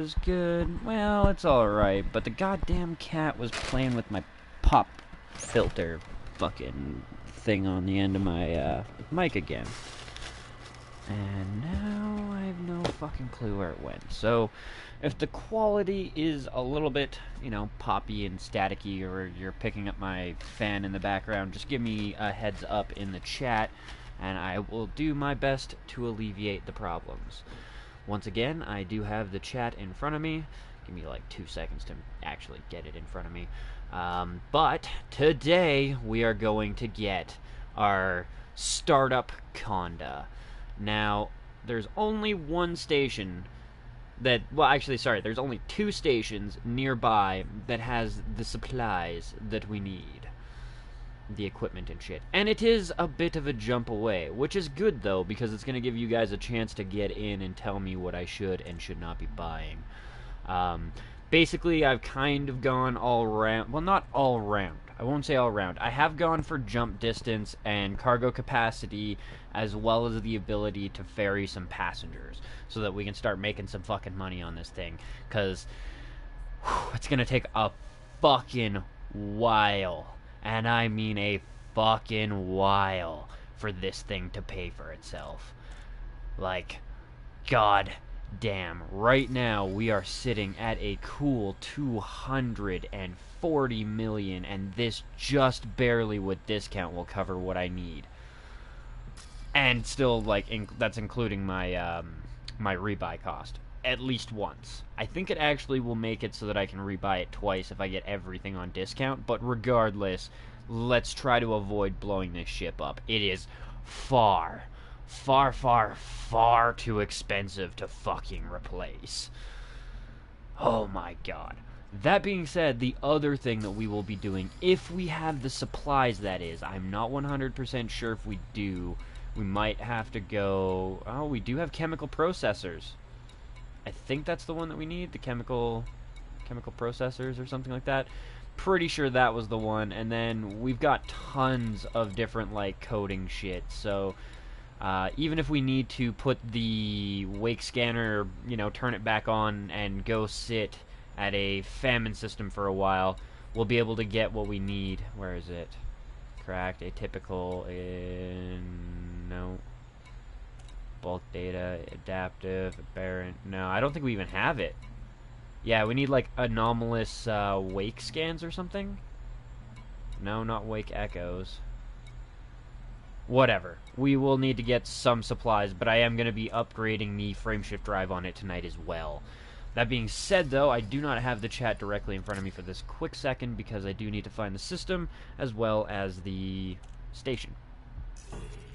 Was good. Well, it's alright, but the goddamn cat was playing with my pop filter fucking thing on the end of my mic again. And now I have no fucking clue where it went. So, if the quality is a little bit, poppy and staticky, or you're picking up my fan in the background, just give me a heads up in the chat, and I will do my best to alleviate the problems. Once again, I do have the chat in front of me. Give me like 2 seconds to actually get it in front of me. But today we are going to get our startup Condaa. Now, there's only one station that, there's only 2 stations nearby that has the supplies that we need. The equipment and shit. And it is a bit of a jump away, which is good though, because it's going to give you guys a chance to get in and tell me what I should and should not be buying. Basically, I've kind of gone all round. Well, not all round. I won't say all round. I have gone for jump distance and cargo capacity, as well as the ability to ferry some passengers, so that we can start making some fucking money on this thing. Because it's going to take a fucking while. And I mean a fucking while for this thing to pay for itself. Like, god damn. Right now, we are sitting at a cool 240 million, and this just barely with discount will cover what I need. And still, like, that's including my, my rebuy cost. At least once. I think it actually will make it so that I can rebuy it twice if I get everything on discount, but regardless, let's try to avoid blowing this ship up. It is far, far, far, far too expensive to fucking replace. Oh my god. That being said, the other thing that we will be doing, if we have the supplies, that is, I'm not 100% sure if we do, we might have to go... Oh, we do have chemical processors. I think that's the one that we need, the chemical processors or something like that. Pretty sure that was the one. And then we've got tons of different, like, coding shit. So even if we need to put the wake scanner, turn it back on and go sit at a famine system for a while, we'll be able to get what we need. Where is it? Cracked, atypical, no. Bulk data, adaptive, aberrant. No, I don't think we even have it. Yeah, we need like anomalous wake scans or something. No, not wake echoes. Whatever. We will need to get some supplies, but I am going to be upgrading the frameshift drive on it tonight as well. That being said, though, I do not have the chat directly in front of me for this quick second because I do need to find the system as well as the station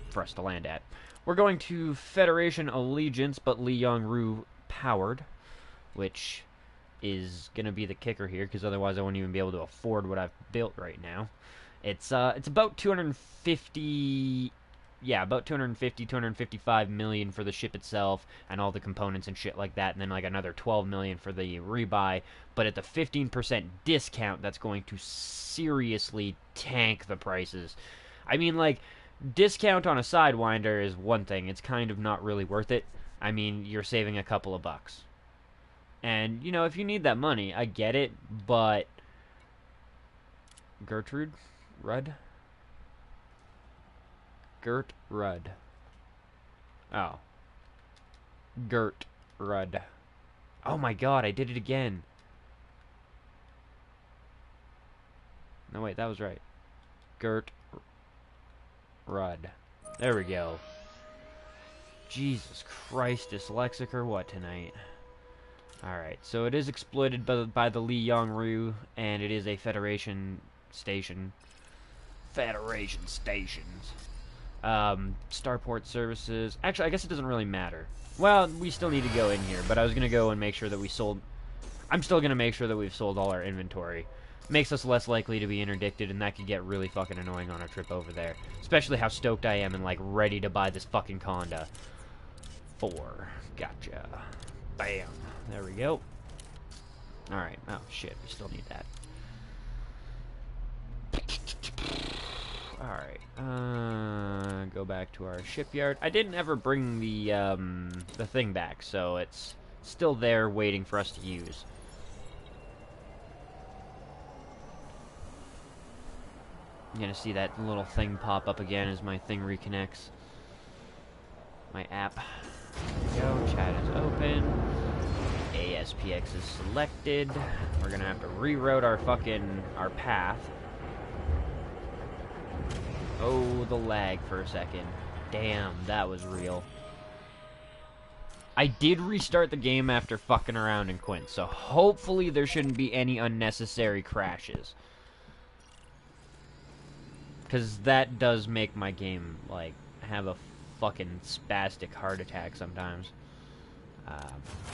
for us to land at. We're going to Federation Allegiance, but Lee Yong-Ryu powered, which is going to be the kicker here, because otherwise I won't even be able to afford what I've built right now. It's about 250... Yeah, about 255 million for the ship itself, and all the components and shit like that, and then like another 12 million for the rebuy, but at the 15% discount, that's going to seriously tank the prices. I mean, like... Discount on a Sidewinder is one thing. It's kind of not really worth it. I mean, you're saving a couple of bucks. And, if you need that money, I get it, but... Gertrude? Rudd? Gert Rudd. Oh. Gert Rudd. Oh my god, I did it again. No, wait, that was right. Gert Rudd. There we go. Jesus Christ, dyslexic or what tonight? Alright, so it is exploited by the Lee Yong-Ryu, and it is a Federation station. Federation stations. Starport services. Actually, I guess it doesn't really matter. Well, we still need to go in here, but I was going to go and make sure that we sold... I'm still going to make sure that we've sold all our inventory. Makes us less likely to be interdicted, and that could get really fucking annoying on a trip over there. Especially how stoked I am and, like, ready to buy this fucking Condaa. 4. Gotcha. Bam. There we go. Alright. Oh, shit. We still need that. Alright. Go back to our shipyard. I didn't ever bring the thing back, so it's still there waiting for us to use. I'm gonna see that little thing pop up again as my thing reconnects. My app. There we go, chat is open. ASPX is selected. We're gonna have to reroute our path. Oh, the lag for a second. Damn, that was real. I did restart the game after fucking around in Quint, so hopefully there shouldn't be any unnecessary crashes. Because that does make my game, like, have a fucking spastic heart attack sometimes.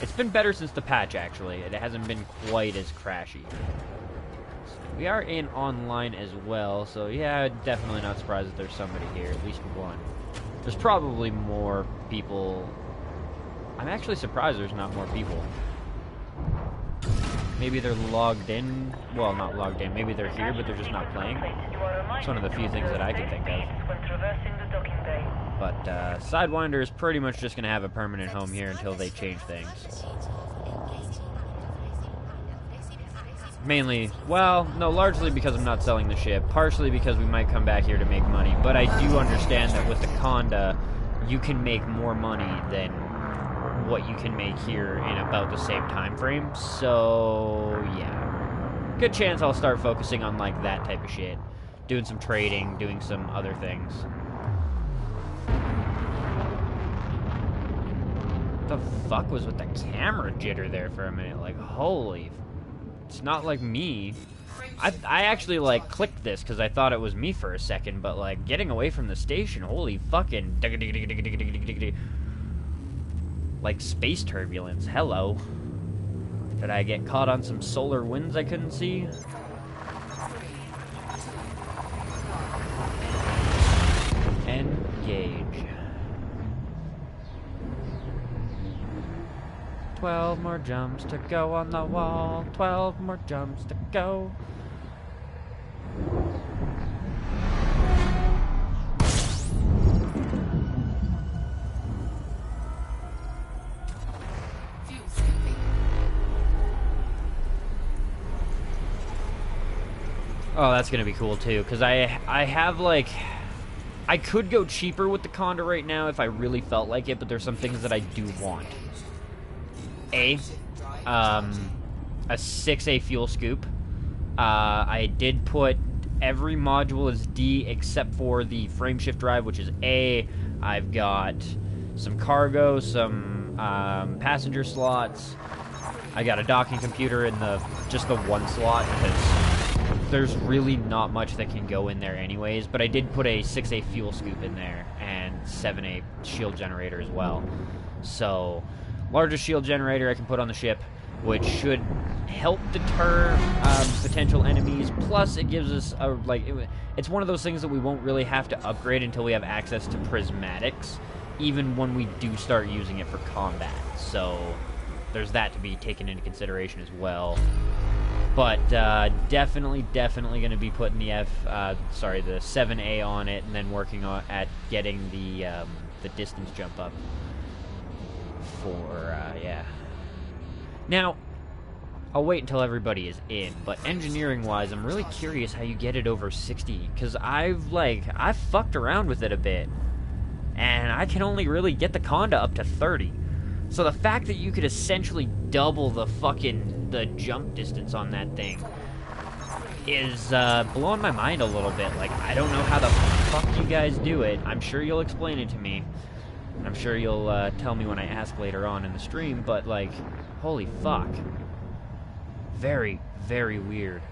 It's been better since the patch, actually. It hasn't been quite as crashy. So we are in online as well, so yeah, definitely not surprised that there's somebody here, at least one. There's probably more people. I'm actually surprised there's not more people. Maybe they're logged in. Well, not logged in. Maybe they're here, but they're just not playing. It's one of the few things that I can think of. But Sidewinder is pretty much just going to have a permanent home here until they change things. Mainly, well, no, largely because I'm not selling the ship. Partially because we might come back here to make money. But I do understand that with the Condaa, you can make more money than what you can make here in about the same time frame. So, yeah. Good chance I'll start focusing on, like, that type of shit. Doing some trading, doing some other things. What the fuck was with the camera jitter there for a minute? Like, holy... It's not like me. I actually, like, clicked this because I thought it was me for a second, but, like, getting away from the station, holy fucking... Like, space turbulence. Hello. Did I get caught on some solar winds I couldn't see? Engage. 12 more jumps to go on the wall. 12 more jumps to go. Oh, that's gonna be cool too, because I have, like, I could go cheaper with the Condaa right now if I really felt like it, but there's some things that I do want. A 6A fuel scoop. I did put every module as D except for the frameshift drive, which is A. I've got some cargo, some passenger slots. I got a docking computer in just the one slot because there's really not much that can go in there anyways, but I did put a 6A fuel scoop in there and 7A shield generator as well. So, largest shield generator I can put on the ship, which should help deter potential enemies, plus it gives us a, like, it's one of those things that we won't really have to upgrade until we have access to prismatics, even when we do start using it for combat. So, there's that to be taken into consideration as well. But definitely going to be putting the the 7A on it, and then working on at getting the distance jump up for yeah. Now, I'll wait until everybody is in, but engineering-wise, I'm really curious how you get it over 60, because I've fucked around with it a bit, and I can only really get the Condaa up to 30. So the fact that you could essentially double the jump distance on that thing is blowing my mind a little bit. Like, I don't know how the fuck you guys do it. I'm sure you'll explain it to me. I'm sure you'll tell me when I ask later on in the stream, but, like, holy fuck. Very, very weird.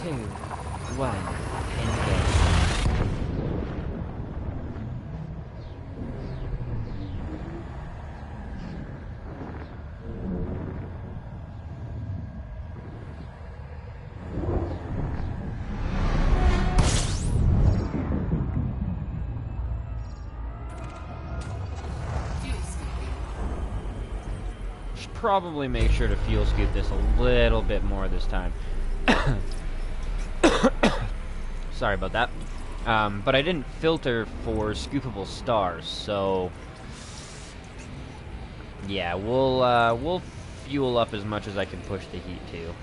2, 1, engage. Probably make sure to fuel scoop this a little bit more this time. Sorry about that. But I didn't filter for scoopable stars, so yeah, we'll fuel up as much as I can push the heat to.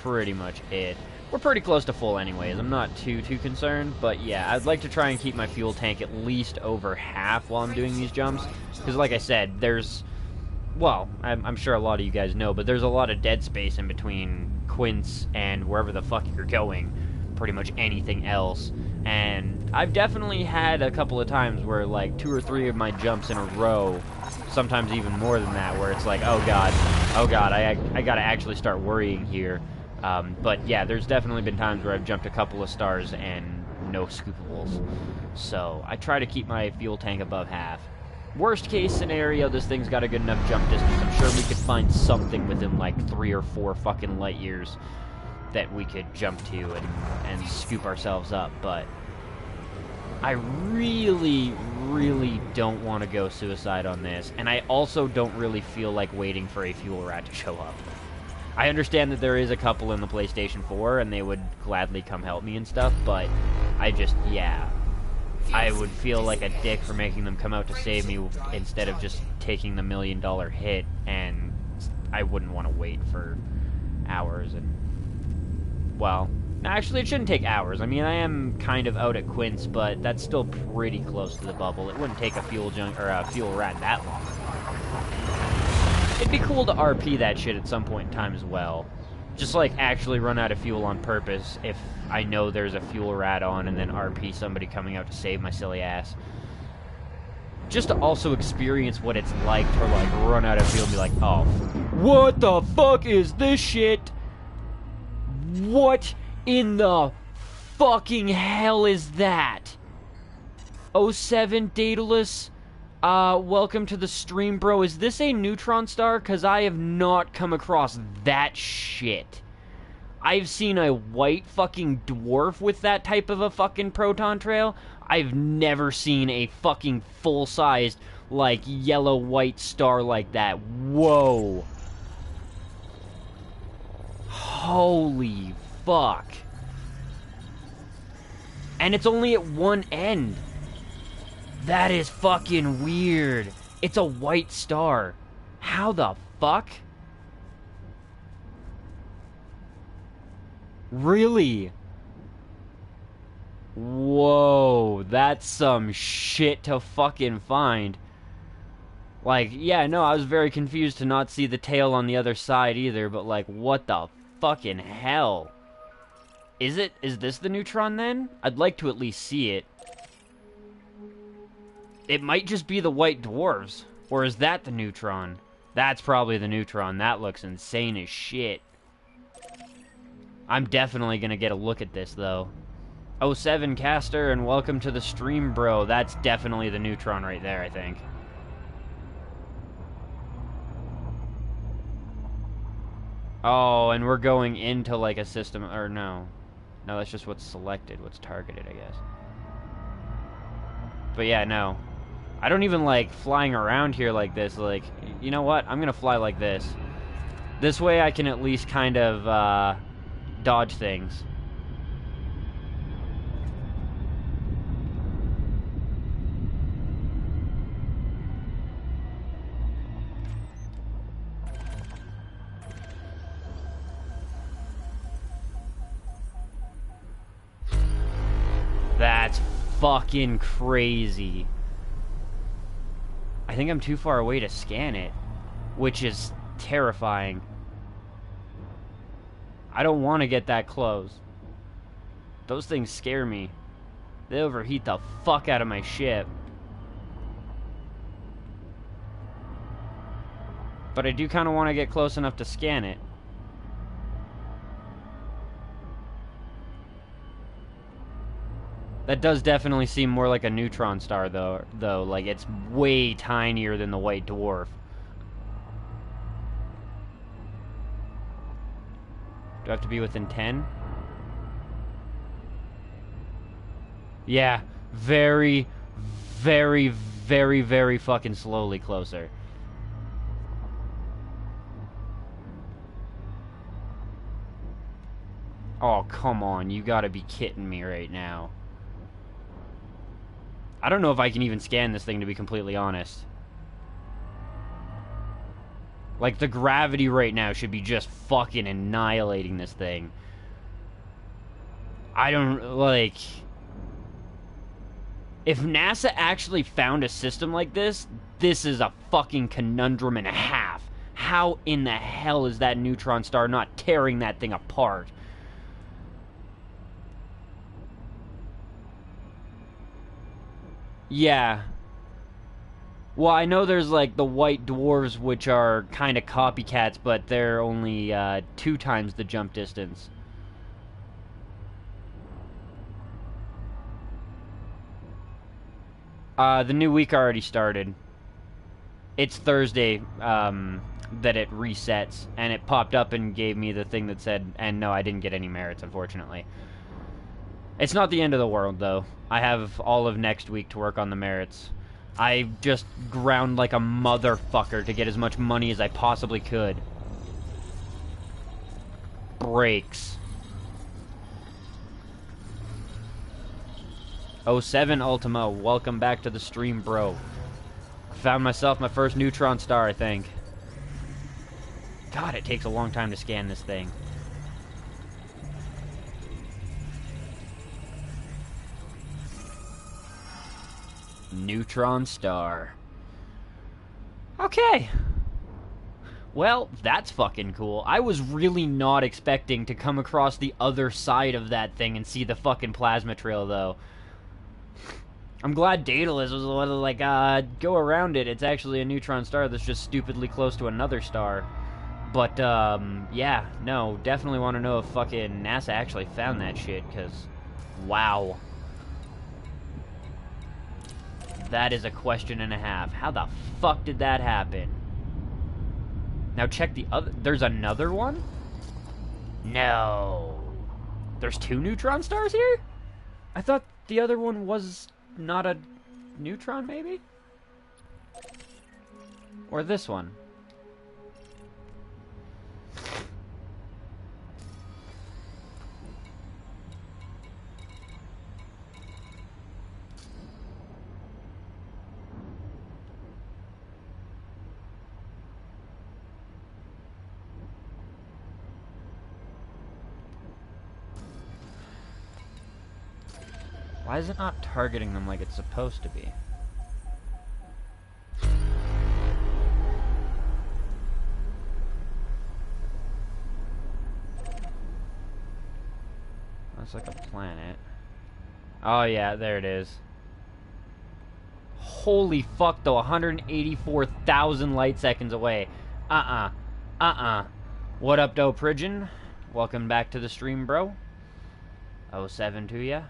Pretty much it. We're pretty close to full anyways. I'm not too concerned, but yeah, I'd like to try and keep my fuel tank at least over half while I'm doing these jumps, because like I said, there's, well, I'm sure a lot of you guys know, but there's a lot of dead space in between Quince and wherever the fuck you're going. Pretty much anything else. And I've definitely had a couple of times where, like, 2 or 3 of my jumps in a row, sometimes even more than that, where it's like, oh god, I gotta actually start worrying here. But yeah, there's definitely been times where I've jumped a couple of stars and no scoopables. So I try to keep my fuel tank above half. Worst case scenario, this thing's got a good enough jump distance. I'm sure we could find something within like 3 or 4 fucking light years that we could jump to and scoop ourselves up, but I really don't want to go suicide on this, and I also don't really feel like waiting for a fuel rat to show up. I understand that there is a couple in the PlayStation 4, and they would gladly come help me and stuff, but I just, yeah, I would feel like a dick for making them come out to save me instead of just taking the $1 million hit, and I wouldn't want to wait for hours. And, well, actually it shouldn't take hours. I mean, I am kind of out at Quince, but that's still pretty close to the bubble. It wouldn't take a fuel rat that long. It'd be cool to RP that shit at some point in time as well. Just, like, actually run out of fuel on purpose if I know there's a fuel rat on, and then RP somebody coming out to save my silly ass. Just to also experience what it's like to, like, run out of fuel and be like, oh, what the fuck is this shit? What in the fucking hell is that? 07 Daedalus, welcome to the stream, bro. Is this a neutron star? Because I have not come across that shit. I've seen a white fucking dwarf with that type of a fucking proton trail. I've never seen a fucking full-sized, like, yellow-white star like that. Whoa. Holy fuck. And it's only at one end. That is fucking weird. It's a white star. How the fuck? Really? Whoa, that's some shit to fucking find. Like, yeah, no, I was very confused to not see the tail on the other side either, but like, what the fucking hell? Is this the neutron then? I'd like to at least see it. It might just be the white dwarves. Or is that the neutron? That's probably the neutron. That looks insane as shit. I'm definitely gonna get a look at this, though. 07 Caster, and welcome to the stream, bro. That's definitely the neutron right there, I think. Oh, and we're going into, like, a system, or no. No, that's just what's selected, what's targeted, I guess. But yeah, no. I don't even like flying around here like this. Like, you know what? I'm gonna fly like this. This way I can at least kind of, dodge things. That's fucking crazy. I think I'm too far away to scan it, which is terrifying. I don't want to get that close. Those things scare me. They overheat the fuck out of my ship. But I do kind of want to get close enough to scan it. That does definitely seem more like a neutron star, though. Like, it's way tinier than the white dwarf. Do I have to be within 10? Yeah, very, very, very, very fucking slowly closer. Oh, come on. You gotta be kidding me right now. I don't know if I can even scan this thing, to be completely honest. Like, the gravity right now should be just fucking annihilating this thing. I don't, like... If NASA actually found a system like this, this is a fucking conundrum and a half. How in the hell is that neutron star not tearing that thing apart? Yeah. Well, I know there's, like, the white dwarves, which are kind of copycats, but they're only 2 times the jump distance. The new week already started. It's Thursday that it resets, and it popped up and gave me the thing that said, and no, I didn't get any merits, unfortunately. It's not the end of the world, though. I have all of next week to work on the merits. I just ground like a motherfucker to get as much money as I possibly could. Brakes. 07 Ultima, welcome back to the stream, bro. Found myself my first neutron star, I think. God, it takes a long time to scan this thing. Neutron star. Okay. Well, that's fucking cool. I was really not expecting to come across the other side of that thing and see the fucking plasma trail, though. I'm glad Daedalus was like, go around it. It's actually a neutron star that's just stupidly close to another star. But, yeah, no, definitely want to know if fucking NASA actually found that shit, because, wow. That is a question and a half. How the fuck did that happen? Now check the other... There's another one? No. There's 2 neutron stars here? I thought the other one was not a neutron, maybe? Or this one. Why is it not targeting them like it's supposed to be? That's like a planet. Oh yeah, there it is. Holy fuck though, 184,000 light seconds away. What up, though, Pridgeon? Welcome back to the stream, bro. 07 to ya.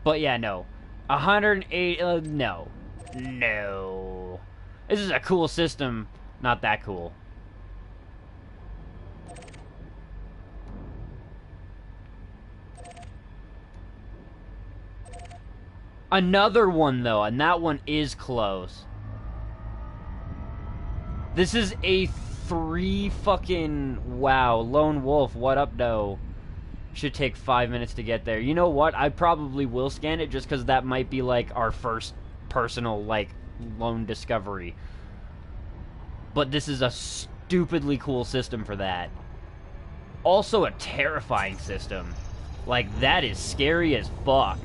But yeah, no. 108, no. No. This is a cool system. Not that cool. Another one, though, and that one is close. This is a 3 fucking... Wow, Lone Wolf, what up, though? Should take 5 minutes to get there. You know what? I probably will scan it just because that might be, like, our first personal, like, lone discovery. But this is a stupidly cool system for that. Also a terrifying system. Like, that is scary as fuck.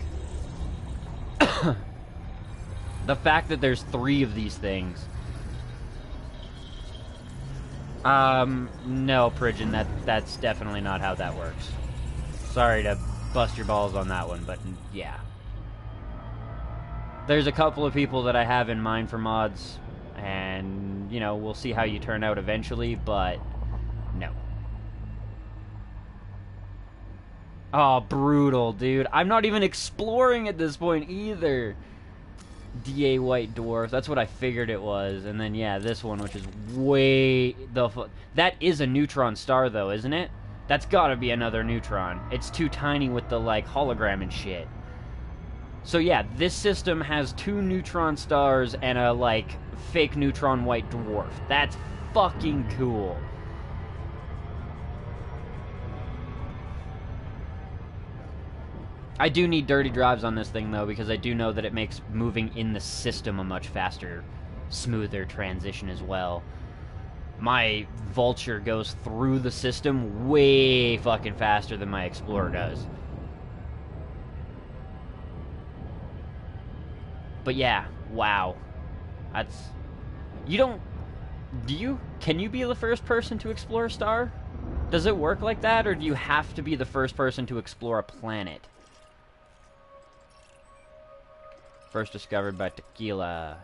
The fact that there's 3 of these things. No, Pridgeon, that's definitely not how that works. Sorry to bust your balls on that one, but yeah. There's a couple of people that I have in mind for mods, and, you know, we'll see how you turn out eventually, but no. Oh, brutal, dude. I'm not even exploring at this point either. DA White Dwarf. That's what I figured it was. And then, yeah, this one, which is way the... That is a neutron star, though, isn't it? That's gotta be another neutron. It's too tiny with the, like, hologram and shit. So, yeah, this system has 2 neutron stars and a, like, fake neutron white dwarf. That's fucking cool. I do need dirty drives on this thing, though, because I do know that it makes moving in the system a much faster, smoother transition as well. My Vulture goes through the system way fucking faster than my Explorer does. But yeah, wow. That's... You don't... Do you? Can you be the first person to explore a star? Does it work like that, or do you have to be the first person to explore a planet? First discovered by Tequila.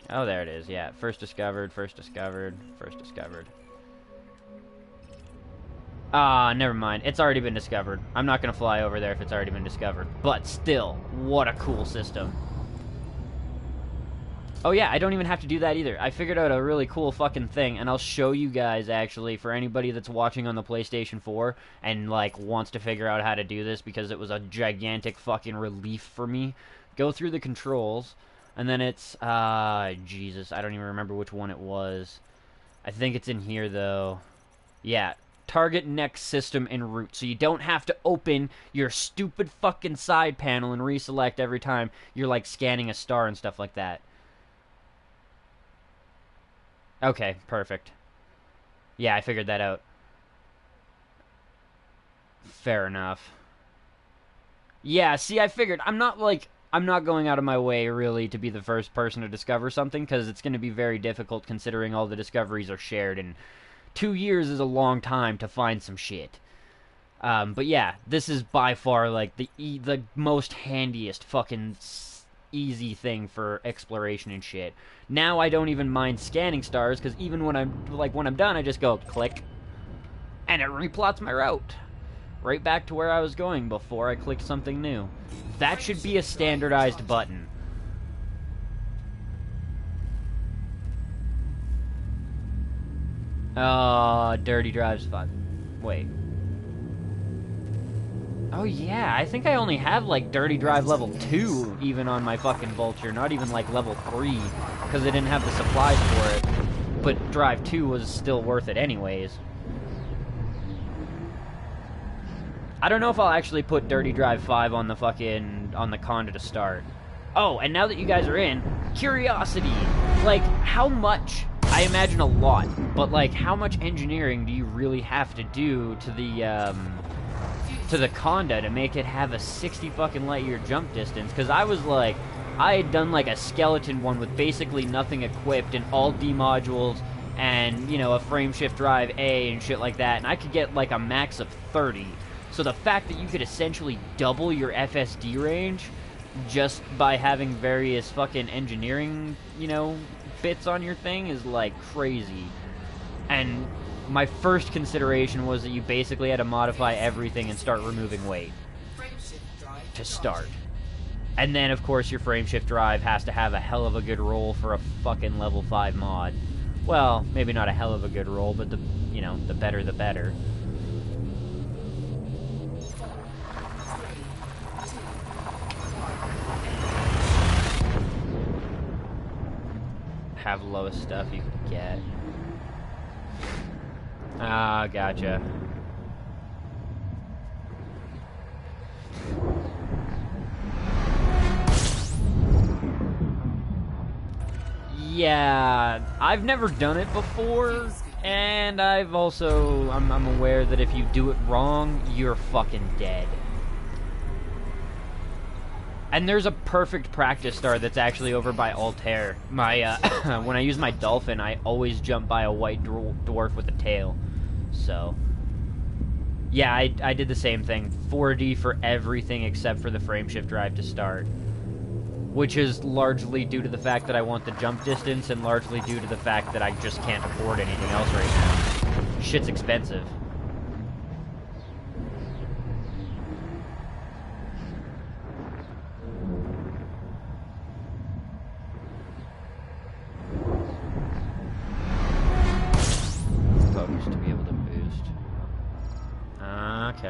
Oh, there it is, yeah. First discovered, first discovered, first discovered. Ah, never mind. It's already been discovered. I'm not gonna fly over there if it's already been discovered. But still, what a cool system. Oh yeah, I don't even have to do that either. I figured out a really cool fucking thing, and I'll show you guys, actually, for anybody that's watching on the PlayStation 4 and, like, wants to figure out how to do this because it was a gigantic fucking relief for me. Go through the controls, and then it's, Jesus, I don't even remember which one it was. I think it's in here, though. Yeah, target next system and route, so you don't have to open your stupid fucking side panel and reselect every time you're, like, scanning a star and stuff like that. Okay, perfect. Yeah, I figured that out. Fair enough. Yeah, see, I figured. I'm not going out of my way, really, to be the first person to discover something, because it's going to be very difficult considering all the discoveries are shared, and 2 years is a long time to find some shit. But yeah, this is by far, like, the most handiest fucking easy thing for exploration and shit. Now I don't even mind scanning stars, because even when I'm done, I just go click, and it replots my route right back to where I was going before I clicked something new. That should be a standardized button. Dirty drives fun. Wait. Oh yeah, I think I only have, like, Dirty Drive level 2 even on my fucking Vulture, not even, like, level 3, because I didn't have the supplies for it. But Drive 2 was still worth it anyways. I don't know if I'll actually put Dirty Drive 5 on the Condaa to start. Oh, and now that you guys are in, curiosity! Like, how much? I imagine a lot, but, like, how much engineering do you really have to do to the Condaa to make it have a 60 fucking light year jump distance? Because I was like, I had done like a skeleton one with basically nothing equipped and all D modules and, you know, a frame shift drive A and shit like that, and I could get like a max of 30. So the fact that you could essentially double your FSD range just by having various fucking engineering, you know, bits on your thing is like crazy. And my first consideration was that you basically had to modify everything and start removing weight to start. And then, of course, your frameshift drive has to have a hell of a good roll for a fucking level 5 mod. Well, maybe not a hell of a good roll, but the better the better. Have lowest stuff you can get. Ah, gotcha. Yeah, I've never done it before, and I'm aware that if you do it wrong, you're fucking dead. And there's a perfect practice star that's actually over by Altair. My, when I use my Dolphin, I always jump by a white dwarf with a tail. So, yeah, I did the same thing. 4D for everything except for the frameshift drive to start. Which is largely due to the fact that I want the jump distance, and largely due to the fact that I just can't afford anything else right now. Shit's expensive.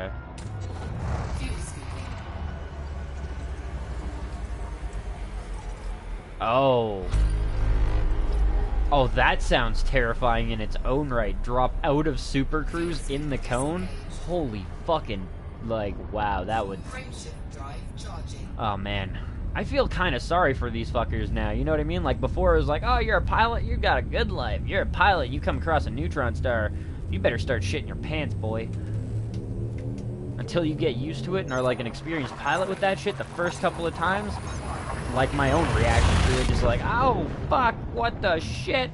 Okay. Oh. Oh, that sounds terrifying in its own right. Drop out of Super Cruise in the cone? Holy fucking, like, wow, that would... Oh, man. I feel kind of sorry for these fuckers now, you know what I mean? Like, before it was like, oh, you're a pilot, you got a good life. You're a pilot, you come across a neutron star, you better start shitting your pants, boy. Until you get used to it and are like an experienced pilot with that shit the first couple of times, like my own reaction to it, just like, oh, fuck, what the shit?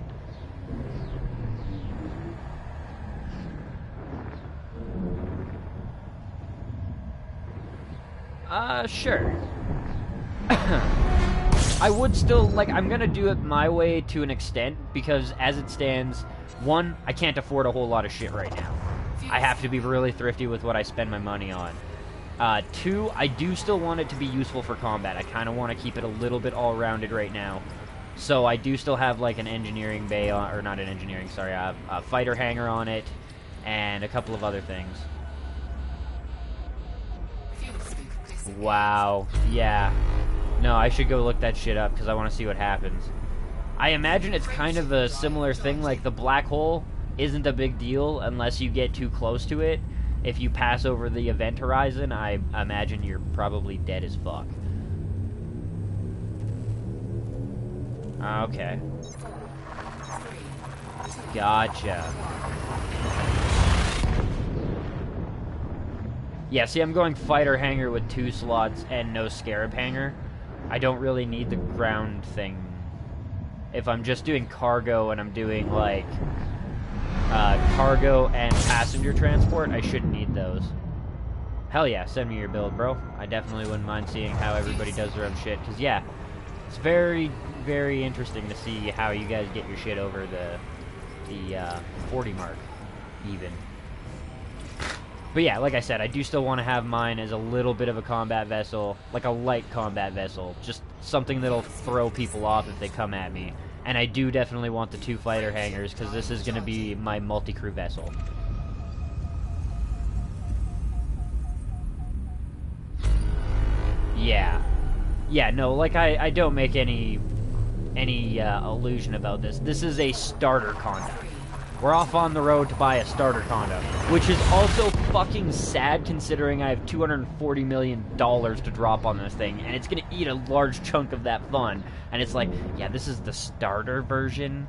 Sure. I would still, like, I'm gonna do it my way to an extent, because as it stands, one, I can't afford a whole lot of shit right now. I have to be really thrifty with what I spend my money on. Two, I do still want it to be useful for combat. I kind of want to keep it a little bit all-rounded right now. So I do still have, like, an engineering bay on, or not an engineering, sorry, I have a fighter hangar on it, and a couple of other things. Wow, yeah. No, I should go look that shit up, because I want to see what happens. I imagine it's kind of a similar thing, like the black hole isn't a big deal unless you get too close to it. If you pass over the event horizon, I imagine you're probably dead as fuck. Okay. Gotcha. Yeah, see, I'm going fighter hangar with 2 slots and no scarab hangar. I don't really need the ground thing. If I'm just doing cargo and I'm doing, like, cargo and passenger transport, I shouldn't need those. Hell yeah, send me your build, bro. I definitely wouldn't mind seeing how everybody does their own shit, because, yeah, it's very, very interesting to see how you guys get your shit over the 40 mark, even. But yeah, like I said, I do still want to have mine as a little bit of a combat vessel, like a light combat vessel, just something that'll throw people off if they come at me. And I do definitely want the 2 fighter hangars, because this is going to be my multi-crew vessel. Yeah. Yeah, no, like, I don't make any illusion about this. This is a starter Condaa. We're off on the road to buy a starter Condaa, which is also fucking sad considering I have $240 million to drop on this thing, and it's gonna eat a large chunk of that fund. And it's like, yeah, this is the starter version.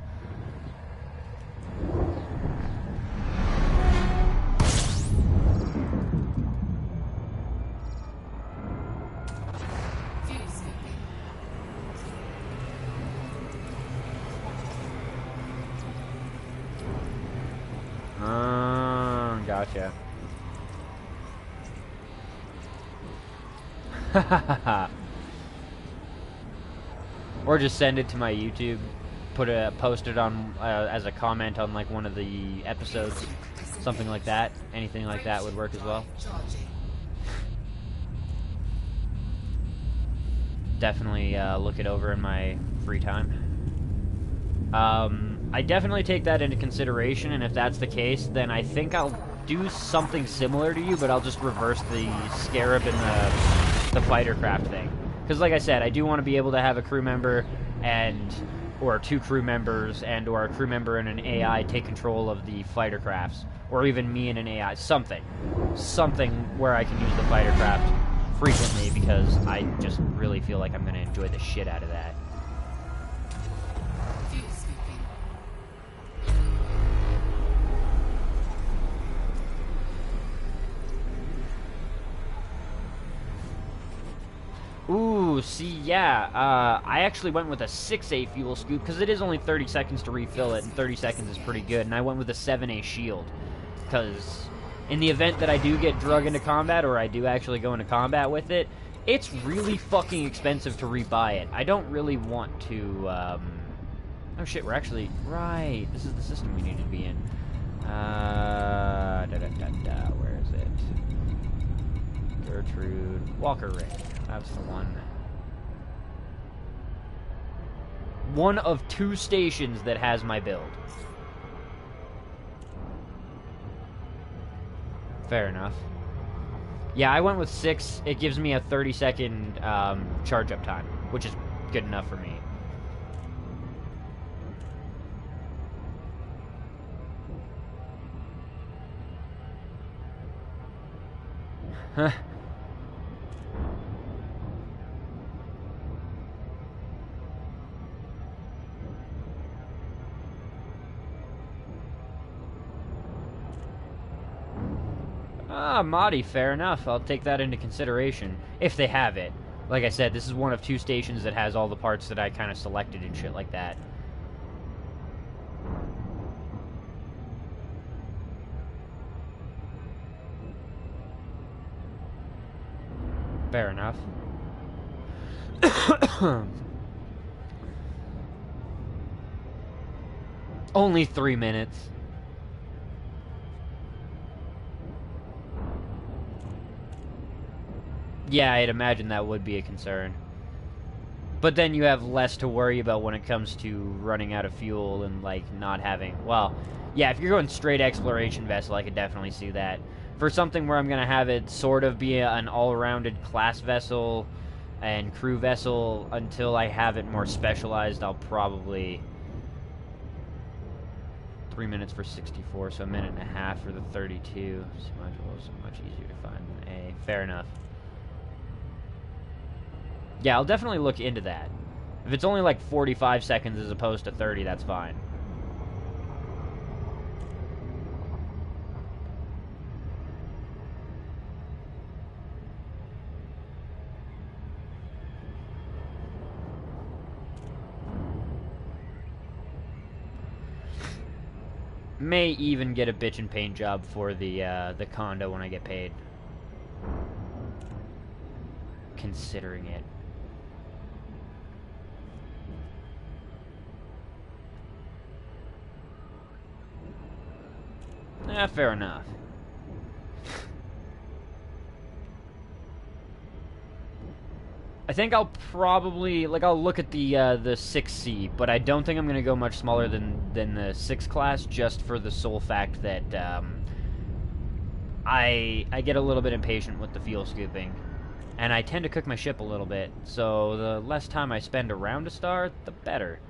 Gotcha. Or just send it to my YouTube, post it on as a comment on like one of the episodes, something like that. Anything like that would work as well. Definitely look it over in my free time. I definitely take that into consideration, and if that's the case, then I think I'll do something similar to you, but I'll just reverse the Scarab and the fighter craft thing. Because like I said, I do want to be able to have a crew member or 2 crew members or a crew member and an AI take control of the fighter crafts, or even me and an AI, something where I can use the fighter craft frequently, because I just really feel like I'm going to enjoy the shit out of that. Ooh, see, yeah, I actually went with a 6A fuel scoop, because it is only 30 seconds to refill it, and 30 seconds is pretty good, and I went with a 7A shield, because in the event that I do get drug into combat, or I do actually go into combat with it, it's really fucking expensive to rebuy it. I don't really want to, oh shit, we're actually, right, this is the system we need to be in. Where is it? Gertrude, Walker Ring. That's the one. One of 2 stations that has my build. Fair enough. Yeah, I went with 6. It gives me a 30-second charge-up time, which is good enough for me. Huh. Ah, Mahdi, fair enough. I'll take that into consideration. If they have it. Like I said, this is one of 2 stations that has all the parts that I kind of selected and shit like that. Fair enough. Only 3 minutes. Yeah, I'd imagine that would be a concern. But then you have less to worry about when it comes to running out of fuel and, like, not having... Well, yeah, if you're going straight exploration vessel, I could definitely see that. For something where I'm going to have it sort of be an all-rounded class vessel and crew vessel until I have it more specialized, I'll probably... 3 minutes for 64, so a minute and a half for the 32. Module is much easier to find than A. Fair enough. Yeah, I'll definitely look into that. If it's only like 45 seconds as opposed to 30, that's fine. May even get a bitch and paint job for the Condaa when I get paid. Considering it. Yeah, fair enough. I think I'll probably, like, I'll look at the 6C, but I don't think I'm going to go much smaller than the 6 class, just for the sole fact that I get a little bit impatient with the fuel scooping, and I tend to cook my ship a little bit, so the less time I spend around a star, the better.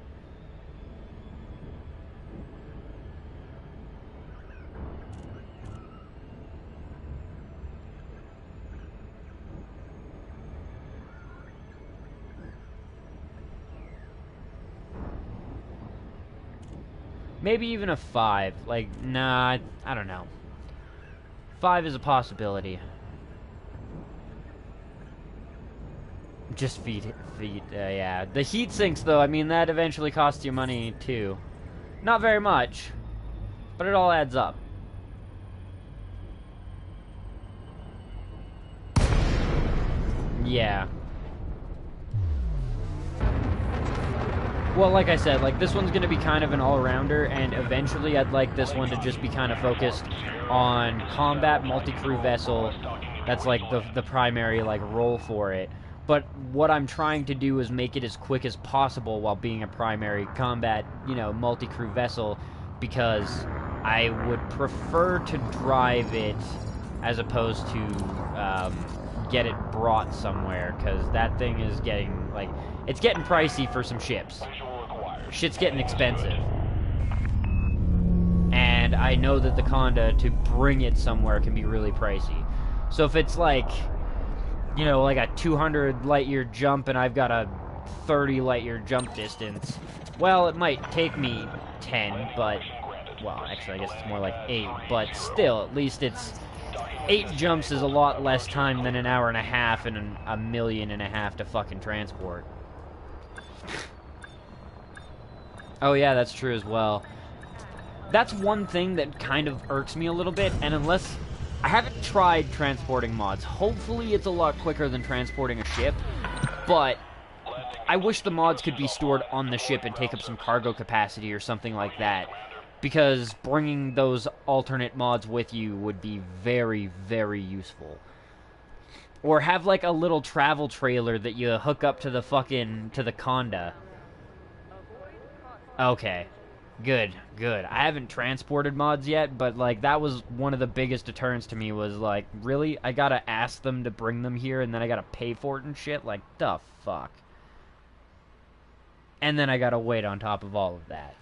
Maybe even a 5. Like, nah, I don't know. 5 is a possibility. Just feet, yeah. The heat sinks, though, I mean, that eventually costs you money, too. Not very much, but it all adds up. Yeah. Well, like I said, like, this one's going to be kind of an all-rounder, and eventually I'd like this one to just be kind of focused on combat multi-crew vessel. That's, like, the primary, like, role for it. But what I'm trying to do is make it as quick as possible while being a primary combat, you know, multi-crew vessel, because I would prefer to drive it as opposed to get it brought somewhere, because that thing is getting, like... It's getting pricey for some ships. Shit's getting expensive. And I know that the Condaa, to bring it somewhere, can be really pricey. So if it's like, you know, like a 200 light-year jump and I've got a 30 light-year jump distance, well, it might take me 10, but... Well, actually, I guess it's more like 8, but still, at least it's... 8 jumps is a lot less time than an hour and a half and a million and a half to fucking transport. Oh yeah, that's true as well. That's one thing that kind of irks me a little bit, and unless... I haven't tried transporting mods. Hopefully it's a lot quicker than transporting a ship, but I wish the mods could be stored on the ship and take up some cargo capacity or something like that, because bringing those alternate mods with you would be very, very useful. Or have, like, a little travel trailer that you hook up to the fucking... to the Condaa. Okay. Good, good. I haven't transported mods yet, but like that was one of the biggest deterrents to me was like, really? I gotta ask them to bring them here and then I gotta pay for it and shit? Like, the fuck? And then I gotta wait on top of all of that.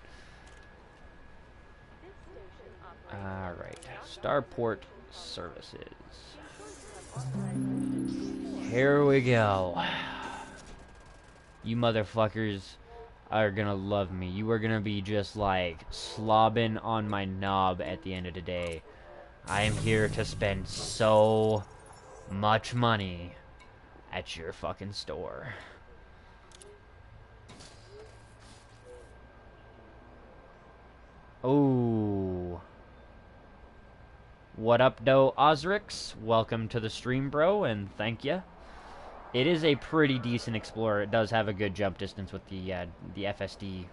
Alright, Starport Services. Here we go. You motherfuckers are gonna love me. You are gonna be just like slobbing on my knob at the end of the day. I am here to spend so much money at your fucking store. Oh. What up, though, Osrix? Welcome to the stream, bro, and thank ya. It is a pretty decent Explorer. It does have a good jump distance with the FSD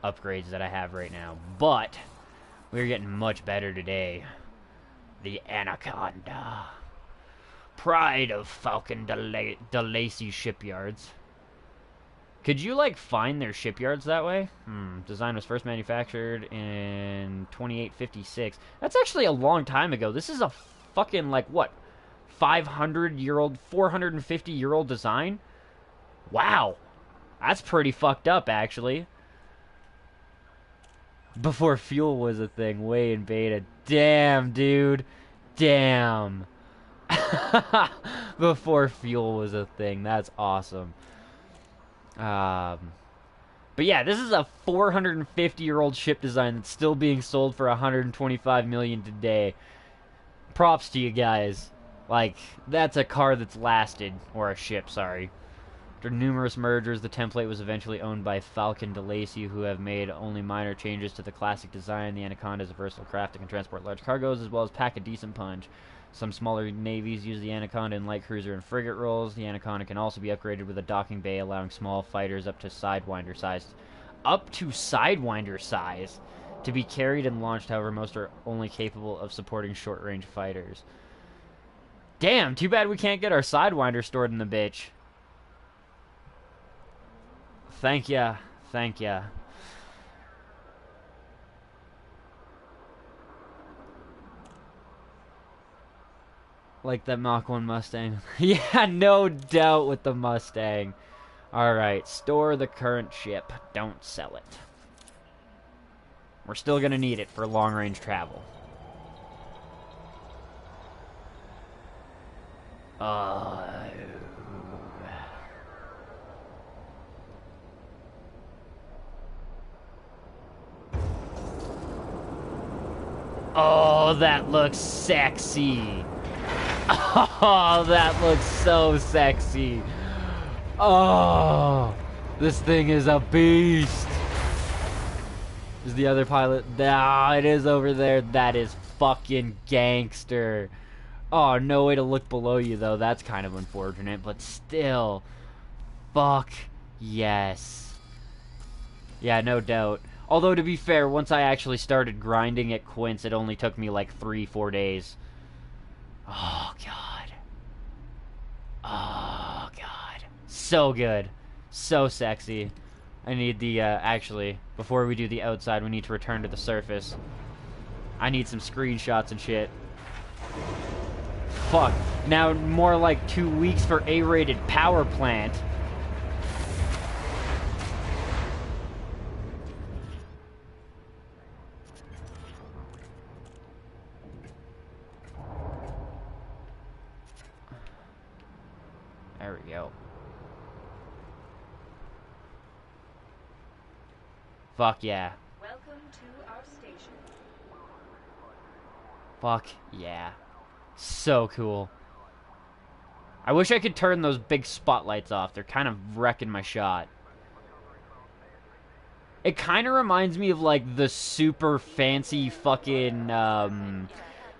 upgrades that I have right now. But we're getting much better today. The Anaconda. Pride of Falcon de Lacy shipyards. Could you, like, find their shipyards that way? Design was first manufactured in 2856. That's actually a long time ago. This is a fucking, like, what? 500-year-old, 450-year-old design? Wow. That's pretty fucked up, actually. Before fuel was a thing, way in beta. Damn, dude. Damn. Before fuel was a thing. That's awesome. But yeah, this is a 450-year-old ship design that's still being sold for 125 million today. Props to you guys. Like, that's a car that's lasted, or a ship, sorry. After numerous mergers, the template was eventually owned by Falcon de Lacy, who have made only minor changes to the classic design. The Anaconda is a versatile craft that can transport large cargoes as well as pack a decent punch. Some smaller navies use the Anaconda in light cruiser and frigate roles. The Anaconda can also be upgraded with a docking bay, allowing small fighters up to Sidewinder size to be carried and launched. However, most are only capable of supporting short-range fighters. Damn, too bad we can't get our Sidewinder stored in the bitch. Thank ya. Thank ya. Like that Mach 1 Mustang. Yeah, no doubt with the Mustang. Alright, store the current ship. Don't sell it. We're still gonna need it for long-range travel. Oh, that looks sexy. Oh, that looks so sexy. Oh, this thing is a beast. Is the other pilot? Nah, it is over there. That is fucking gangster. Oh, no way to look below you, though. That's kind of unfortunate, but still. Fuck yes. Yeah, no doubt. Although, to be fair, once I actually started grinding at Quince, it only took me like 3-4 days. Oh, God. Oh, God. So good. So sexy. I need the, actually, before we do the outside, we need to return to the surface. I need some screenshots and shit. Fuck. Now, more like 2 weeks for A-rated power plant. There we go. Fuck yeah. Welcome to our station. Fuck yeah. So cool. I wish I could turn those big spotlights off. They're kind of wrecking my shot. It kind of reminds me of, like, the super fancy fucking,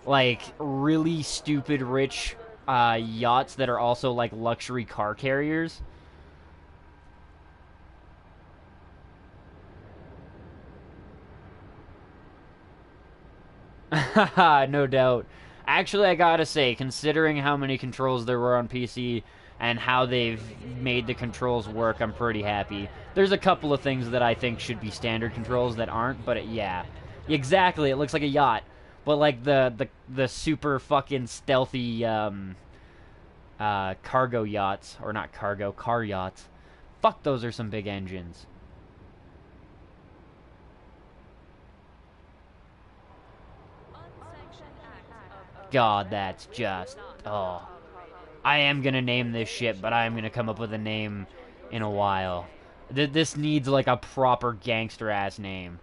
like, really stupid rich yachts that are also, like, luxury car carriers. No doubt. Actually, I gotta say, considering how many controls there were on PC and how they've made the controls work, I'm pretty happy. There's a couple of things that I think should be standard controls that aren't, but yeah. Exactly, it looks like a yacht. But like the super fucking stealthy cargo yachts, or not cargo, car yachts. Fuck, those are some big engines. God, that's just... Oh. I am gonna name this shit, but I am gonna come up with a name in a while. This needs, like, a proper gangster-ass name.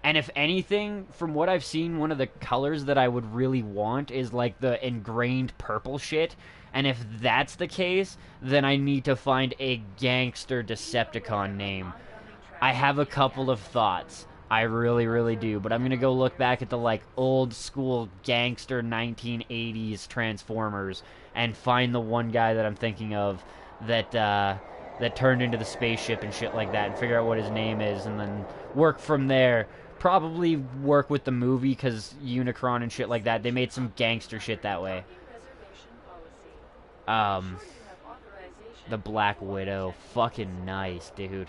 And if anything, from what I've seen, one of the colors that I would really want is, like, the ingrained purple shit. And if that's the case, then I need to find a gangster Decepticon name. I have a couple of thoughts. I really, really do. But I'm going to go look back at the, like, old-school gangster 1980s Transformers and find the one guy that I'm thinking of that, that turned into the spaceship and shit like that and figure out what his name is and then work from there. Probably work with the movie because Unicron and shit like that, they made some gangster shit that way. The Black Widow. Fucking nice, dude.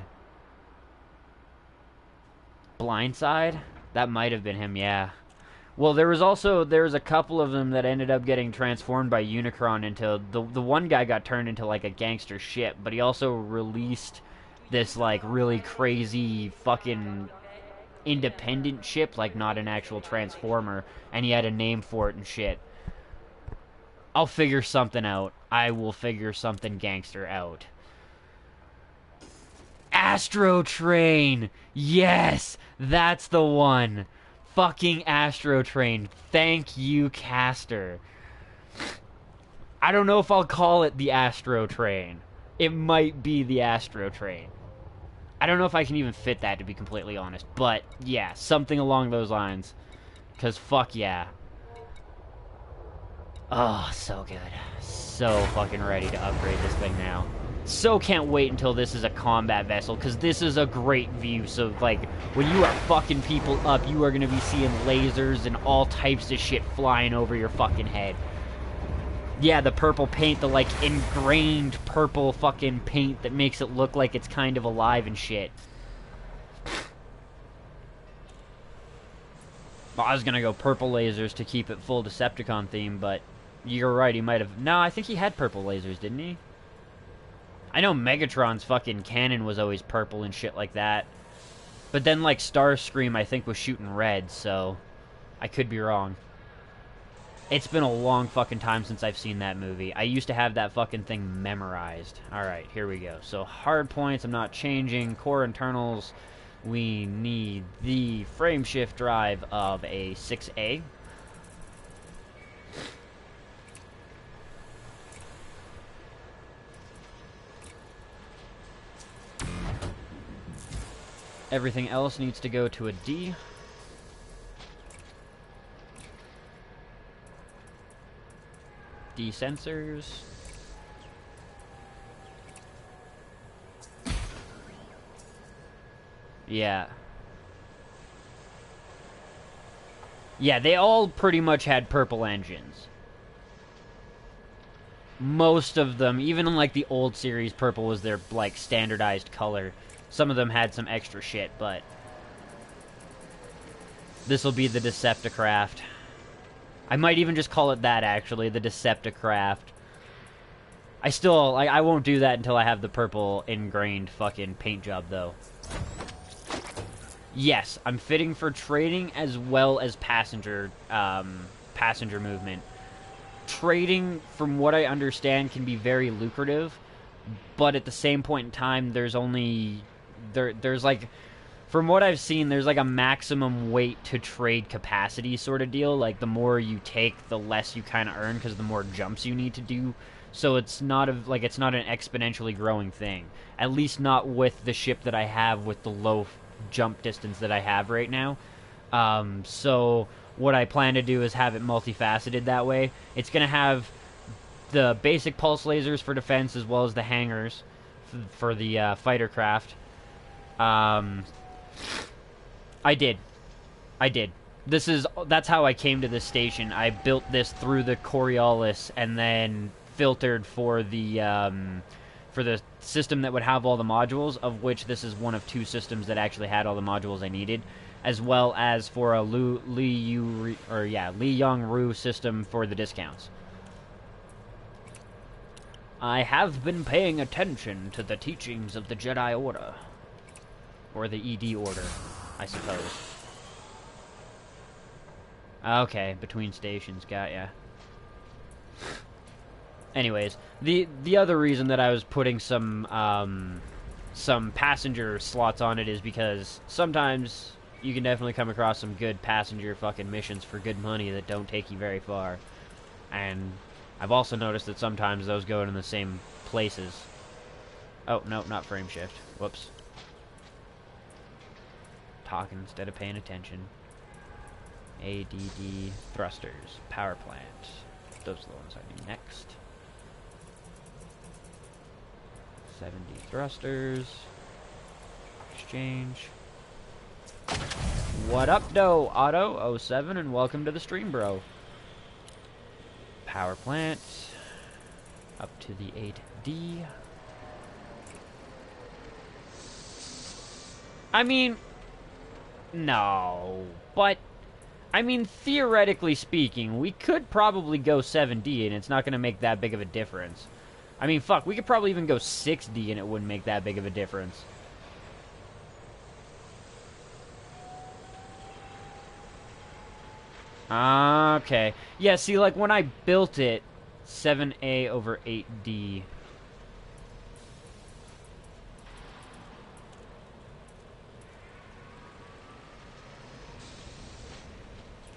Blindside? That might have been him, yeah. Well, there's a couple of them that ended up getting transformed by Unicron into... The one guy got turned into, like, a gangster ship, but he also released this, like, really crazy fucking independent ship, like, not an actual Transformer, and he had a name for it and shit. I'll figure something out. I will figure something gangster out. Astro Train! Yes! That's the one! Fucking Astro Train. Thank you, Caster. I don't know if I'll call it the Astro Train. It might be the Astro Train. I don't know if I can even fit that, to be completely honest. But, yeah, something along those lines. Because fuck yeah. Oh, so good. So fucking ready to upgrade this thing now. So can't wait until this is a combat vessel, because this is a great view. So, like, when you are fucking people up, you are going to be seeing lasers and all types of shit flying over your fucking head. Yeah, the purple paint, the, like, ingrained purple fucking paint that makes it look like it's kind of alive and shit. Well, I was going to go purple lasers to keep it full Decepticon theme, but you're right, he might have... No, I think he had purple lasers, didn't he? I know Megatron's fucking cannon was always purple and shit like that. But then, like, Starscream, I think, was shooting red, so... I could be wrong. It's been a long fucking time since I've seen that movie. I used to have that fucking thing memorized. Alright, here we go. So, hard points, I'm not changing. Core internals, we need the frame shift drive of a 6A. Everything else needs to go to a D. D sensors. Yeah. Yeah, they all pretty much had purple engines. Most of them, even in like the old series, purple was their like standardized color. Some of them had some extra shit, but this will be the Decepticraft. I might even just call it that, actually, the Decepticraft. I won't do that until I have the purple ingrained fucking paint job, though. Yes, I'm fitting for trading as well as passenger movement. Trading, from what I understand, can be very lucrative, but at the same point in time, there's only... There's like, from what I've seen, there's like a maximum weight to trade capacity sort of deal. Like, the more you take, the less you kind of earn, because the more jumps you need to do. So it's not it's not an exponentially growing thing. At least not with the ship that I have with the low jump distance that I have right now. So what I plan to do is have it multifaceted that way. It's going to have the basic pulse lasers for defense, as well as the hangars for the fighter craft. I did. That's how I came to this station. I built this through the Coriolis and then filtered for the system that would have all the modules, of which this is one of two systems that actually had all the modules I needed, as well as for a Li Yong Ru system for the discounts. I have been paying attention to the teachings of the Jedi Order. Or the ED Order, I suppose. Okay, between stations, got ya. Anyways, the other reason that I was putting some passenger slots on it is because sometimes you can definitely come across some good passenger fucking missions for good money that don't take you very far. And I've also noticed that sometimes those go in the same places. Oh, no, not frame shift. Whoops. Talking instead of paying attention. ADD thrusters. Power plant. Those are the ones I do next. 70 thrusters. Exchange. What up, doe? Otto 07, and welcome to the stream, bro. Power plant. Up to the 8D. I mean, no, but I mean, theoretically speaking, we could probably go 7D and it's not going to make that big of a difference. I mean, fuck, we could probably even go 6D and it wouldn't make that big of a difference. Okay. Yeah, see, like, when I built it, 7A over 8D.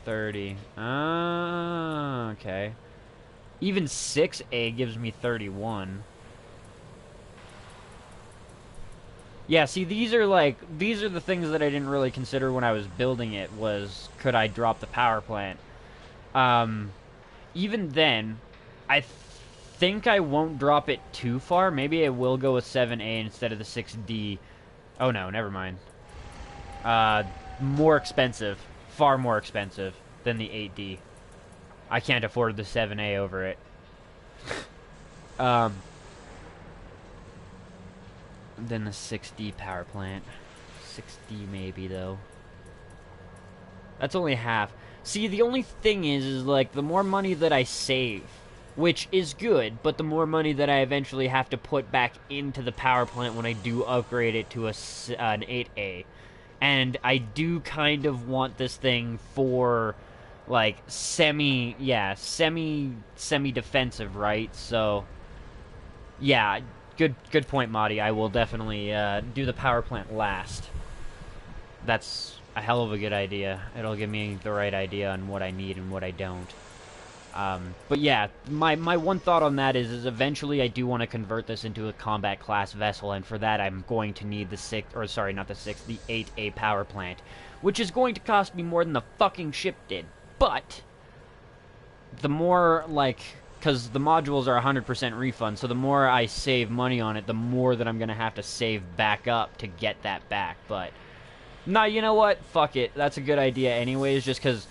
$30. Okay. Even 6A gives me 31. Yeah, see, these are the things that I didn't really consider when I was building it, was, could I drop the power plant? Even then, I think I won't drop it too far. Maybe I will go with 7A instead of the 6D. Oh no, never mind. More expensive. Far more expensive than the 8D. I can't afford the 7A over it. Then the 6D power plant. 6D maybe, though. That's only half. See, the only thing is like, the more money that I save, which is good, but the more money that I eventually have to put back into the power plant when I do upgrade it to an 8A. And I do kind of want this thing for, like, semi-defensive, right? So, yeah, good point, Marty. I will definitely do the power plant last. That's a hell of a good idea. It'll give me the right idea on what I need and what I don't. But yeah, my one thought on that is eventually I do want to convert this into a combat class vessel, and for that I'm going to need the 8A power plant, which is going to cost me more than the fucking ship did. But the more, like, because the modules are 100% refund, so the more I save money on it, the more that I'm going to have to save back up to get that back. But, nah, you know what? Fuck it. That's a good idea anyways, just because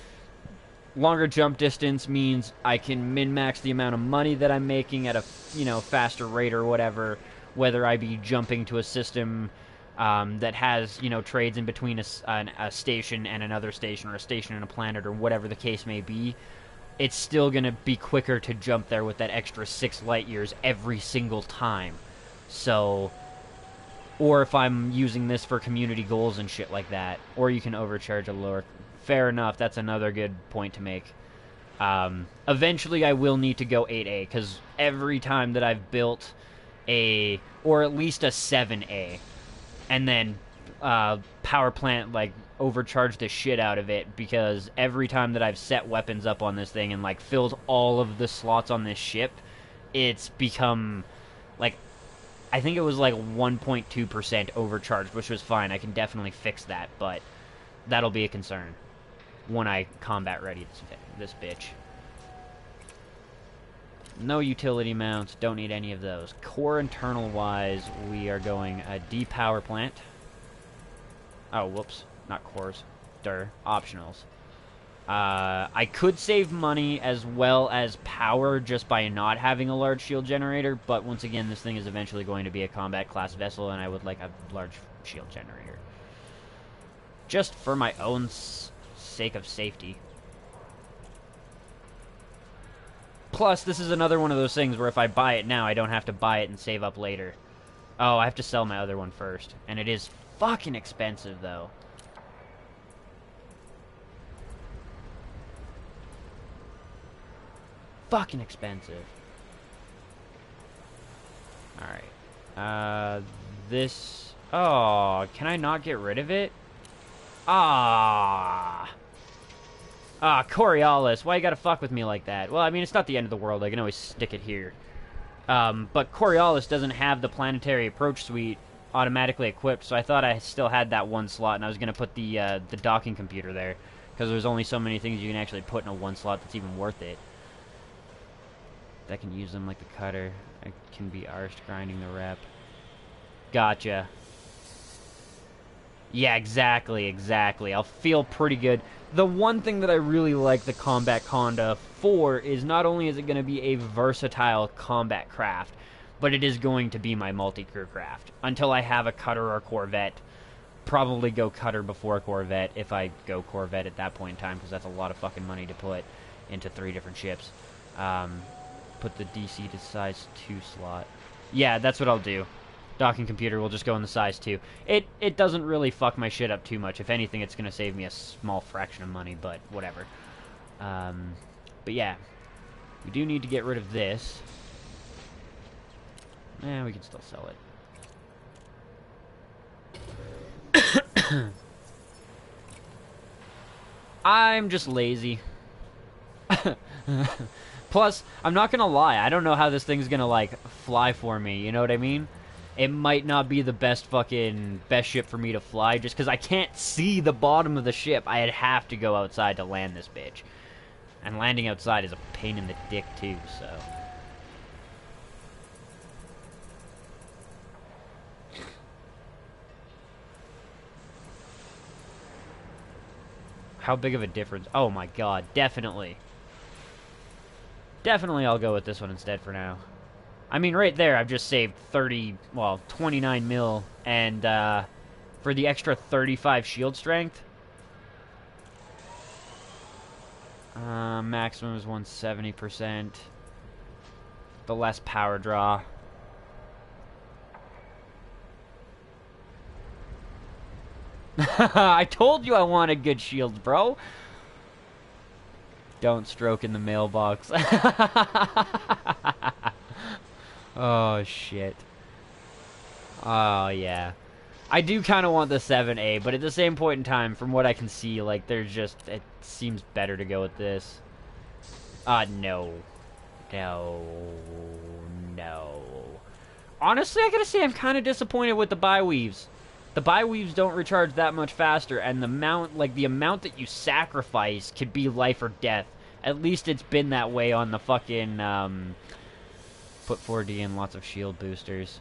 longer jump distance means I can min-max the amount of money that I'm making at a, faster rate or whatever, whether I be jumping to a system that has, trades in between a station and another station, or a station and a planet, or whatever the case may be. It's still going to be quicker to jump there with that extra 6 light years every single time. So, or if I'm using this for community goals and shit like that, or you can overcharge a lower. Fair enough, that's another good point to make. Eventually I will need to go 8A, because every time that I've built or at least a 7A, and then power plant, like, overcharged the shit out of it, because every time that I've set weapons up on this thing and, like, filled all of the slots on this ship, it's become, like, I think it was like 1.2% overcharged, which was fine. I can definitely fix that, but that'll be a concern when I combat ready this bitch. No utility mounts, don't need any of those. Core internal wise, we are going a D power plant. Oh, whoops, not cores. Optionals. I could save money as well as power just by not having a large shield generator, but once again, this thing is eventually going to be a combat class vessel, and I would like a large shield generator. Just for my own sake of safety. Plus, this is another one of those things where if I buy it now, I don't have to buy it and save up later. Oh, I have to sell my other one first, and it is fucking expensive, though. Fucking expensive. Alright. This... Oh, can I not get rid of it? Ah. Coriolis. Why you gotta fuck with me like that? Well, I mean, it's not the end of the world. I can always stick it here. But Coriolis doesn't have the planetary approach suite automatically equipped, so I thought I still had that one slot, and I was gonna put the docking computer there, because there's only so many things you can actually put in a one slot that's even worth it. I can use them like the cutter. I can be arsed grinding the rep. Gotcha. Yeah, exactly. I'll feel pretty good. The one thing that I really like the Combat Condaa for is not only is it going to be a versatile combat craft, but it is going to be my multi-crew craft. Until I have a cutter or Corvette. Probably go cutter before Corvette if I go Corvette at that point in time, because that's a lot of fucking money to put into 3 different ships. Put the DC to size 2 slot. Yeah, that's what I'll do. Docking computer will just go in the size 2. It doesn't really fuck my shit up too much. If anything, it's going to save me a small fraction of money, but whatever. But yeah, we do need to get rid of this. Eh, we can still sell it. I'm just lazy. Plus, I'm not gonna lie, I don't know how this thing's gonna, like, fly for me, you know what I mean? It might not be the best ship for me to fly, just because I can't see the bottom of the ship. I'd have to go outside to land this bitch. And landing outside is a pain in the dick, too, so... How big of a difference? Oh my god, definitely. Definitely I'll go with this one instead for now. I mean, right there, I've just saved 29 mil, and for the extra 35 shield strength, maximum is 170%. The less power draw. I told you I wanted good shields, bro. Don't stroke in the mailbox. Oh, shit. Oh, yeah. I do kind of want the 7A, but at the same point in time, from what I can see, like, there's just... It seems better to go with this. No. No. Honestly, I gotta say, I'm kind of disappointed with the Biweaves. The Biweaves don't recharge that much faster, and the amount that you sacrifice could be life or death. At least it's been that way on the fucking, put 4D and lots of shield boosters.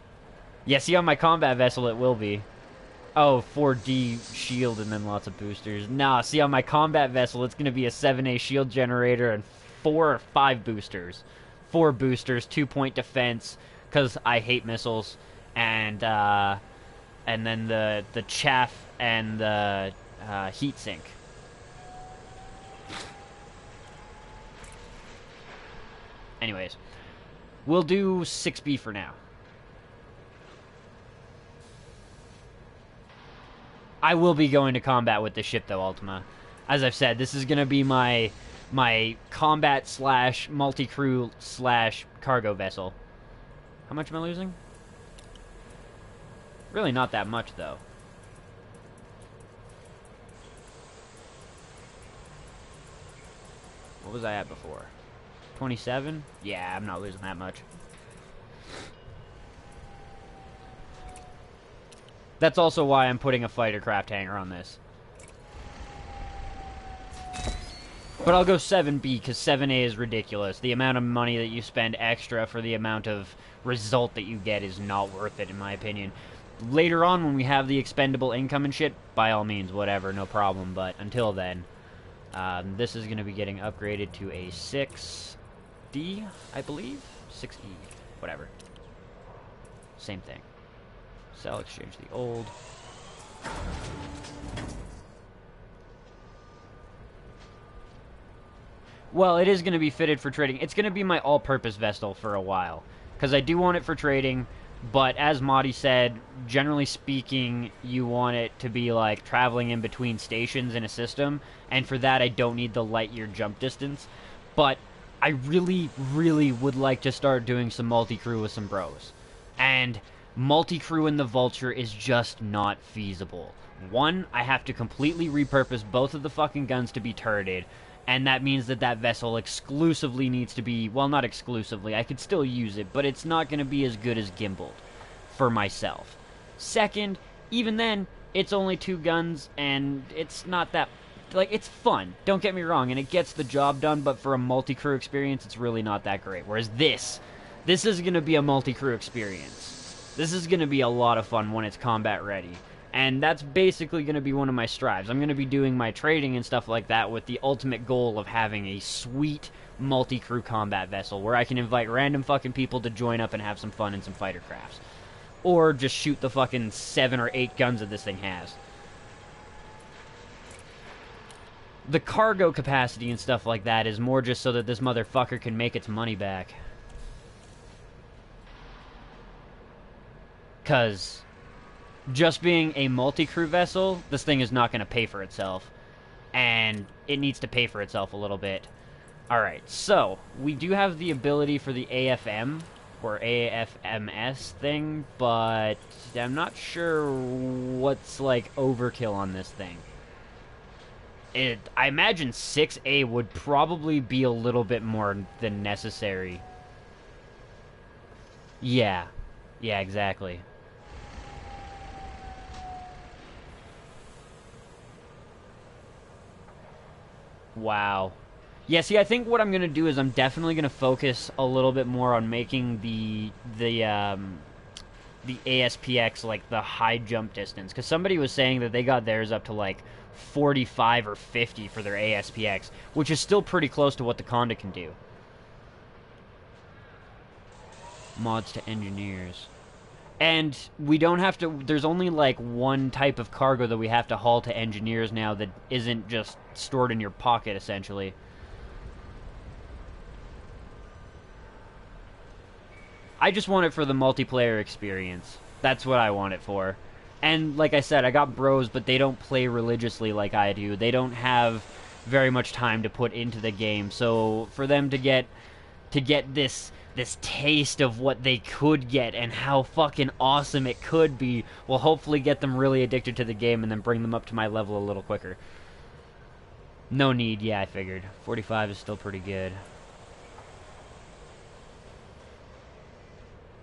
Yeah, see, on my combat vessel it will be. Oh, 4D shield and then lots of boosters. Nah, see, on my combat vessel it's gonna be a 7A shield generator and 4 or 5 boosters. 4 boosters, 2-point defense, because I hate missiles, and then the chaff and the heat sink. Anyways, we'll do 6B for now. I will be going to combat with this ship, though, Ultima. As I've said, this is going to be my combat slash multi-crew slash cargo vessel. How much am I losing? Really not that much, though. What was I at before? 27? Yeah, I'm not losing that much. That's also why I'm putting a fighter craft hangar on this. But I'll go 7B, because 7A is ridiculous. The amount of money that you spend extra for the amount of result that you get is not worth it, in my opinion. Later on, when we have the expendable income and shit, by all means, whatever, no problem. But until then, This is going to be getting upgraded to a 6D, I believe? 6E, whatever. Same thing. Sell, exchange the old. Well, it is going to be fitted for trading. It's going to be my all-purpose vessel for a while. Because I do want it for trading, but as Madi said, generally speaking, you want it to be like traveling in between stations in a system, and for that I don't need the light year jump distance. But I really, really would like to start doing some multi-crew with some bros. And multi-crew in the Vulture is just not feasible. One, I have to completely repurpose both of the fucking guns to be turreted, and that means that that vessel exclusively needs to be, well, not exclusively, I could still use it, but it's not going to be as good as gimbaled for myself. Second, even then, it's only 2 guns, and it's not that, like, it's fun, don't get me wrong, and it gets the job done, but for a multi-crew experience, it's really not that great. Whereas this is going to be a multi-crew experience. This is going to be a lot of fun when it's combat ready. And that's basically going to be one of my strives. I'm going to be doing my trading and stuff like that with the ultimate goal of having a sweet multi-crew combat vessel where I can invite random fucking people to join up and have some fun in some fighter crafts. Or just shoot the fucking 7 or 8 guns that this thing has. The cargo capacity and stuff like that is more just so that this motherfucker can make its money back. 'Cause just being a multi-crew vessel, this thing is not going to pay for itself. And it needs to pay for itself a little bit. Alright, so, we do have the ability for the AFM, or AFMS thing, but I'm not sure what's, like, overkill on this thing. I imagine 6A would probably be a little bit more than necessary. Yeah. Yeah, exactly. Wow. Yeah, see, I think what I'm going to do is I'm definitely going to focus a little bit more on making the ASPX, like, the high jump distance. Because somebody was saying that they got theirs up to, like, 45 or 50 for their ASPX, which is still pretty close to what the Condaa can do. Mods to engineers. And we don't have to, there's only like one type of cargo that we have to haul to engineers now that isn't just stored in your pocket, essentially. I just want it for the multiplayer experience. That's what I want it for. And like I said, I got bros, but they don't play religiously like I do. They don't have very much time to put into the game. So for them to get this taste of what they could get and how fucking awesome it could be will hopefully get them really addicted to the game and then bring them up to my level a little quicker. No need, yeah, I figured. 45 is still pretty good.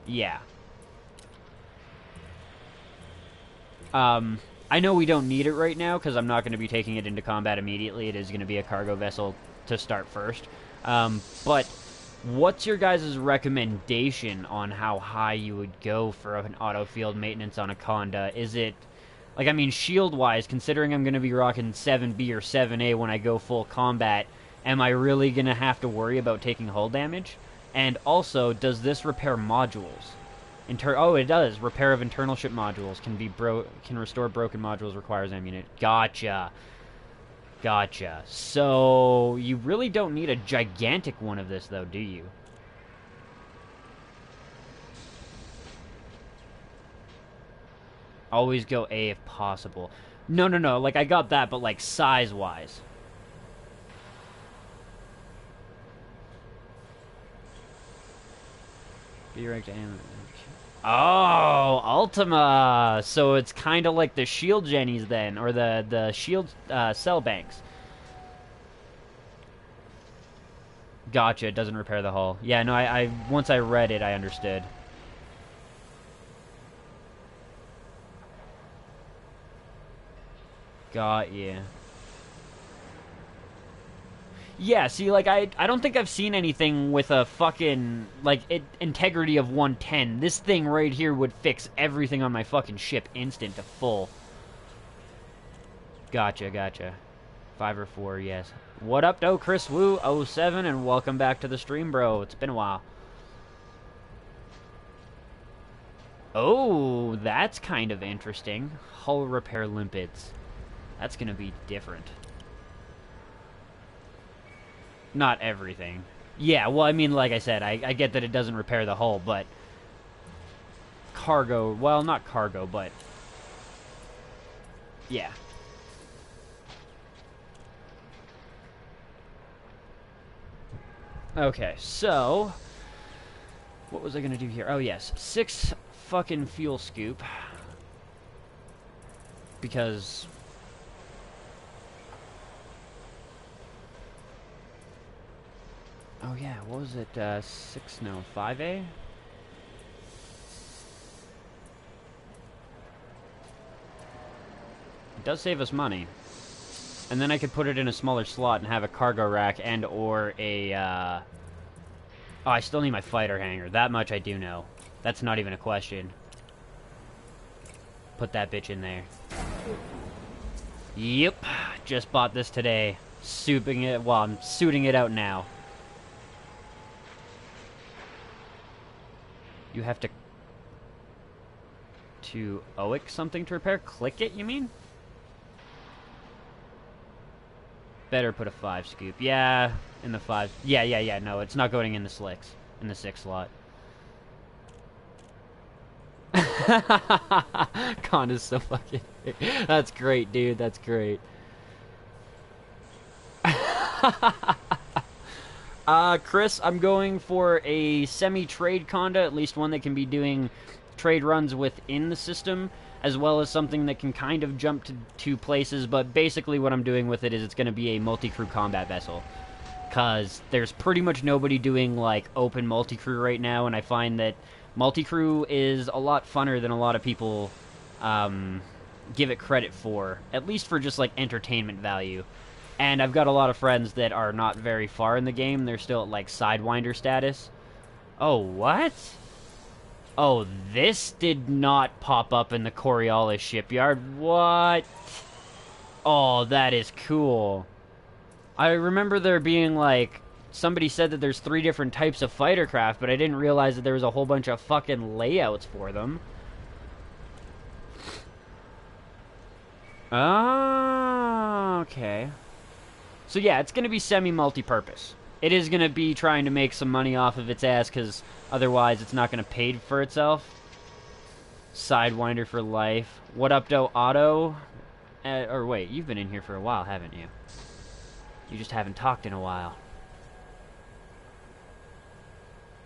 Yeah. I know we don't need it right now because I'm not going to be taking it into combat immediately. It is going to be a cargo vessel to start first. But what's your guys' recommendation on how high you would go for an auto field maintenance on a Condaa? Is it, like, I mean, shield-wise, considering I'm going to be rocking 7B or 7A when I go full combat, am I really going to have to worry about taking hull damage? And also, does this repair modules? Oh, it does. Repair of internal ship modules can restore broken modules, requires ammunition. Gotcha. Gotcha. So, you really don't need a gigantic one of this, though, do you? Always go A if possible. No, like, I got that, but, like, size-wise. Be ranked aim. Oh, Ultima! So it's kind of like the shield jennies then, or the shield cell banks. Gotcha, it doesn't repair the hull. Yeah, no, I once I read it, I understood. Got you. Yeah, see, like, I don't think I've seen anything with a fucking, like, integrity of 110. This thing right here would fix everything on my fucking ship instant to full. Gotcha, gotcha. 5 or 4, yes. What up, though, Chris Wu 07, and welcome back to the stream, bro. It's been a while. Oh, that's kind of interesting. Hull repair limpets. That's gonna be different. Not everything. Yeah, well, I mean, like I said, I get that it doesn't repair the hull, but cargo, well, not cargo, but yeah. Okay, so what was I gonna do here? Oh, yes, 6 fucking fuel scoop. Because oh yeah, what was it? 6, no, 5A? It does save us money. And then I could put it in a smaller slot and have a cargo rack and or a, oh, I still need my fighter hangar. That much I do know. That's not even a question. Put that bitch in there. Yep. Just bought this today. Souping it, well, I'm suiting it out now. You have to OIC something to repair? Click it, you mean? Better put a 5 scoop. Yeah, in the 5. Yeah, no, it's not going in the slicks. In the 6 slot. Conda's so fucking... That's great, dude. That's great. Chris, I'm going for a semi-trade Conda, at least one that can be doing trade runs within the system, as well as something that can kind of jump to places, but basically what I'm doing with it is it's going to be a multi-crew combat vessel. Because there's pretty much nobody doing, like, open multi-crew right now, and I find that multi-crew is a lot funner than a lot of people give it credit for, at least for just, like, entertainment value. And I've got a lot of friends that are not very far in the game. They're still at, like, Sidewinder status. Oh, what? Oh, this did not pop up in the Coriolis shipyard. What? Oh, that is cool. I remember there being, like, somebody said that there's 3 different types of fighter craft, but I didn't realize that there was a whole bunch of fucking layouts for them. Oh, okay. So yeah, it's going to be semi-multi-purpose. It is going to be trying to make some money off of its ass, because otherwise it's not going to pay for itself. Sidewinder for life. What up, though, Otto? Or wait, you've been in here for a while, haven't you? You just haven't talked in a while.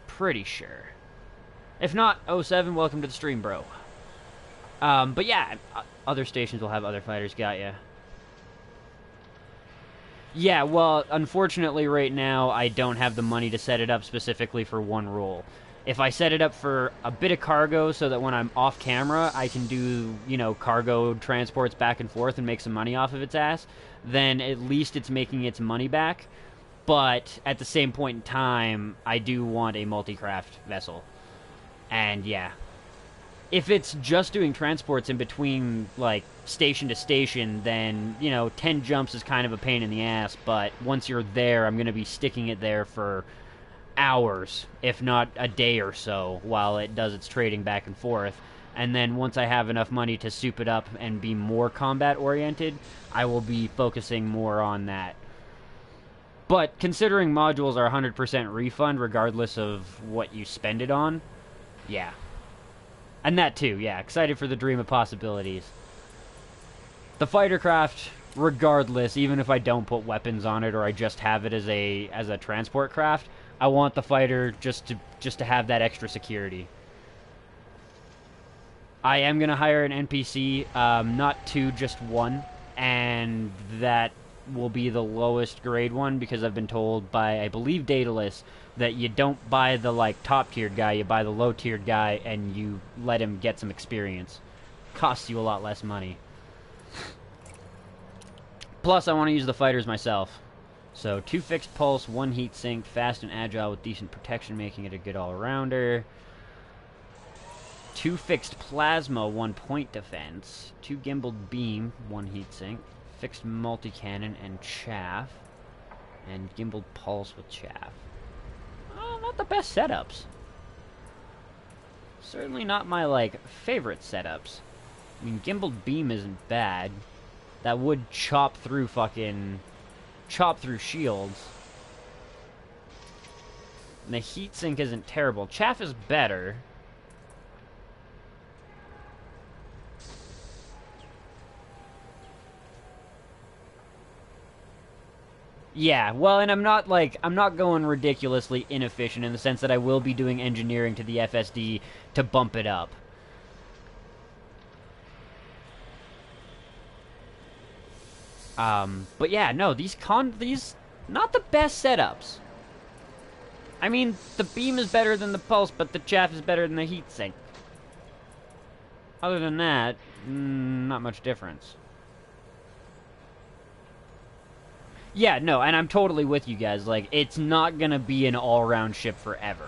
Pretty sure. If not, 07, welcome to the stream, bro. But yeah, other stations will have other fighters, got ya. Yeah, well, unfortunately right now, I don't have the money to set it up specifically for one role. If I set it up for a bit of cargo so that when I'm off camera, I can do, you know, cargo transports back and forth and make some money off of its ass, then at least it's making its money back. But at the same point in time, I do want a multi-craft vessel. And yeah. If it's just doing transports in between, like, station to station, then, you know, 10 jumps is kind of a pain in the ass, but once you're there, I'm going to be sticking it there for hours, if not a day or so, while it does its trading back and forth. And then once I have enough money to soup it up and be more combat-oriented, I will be focusing more on that. But considering modules are 100% refund regardless of what you spend it on, yeah. And that too, yeah. Excited for the dream of possibilities. The fighter craft, regardless, even if I don't put weapons on it or I just have it as a transport craft, I want the fighter just to have that extra security. I am gonna hire an NPC, not 2, just 1, and that will be the lowest grade one because I've been told by, I believe, Daedalus, that you don't buy the, like, top-tiered guy, you buy the low-tiered guy, and you let him get some experience. Costs you a lot less money. Plus, I want to use the fighters myself. So, 2 fixed pulse, 1 heat sink, fast and agile with decent protection, making it a good all-rounder. 2 fixed plasma, 1 point defense. 2 gimbaled beam, 1 heat sink. fixed multi-cannon and chaff, and gimbaled pulse with chaff. Not the best setups. Certainly not my, like, favorite setups. I mean, gimbaled beam isn't bad. That would chop through shields. And the heatsink isn't terrible. Chaff is better. Yeah, well, and I'm not going ridiculously inefficient in the sense that I will be doing engineering to the FSD to bump it up. But yeah, no, these not the best setups. I mean, the beam is better than the pulse, but the chaff is better than the heatsink. Other than that, not much difference. Yeah, no, and I'm totally with you guys. Like, it's not gonna be an all-round ship forever.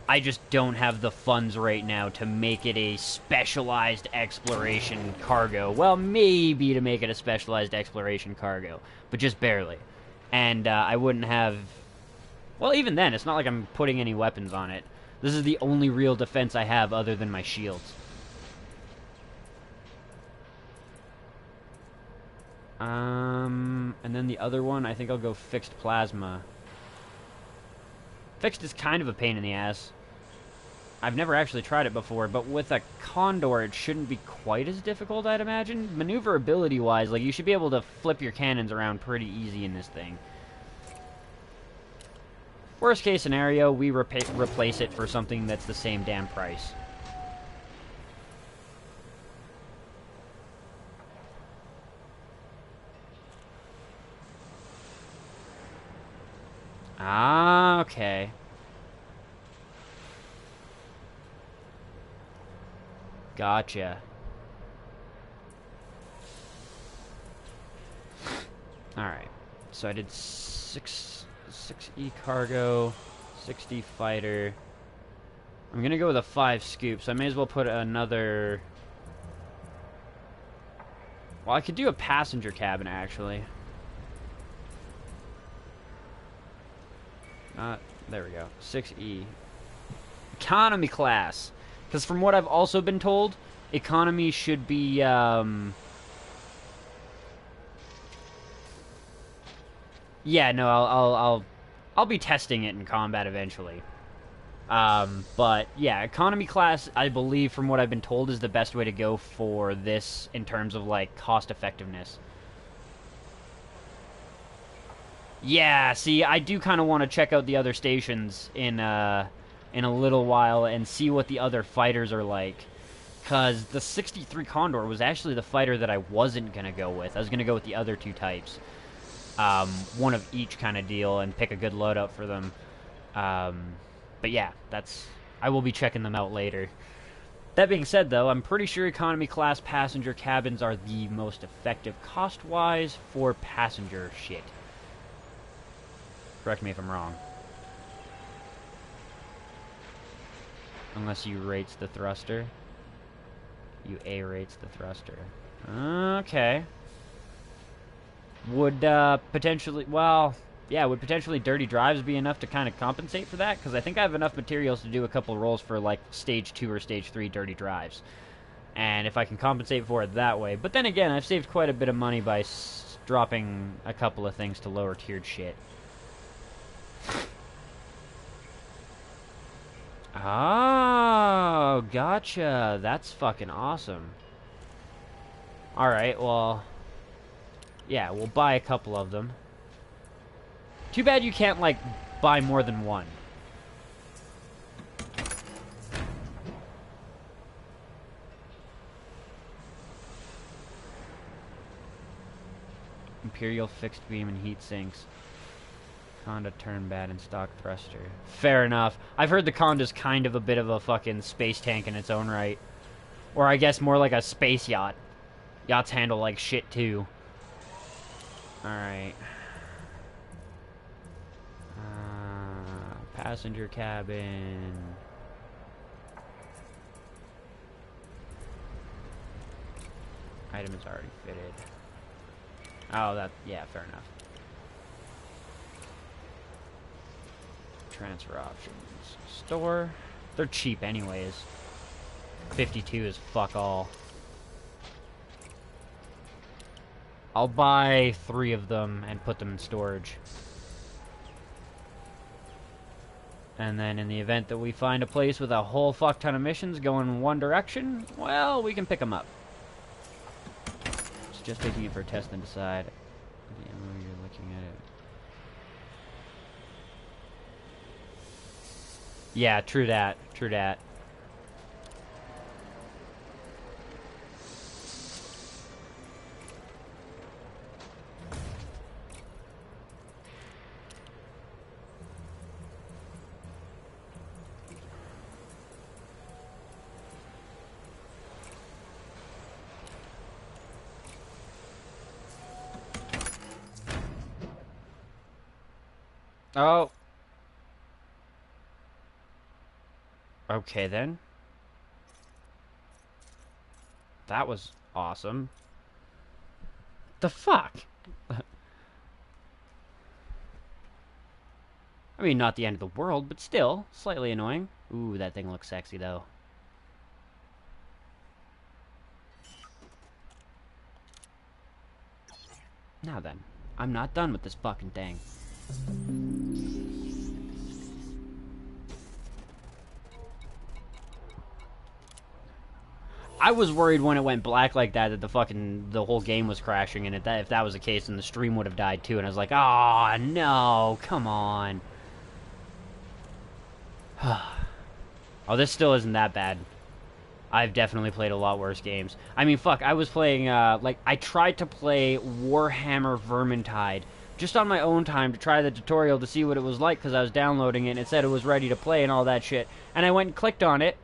I just don't have the funds right now to make it a specialized exploration cargo. Well, maybe to make it a specialized exploration cargo, but just barely. And I wouldn't have... Well, even then, it's not like I'm putting any weapons on it. This is the only real defense I have other than my shields. And then the other one, I think I'll go fixed plasma. Fixed is kind of a pain in the ass. I've never actually tried it before, but with a Condor, it shouldn't be quite as difficult, I'd imagine. Maneuverability-wise, like, you should be able to flip your cannons around pretty easy in this thing. Worst case scenario, we replace it for something that's the same damn price. Ah, okay. Gotcha. Alright. So I did 6E cargo, 6D fighter. I'm gonna go with a 5 scoop, so I may as well put another... Well, I could do a passenger cabin, actually. There we go. 6E. Economy class. Because from what I've also been told, economy should be, yeah, no, I'll be testing it in combat eventually. But yeah, economy class, I believe, from what I've been told, is the best way to go for this in terms of, like, cost effectiveness. Yeah, see, I do kind of want to check out the other stations in a little while and see what the other fighters are like. Because the 63 Condor was actually the fighter that I wasn't going to go with. I was going to go with the other two types. One of each kind of deal and pick a good loadout for them. But yeah, I will be checking them out later. That being said, though, I'm pretty sure economy class passenger cabins are the most effective cost-wise for passenger shit. Correct me if I'm wrong. Unless you rates the thruster. You A rates the thruster. Okay. Would potentially, well, yeah, would potentially dirty drives be enough to kind of compensate for that? Because I think I have enough materials to do a couple rolls for, like, stage 2 or stage 3 dirty drives. And if I can compensate for it that way. But then again, I've saved quite a bit of money by dropping a couple of things to lower tiered shit. Oh, gotcha. That's fucking awesome. Alright, well... yeah, we'll buy a couple of them. Too bad you can't, like, buy more than one. Imperial fixed beam and heat sinks. Conda turn bad and stock thruster. Fair enough. I've heard the Conda's kind of a bit of a fucking space tank in its own right. Or I guess more like a space yacht. Yachts handle like shit too. Alright. Passenger cabin. Item is already fitted. Oh, that... Yeah, fair enough. Transfer options. Store. They're cheap anyways. 52 is fuck all. I'll buy 3 of them and put them in storage. And then in the event that we find a place with a whole fuck ton of missions going in one direction, well, we can pick them up. It's just taking it for a test and decide. The ammo you're looking at it. Yeah, true that. True that. Oh. Okay, then. That was awesome. The fuck? I mean, not the end of the world, but still, slightly annoying. Ooh, that thing looks sexy, though. Now then, I'm not done with this fucking thing. I was worried when it went black like that the whole game was crashing, and if that was the case, then the stream would have died too. And I was like, oh no, come on. Oh, this still isn't that bad. I've definitely played a lot worse games. I mean, fuck, I was playing, I tried to play Warhammer Vermintide just on my own time to try the tutorial to see what it was like, because I was downloading it, and it said it was ready to play and all that shit. And I went and clicked on it.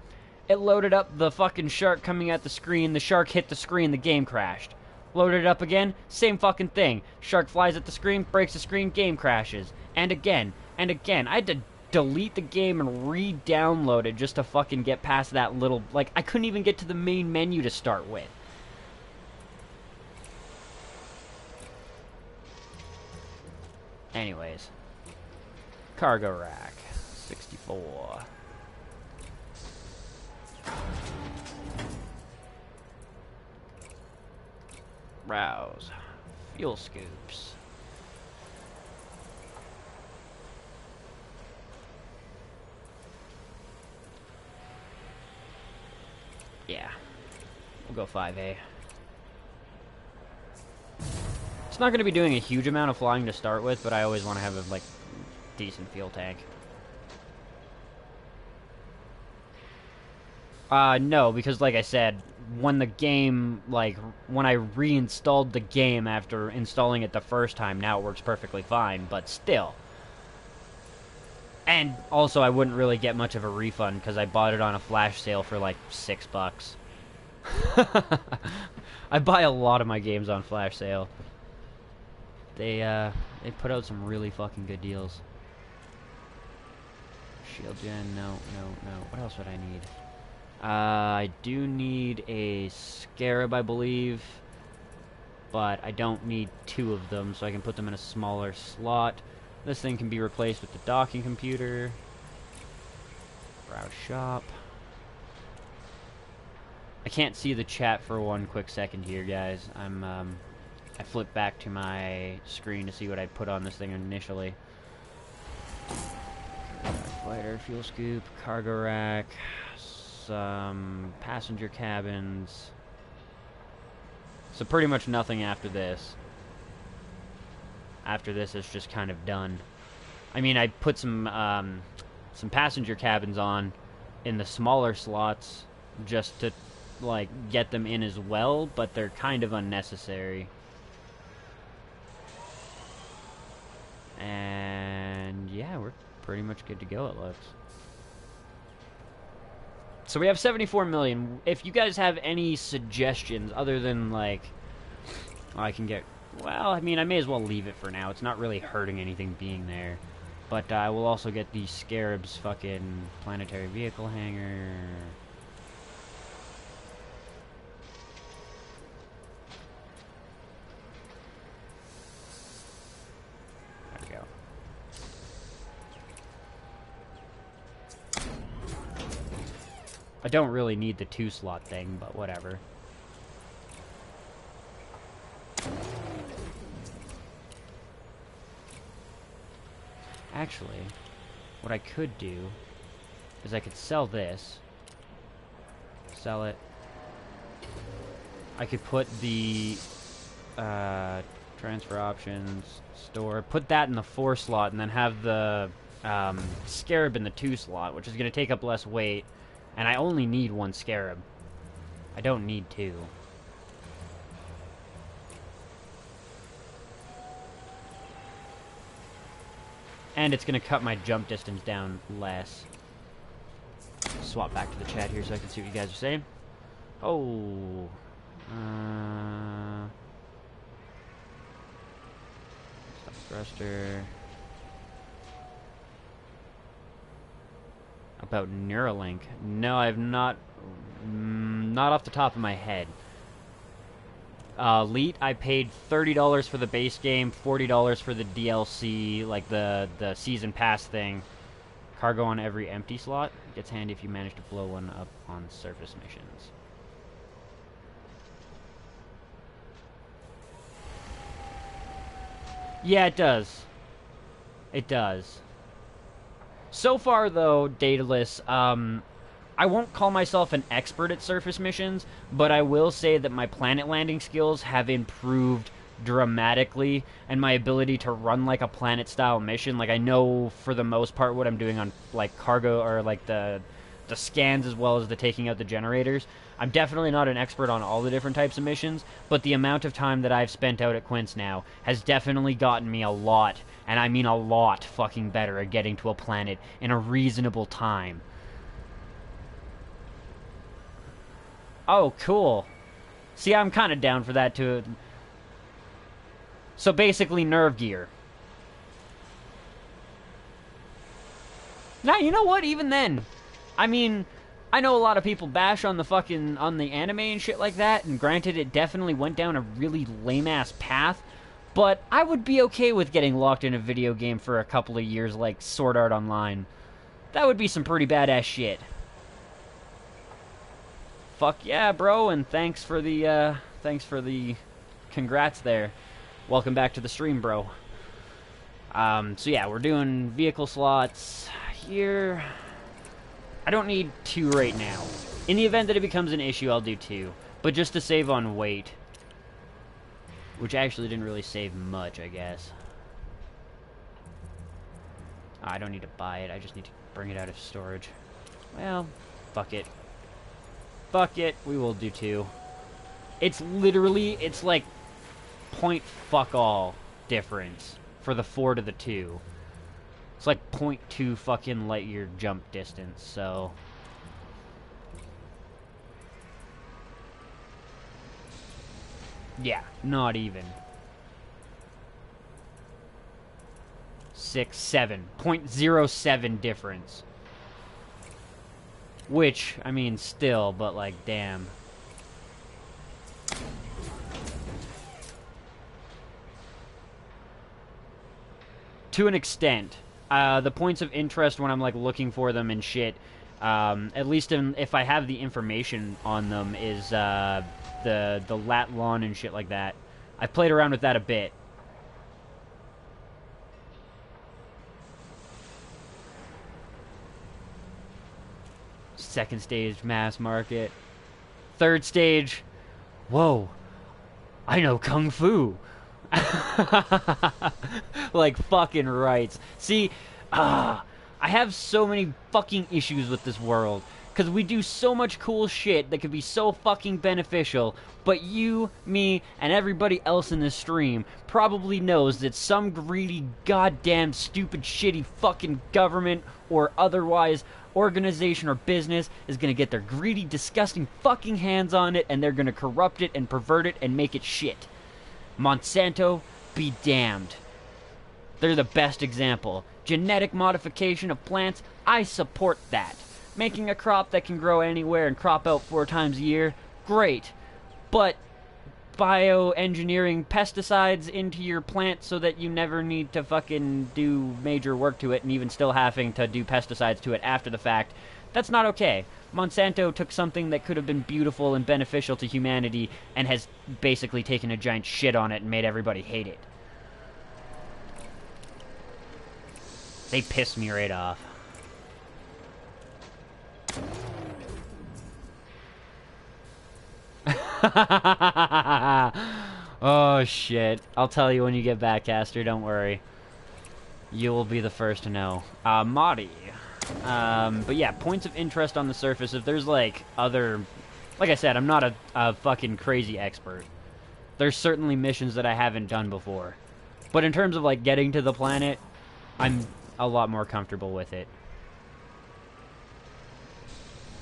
It loaded up the fucking shark coming at the screen. The shark hit the screen. The game crashed. Loaded it up again. Same fucking thing. Shark flies at the screen, breaks the screen, game crashes. And again. And again. I had to delete the game and re-download it just to fucking get past that little... Like, I couldn't even get to the main menu to start with. Anyways. Cargo rack. 64. Rouse. Fuel scoops. Yeah. We'll go 5A. It's not going to be doing a huge amount of flying to start with, but I always want to have a, like, decent fuel tank. No, because like I said, when the game, like, when I reinstalled the game after installing it the first time, now it works perfectly fine, but still. And also, I wouldn't really get much of a refund, because I bought it on a flash sale for, like, $6. I buy a lot of my games on flash sale. They put out some really fucking good deals. Shield gen, no. What else would I need? I do need a Scarab, I believe, but I don't need 2 of them, so I can put them in a smaller slot. This thing can be replaced with the docking computer. Browse shop. I can't see the chat for one quick second here, guys. I flipped back to my screen to see what I put on this thing initially. Fighter, fuel scoop, cargo rack, some passenger cabins. So pretty much nothing after this. After this, it's just kind of done. I mean, I put some passenger cabins on in the smaller slots just to, like, get them in as well, but they're kind of unnecessary. And yeah, we're pretty much good to go, it looks. So we have 74 million. If you guys have any suggestions other than, like, I can get... Well, I mean, I may as well leave it for now. It's not really hurting anything being there. But I will also get the Scarab's fucking planetary vehicle hangar. I don't really need the 2-slot thing, but whatever. Actually, what I could do is I could sell this. Sell it. I could put the transfer options, store, put that in the 4-slot, and then have the scarab in the 2-slot, which is going to take up less weight. And I only need 1 scarab. I don't need 2. And it's going to cut my jump distance down less. Swap back to the chat here so I can see what you guys are saying. Oh. Stop thruster. About Neuralink. No, I've not... not off the top of my head. Elite, I paid $30 for the base game, $40 for the DLC, like the season pass thing. Cargo on every empty slot. Gets handy if you manage to blow one up on surface missions. Yeah, it does. It does. So far, though, Daedalus, I won't call myself an expert at surface missions, but I will say that my planet landing skills have improved dramatically, and my ability to run like a planet-style mission, like I know for the most part what I'm doing on like cargo or like the scans as well as the taking out the generators. I'm definitely not an expert on all the different types of missions, but the amount of time that I've spent out at Quince now has definitely gotten me a lot, and I mean a lot fucking better at getting to a planet in a reasonable time. Oh, cool. See, I'm kind of down for that too. So basically, nerve gear. Now, you know what? Even then, I mean, I know a lot of people bash on the anime and shit like that, and granted, it definitely went down a really lame-ass path, but I would be okay with getting locked in a video game for a couple of years like Sword Art Online. That would be some pretty badass shit. Fuck yeah, bro, and thanks for the congrats there. Welcome back to the stream, bro. So yeah, we're doing vehicle slots here. I don't need 2 right now. In the event that it becomes an issue, I'll do 2. But just to save on weight. Which actually didn't really save much, I guess. I don't need to buy it, I just need to bring it out of storage. Well, fuck it. Fuck it, we will do 2. It's literally, it's like point fuck all difference for the 4 to the 2. It's like 0.2 fucking light year jump distance, so... yeah, not even. 6, 7. 0.07 difference. Which, I mean, still, but like, damn. To an extent. The points of interest when I'm like looking for them and shit, at least if I have the information on them, is the lat lawn and shit like that. I've played around with that a bit. Second stage, mass market. Third stage, whoa, I know Kung Fu. Like fucking rights. See, I have so many fucking issues with this world. Because we do so much cool shit that could be so fucking beneficial, but you, me, and everybody else in this stream probably knows that some greedy, goddamn, stupid, shitty fucking government or otherwise organization or business is gonna get their greedy, disgusting fucking hands on it, and they're gonna corrupt it and pervert it and make it shit. Monsanto, be damned. They're the best example. Genetic modification of plants, I support that. Making a crop that can grow anywhere and crop out 4 times a year, great. But bioengineering pesticides into your plant so that you never need to fucking do major work to it, and even still having to do pesticides to it after the fact, That's not okay. Monsanto took something that could have been beautiful and beneficial to humanity and has basically taken a giant shit on it and made everybody hate it. They piss me right off. Oh, shit. I'll tell you when you get back, Caster. Don't worry. You will be the first to know. Madi. But yeah, points of interest on the surface. If there's, like, other... Like I said, I'm not a fucking crazy expert. There's certainly missions that I haven't done before. But in terms of, like, getting to the planet, I'm a lot more comfortable with it.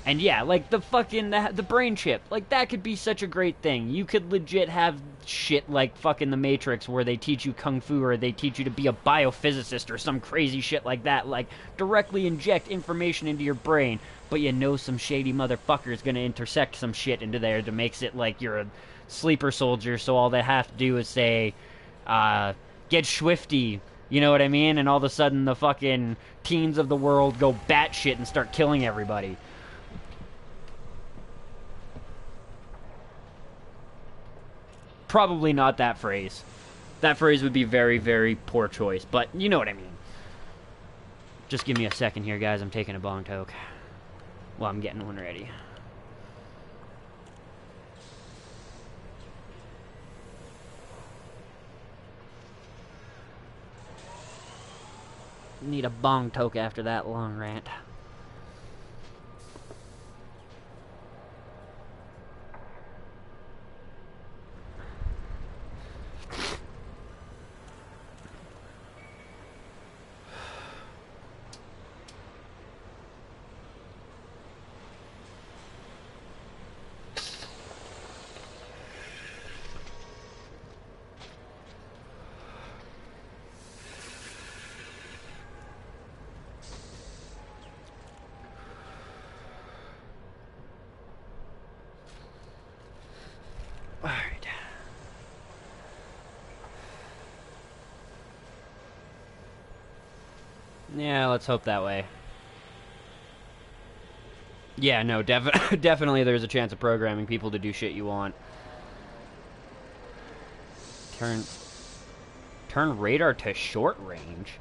And yeah, like, the fucking, the brain chip, like, that could be such a great thing. You could legit have shit like fucking The Matrix where they teach you kung fu or they teach you to be a biophysicist or some crazy shit like that. Like, directly inject information into your brain, but you know some shady motherfucker is gonna intersect some shit into there to makes it like you're a sleeper soldier, so all they have to do is say, get swifty. You know what I mean? And all of a sudden the fucking teens of the world go batshit and start killing everybody. Probably not that phrase. That phrase would be very, very poor choice, but you know what I mean. Just give me a second here, guys. I'm taking a bong toke. Well, I'm getting one ready. Need a bong toke after that long rant. Alright. Yeah, let's hope that way. Yeah, no, definitely there's a chance of programming people to do shit you want. Turn radar to short range?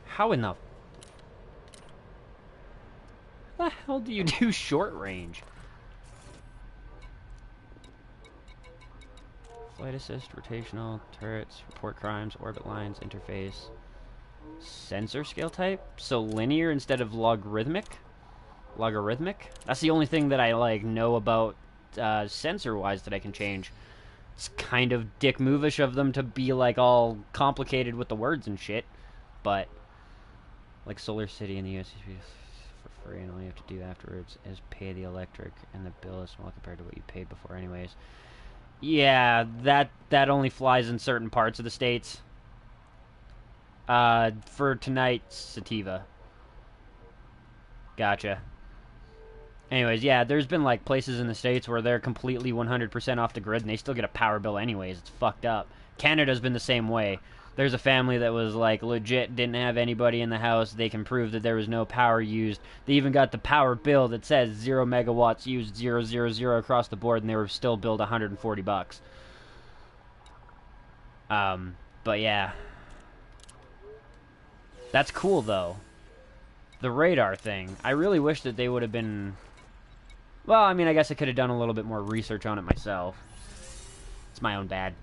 How in the hell do you do short range? Flight assist, rotational, turrets, report crimes, orbit lines, interface. Sensor scale type? So linear instead of logarithmic? Logarithmic? That's the only thing that I, like, know about sensor-wise that I can change. It's kind of dick move-ish of them to be, like, all complicated with the words and shit. But, like, Solar City in the US for free, and all you have to do afterwards is pay the electric, and the bill is small compared to what you paid before anyways. Yeah, that only flies in certain parts of the States. For tonight, Sativa. Gotcha. Anyways, yeah, there's been, like, places in the States where they're completely 100% off the grid, and they still get a power bill anyways. It's fucked up. Canada's been the same way. There's a family that was, like, legit didn't have anybody in the house. They can prove that there was no power used. They even got the power bill that says 0 megawatts used 000 across the board, and they were still billed $140. But yeah. That's cool, though. The radar thing. I really wish that they would have been... Well, I mean, I guess I could have done a little bit more research on it myself. It's my own bad.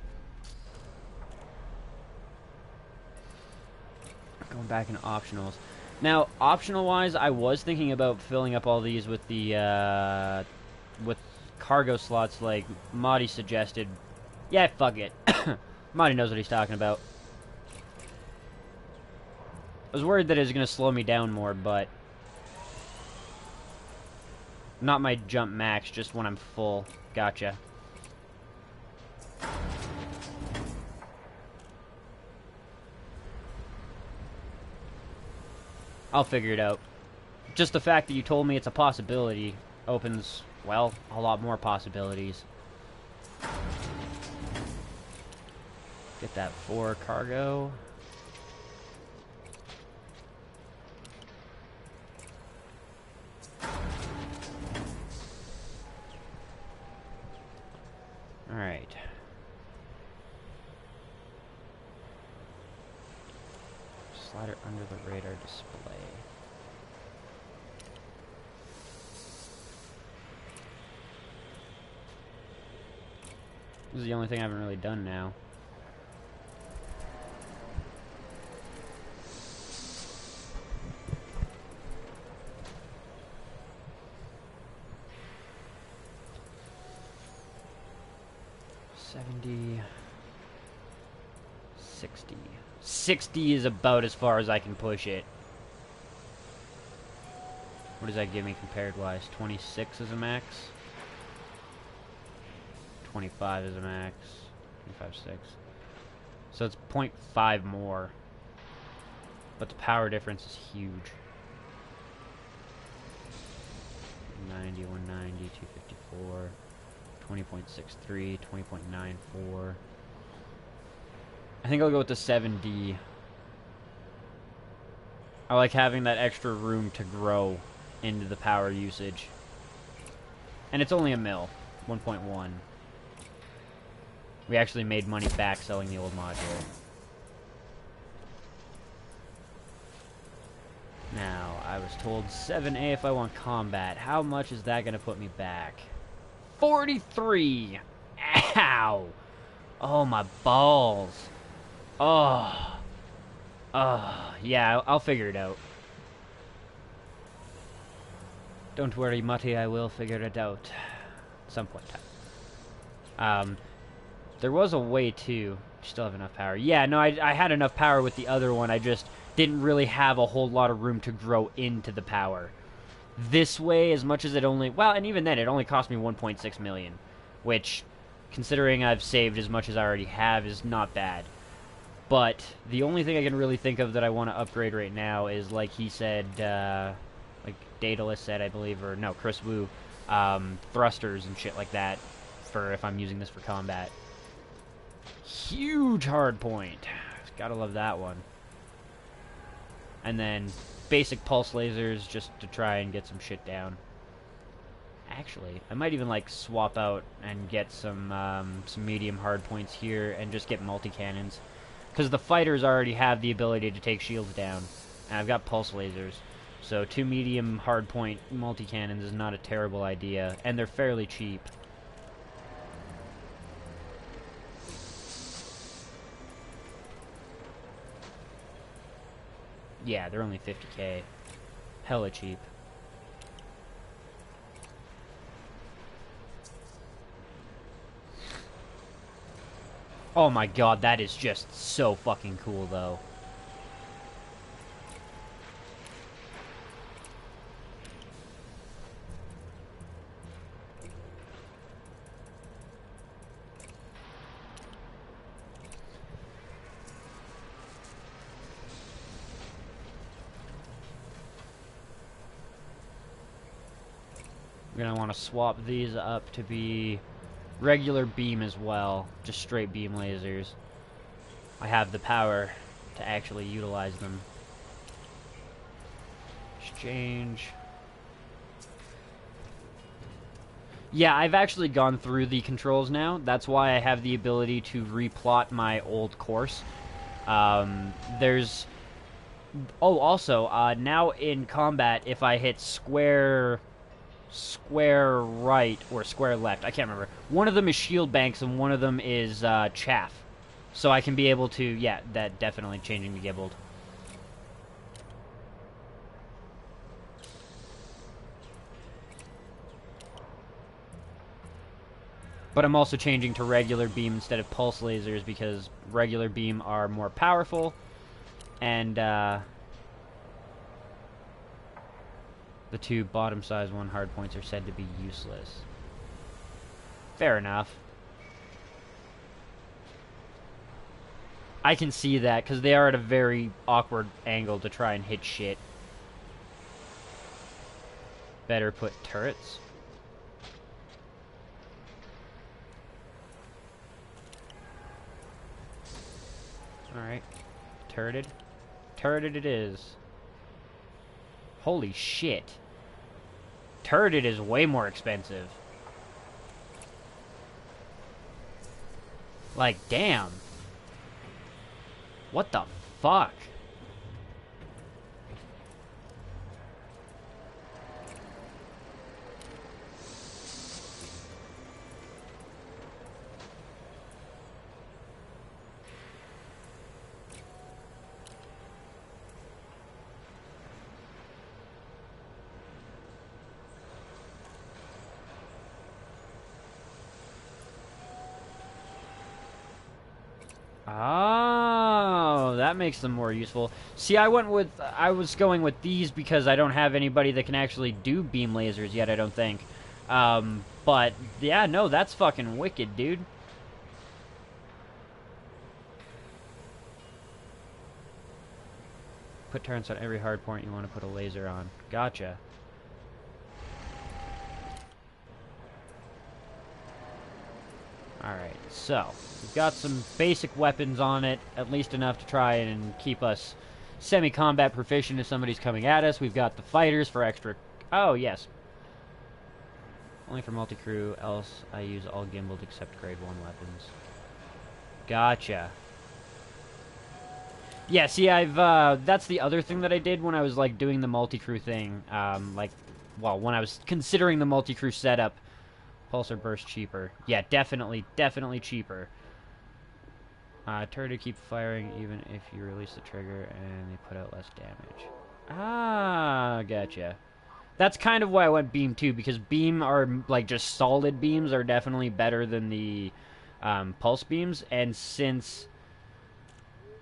Going back into optionals. Now, optional-wise, I was thinking about filling up all these with the, with cargo slots like Madi suggested. Yeah, fuck it. Madi knows what he's talking about. I was worried that it was going to slow me down more, but... Not my jump max, just when I'm full. Gotcha. I'll figure it out. Just the fact that you told me it's a possibility opens, well, a lot more possibilities. Get that 4 cargo. Slider under the radar display. This is the only thing I haven't really done now. $60. 60 is about as far as I can push it. What does that give me compared-wise? 26 is a max. 25 is a max. 25.6. So it's 0.5 more. But the power difference is huge. 90, 190, 254. 20.63, 20.94. I think I'll go with the 7D. I like having that extra room to grow into the power usage. And it's only a mil, 1.1. We actually made money back selling the old module. Now, I was told 7A if I want combat. How much is that going to put me back? 43! Ow! Oh, my balls. Oh. Oh, yeah, I'll figure it out. Don't worry, Mutty, I will figure it out. At some point in time. There was a way to still have enough power. Yeah, no, I had enough power with the other one. I just didn't really have a whole lot of room to grow into the power. This way, as much as it only... Well, and even then, it only cost me 1.6 million. Which, considering I've saved as much as I already have, is not bad. But the only thing I can really think of that I want to upgrade right now is, like he said, like Daedalus said, I believe, or no, Chris Wu, thrusters and shit like that, for if I'm using this for combat. Huge hard point. Gotta love that one. And then basic pulse lasers just to try and get some shit down. Actually, I might even like swap out and get some medium hard points here and just get multi-cannons. Because the fighters already have the ability to take shields down. And I've got pulse lasers. So 2 medium hardpoint multi-cannons is not a terrible idea. And they're fairly cheap. Yeah, they're only 50k. Hella cheap. Oh my god, that is just so fucking cool, though. We're gonna want to swap these up to be regular beam as well, just straight beam lasers. I have the power to actually utilize them. Exchange. Yeah, I've actually gone through the controls now. That's why I have the ability to replot my old course. There's... Oh, also, now in combat, if I hit square right or square left, I can't remember. One of them is shield banks and one of them is chaff. So I can be able to, yeah, that definitely changing the gibbled. But I'm also changing to regular beam instead of pulse lasers because regular beam are more powerful and the 2 bottom size 1 hard points are said to be useless. Fair enough. I can see that, because they are at a very awkward angle to try and hit shit. Better put turrets. Alright. Turreted. Turreted it is. Holy shit. Turreted is way more expensive. Like, damn. What the fuck? Oh, that makes them more useful. See, I was going with these because I don't have anybody that can actually do beam lasers yet, I don't think. But, yeah, no, that's fucking wicked, dude. Put turrets on every hard point you want to put a laser on. Gotcha. Alright, so, we've got some basic weapons on it, at least enough to try and keep us semi-combat proficient if somebody's coming at us. We've got the fighters for extra... Oh, yes. Only for multi-crew, else I use all gimbaled except grade 1 weapons. Gotcha. Yeah, see, that's the other thing that I did when I was, like, doing the multi-crew thing. When I was considering the multi-crew setup. Pulsar burst cheaper. Yeah, definitely cheaper. Turret to keep firing even if you release the trigger and they put out less damage. Ah, gotcha. That's kind of why I went beam too, because beam are, like, just solid beams are definitely better than the pulse beams, and since...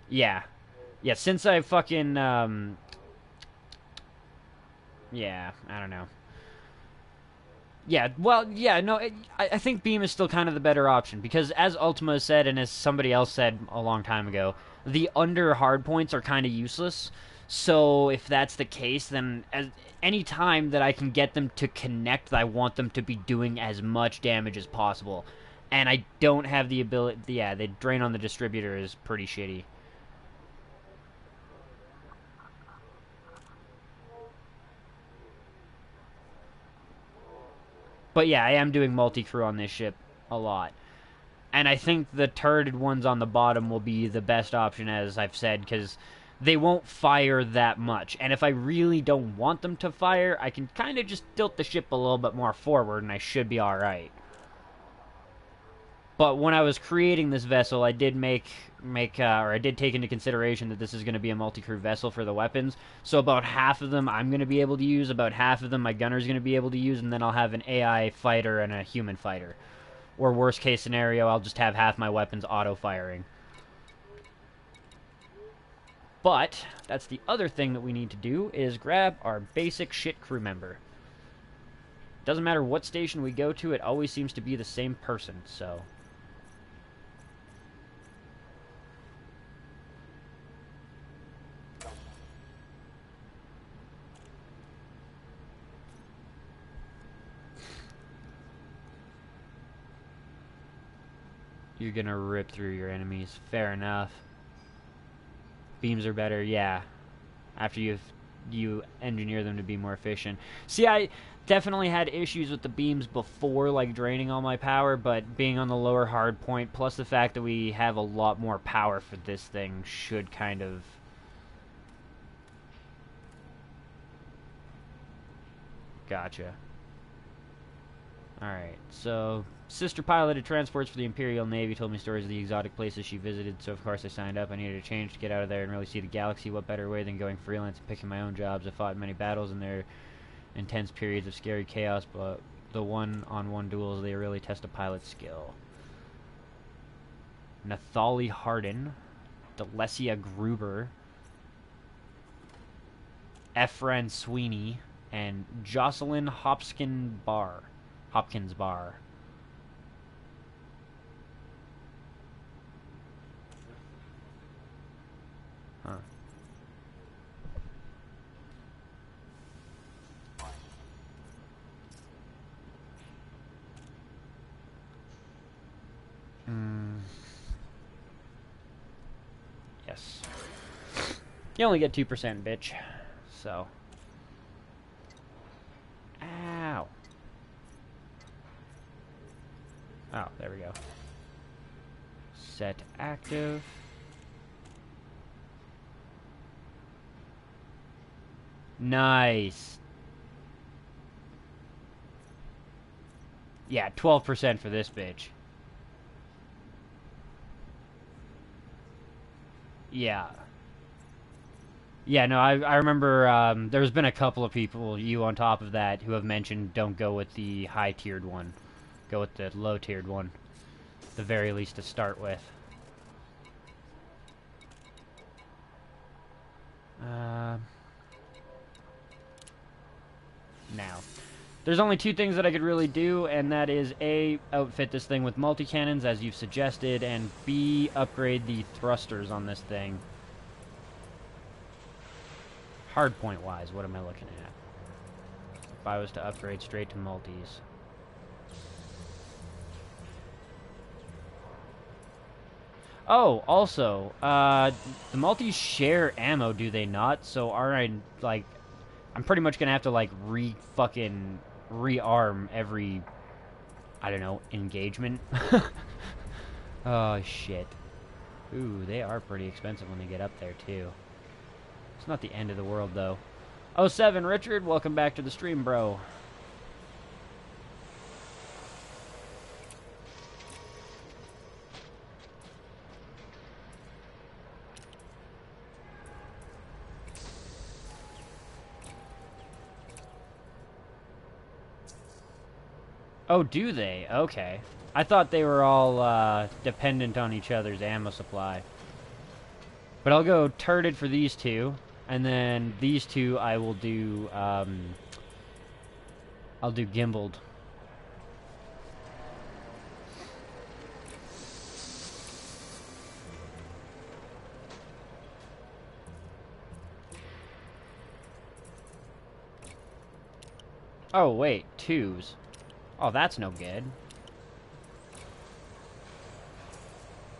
Yeah, since I fucking, yeah, I don't know. Yeah, well, yeah, no, I think beam is still kind of the better option, because as Ultima said, and as somebody else said a long time ago, the under hard points are kind of useless, so if that's the case, then any time that I can get them to connect, I want them to be doing as much damage as possible, and I don't have the ability, yeah, the drain on the distributor is pretty shitty. But yeah, I am doing multi-crew on this ship a lot. And I think the turreted ones on the bottom will be the best option, as I've said, because they won't fire that much. And if I really don't want them to fire, I can kind of just tilt the ship a little bit more forward, and I should be alright. But when I was creating this vessel, I did I did take into consideration that this is going to be a multi-crew vessel for the weapons. So about half of them I'm going to be able to use, about half of them my gunner's going to be able to use, and then I'll have an AI fighter and a human fighter. Or worst case scenario, I'll just have half my weapons auto-firing. But that's the other thing that we need to do, is grab our basic shit crew member. Doesn't matter what station we go to, it always seems to be the same person, so... You're gonna rip through your enemies. Fair enough. Beams are better, yeah. After you engineer them to be more efficient. See, I definitely had issues with the beams before, like draining all my power, but being on the lower hard point, plus the fact that we have a lot more power for this thing, should kind of... Gotcha. Alright, so... Sister piloted transports for the Imperial Navy, told me stories of the exotic places she visited, so of course I signed up. I needed a change to get out of there and really see the galaxy. What better way than going freelance and picking my own jobs? I fought many battles in their intense periods of scary chaos, but the one-on-one duels, they really test a pilot's skill. Nathali Hardin, Delesia Gruber, Ephraim Sweeney, and Jocelyn Hopkins Barr. Huh. Yes. You only get 2%, bitch. So. Ow. Oh, there we go. Set active. Nice. Yeah, 12% for this bitch. Yeah. Yeah, no, I remember there's been a couple of people, you on top of that, who have mentioned don't go with the high-tiered one. Go with the low-tiered one. The very least to start with. Now. There's only two things that I could really do, and that is A, outfit this thing with multi-cannons, as you've suggested, and B, upgrade the thrusters on this thing. Hardpoint-wise, what am I looking at? If I was to upgrade straight to multis. Oh, also, the multis share ammo, do they not? So are I, like, I'm pretty much gonna have to, like, rearm every, I don't know, engagement. Oh, shit. Ooh, they are pretty expensive when they get up there, too. It's not the end of the world, though. Oh, 07, Richard, welcome back to the stream, bro. Oh, do they? Okay. I thought they were all dependent on each other's ammo supply. But I'll go turreted for these two, and then these two I will do, I'll do gimbaled. Oh, wait, twos. Oh, that's no good.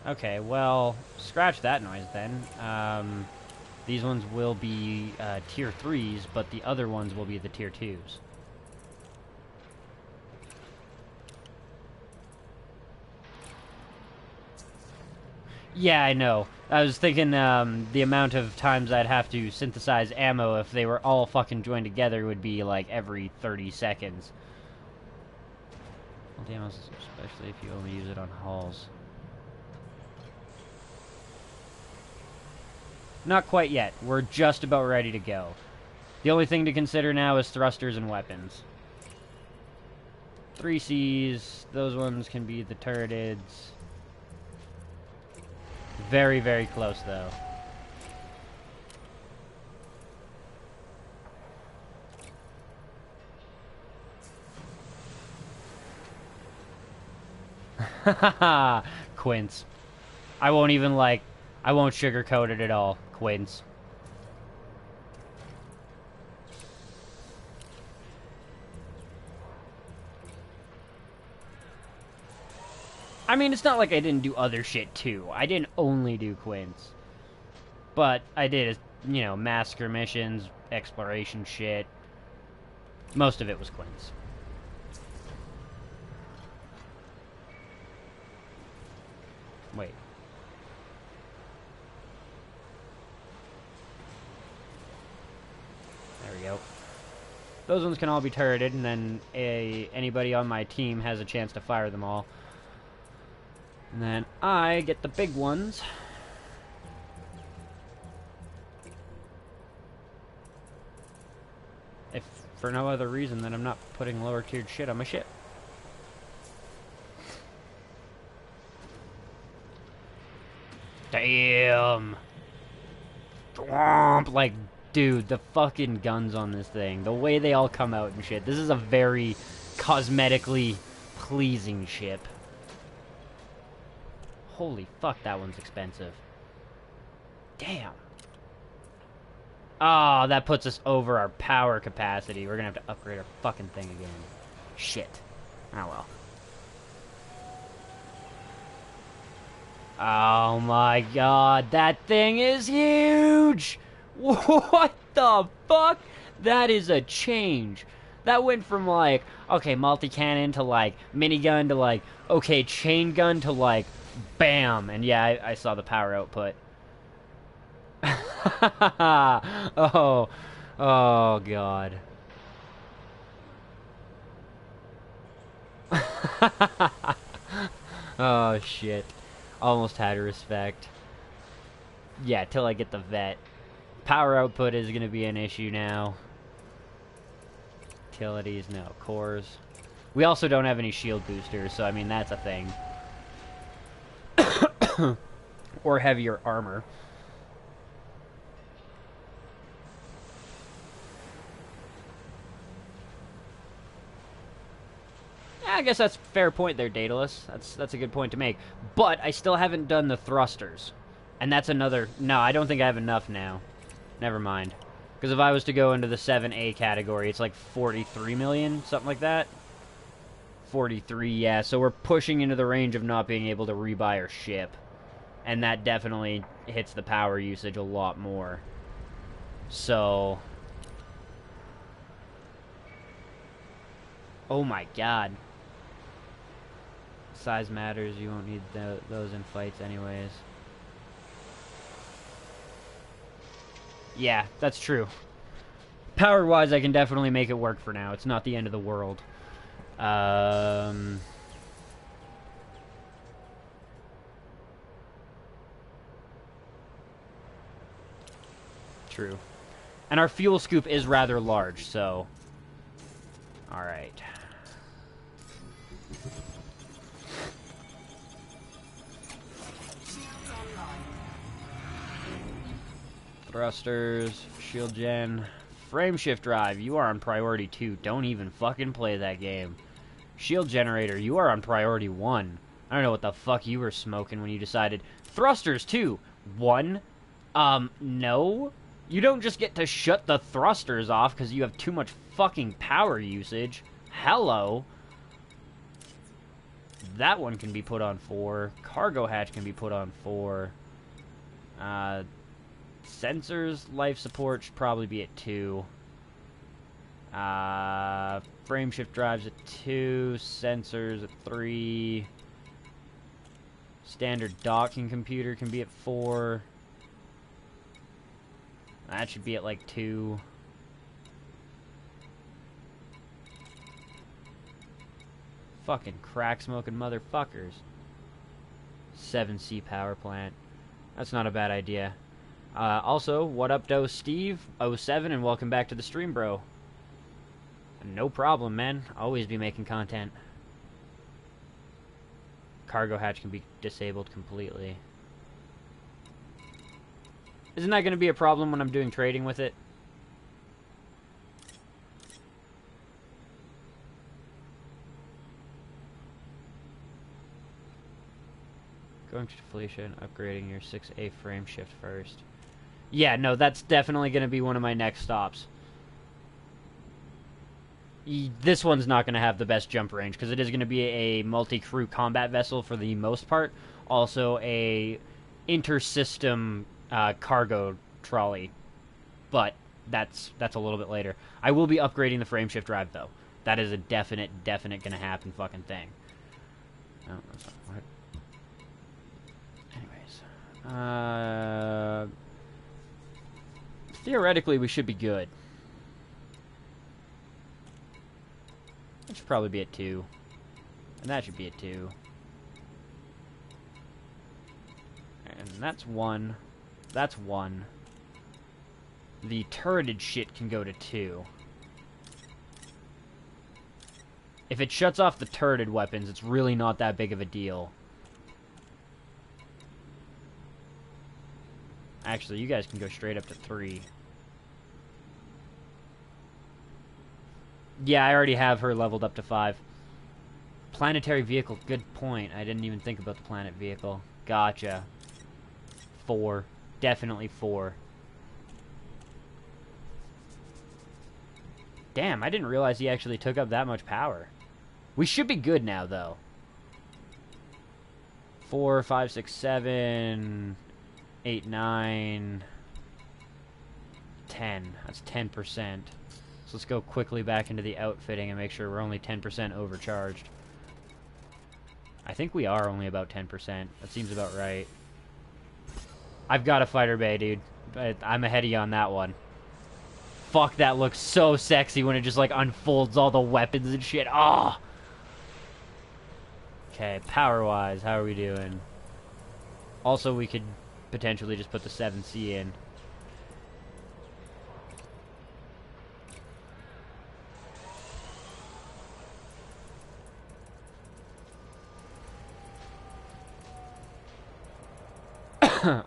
Okay, well, scratch that noise then. These ones will be tier 3s, but the other ones will be the tier 2s. Yeah, I know. I was thinking the amount of times I'd have to synthesize ammo if they were all fucking joined together would be like every 30 seconds. Multi-ammo, especially if you only use it on hulls. Not quite yet. We're just about ready to go. The only thing to consider now is thrusters and weapons. 3Cs, those ones can be the turreteds. Very, very close, though. Quince. I won't even, like, I won't sugarcoat it at all. Quince. I mean, it's not like I didn't do other shit, too. I didn't only do Quince. But I did, you know, massacre missions, exploration shit. Most of it was Quince. Wait. There we go. Those ones can all be turreted, and then anybody on my team has a chance to fire them all. And then I get the big ones. If for no other reason than I'm not putting lower tiered shit on my ship. Damn! Swamp! Like, dude, the fucking guns on this thing. The way they all come out and shit. This is a very cosmetically pleasing ship. Holy fuck, that one's expensive. Damn. Oh, that puts us over our power capacity. We're gonna have to upgrade our fucking thing again. Shit. Oh well. Oh my god, that thing is huge! What the fuck? That is a change. That went from like, okay, multi-cannon to like, minigun to like, okay, chain gun to like, bam! And yeah, I saw the power output. Oh god. Oh shit. Almost had respect. Yeah, till I get the vet. Power output is gonna be an issue now. Utilities, no. Cores. We also don't have any shield boosters, so I mean that's a thing. Or heavier armor. I guess that's a fair point there, Daedalus. That's a good point to make. But I still haven't done the thrusters. And that's another... No, I don't think I have enough now. Never mind. Because if I was to go into the 7A category, it's like 43 million, something like that. 43, yeah. So we're pushing into the range of not being able to rebuy or ship. And that definitely hits the power usage a lot more. So... Oh my god. Size matters, you won't need those in fights anyways. Yeah, that's true. Power-wise, I can definitely make it work for now. It's not the end of the world. True. And our fuel scoop is rather large, so... Alright. Thrusters, shield gen, frame shift drive, you are on priority 2. Don't even fucking play that game. Shield generator, you are on priority 1. I don't know what the fuck you were smoking when you decided. Thrusters, 2. 1? No. You don't just get to shut the thrusters off because you have too much fucking power usage. Hello. That one can be put on 4. Cargo hatch can be put on 4. Sensors, life support should probably be at 2. Frame shift drives at 2. Sensors at 3. Standard docking computer can be at 4. That should be at like 2. Fucking crack smoking motherfuckers. 7C power plant. That's not a bad idea. Also, what up, doe Steve 07, and welcome back to the stream, bro. No problem, man. Always be making content. Cargo hatch can be disabled completely. Isn't that going to be a problem when I'm doing trading with it? Going to Felicia and upgrading your 6A frame shift first. Yeah, no, that's definitely going to be one of my next stops. This one's not going to have the best jump range, because it is going to be a multi-crew combat vessel for the most part. Also a inter-system cargo trolley. But that's a little bit later. I will be upgrading the frame shift drive, though. That is a definite going to happen fucking thing. Oh, that's not what. Anyways. Theoretically, we should be good. That should probably be at 2. And that should be at 2. And that's 1. That's 1. The turreted shit can go to 2. If it shuts off the turreted weapons, it's really not that big of a deal. Actually, you guys can go straight up to 3. Yeah, I already have her leveled up to 5. Planetary vehicle, good point. I didn't even think about the planet vehicle. Gotcha. 4. Definitely 4. Damn, I didn't realize he actually took up that much power. We should be good now, though. 4, 5, 6, 7... 8, 9, 10. That's 10%. So let's go quickly back into the outfitting and make sure we're only 10% overcharged. I think we are only about 10%. That seems about right. I've got a fighter bay, dude. But I'm ahead of you on that one. Fuck, that looks so sexy when it just, like, unfolds all the weapons and shit. Oh! Okay, power-wise, how are we doing? Also, we could potentially just put the 7C in.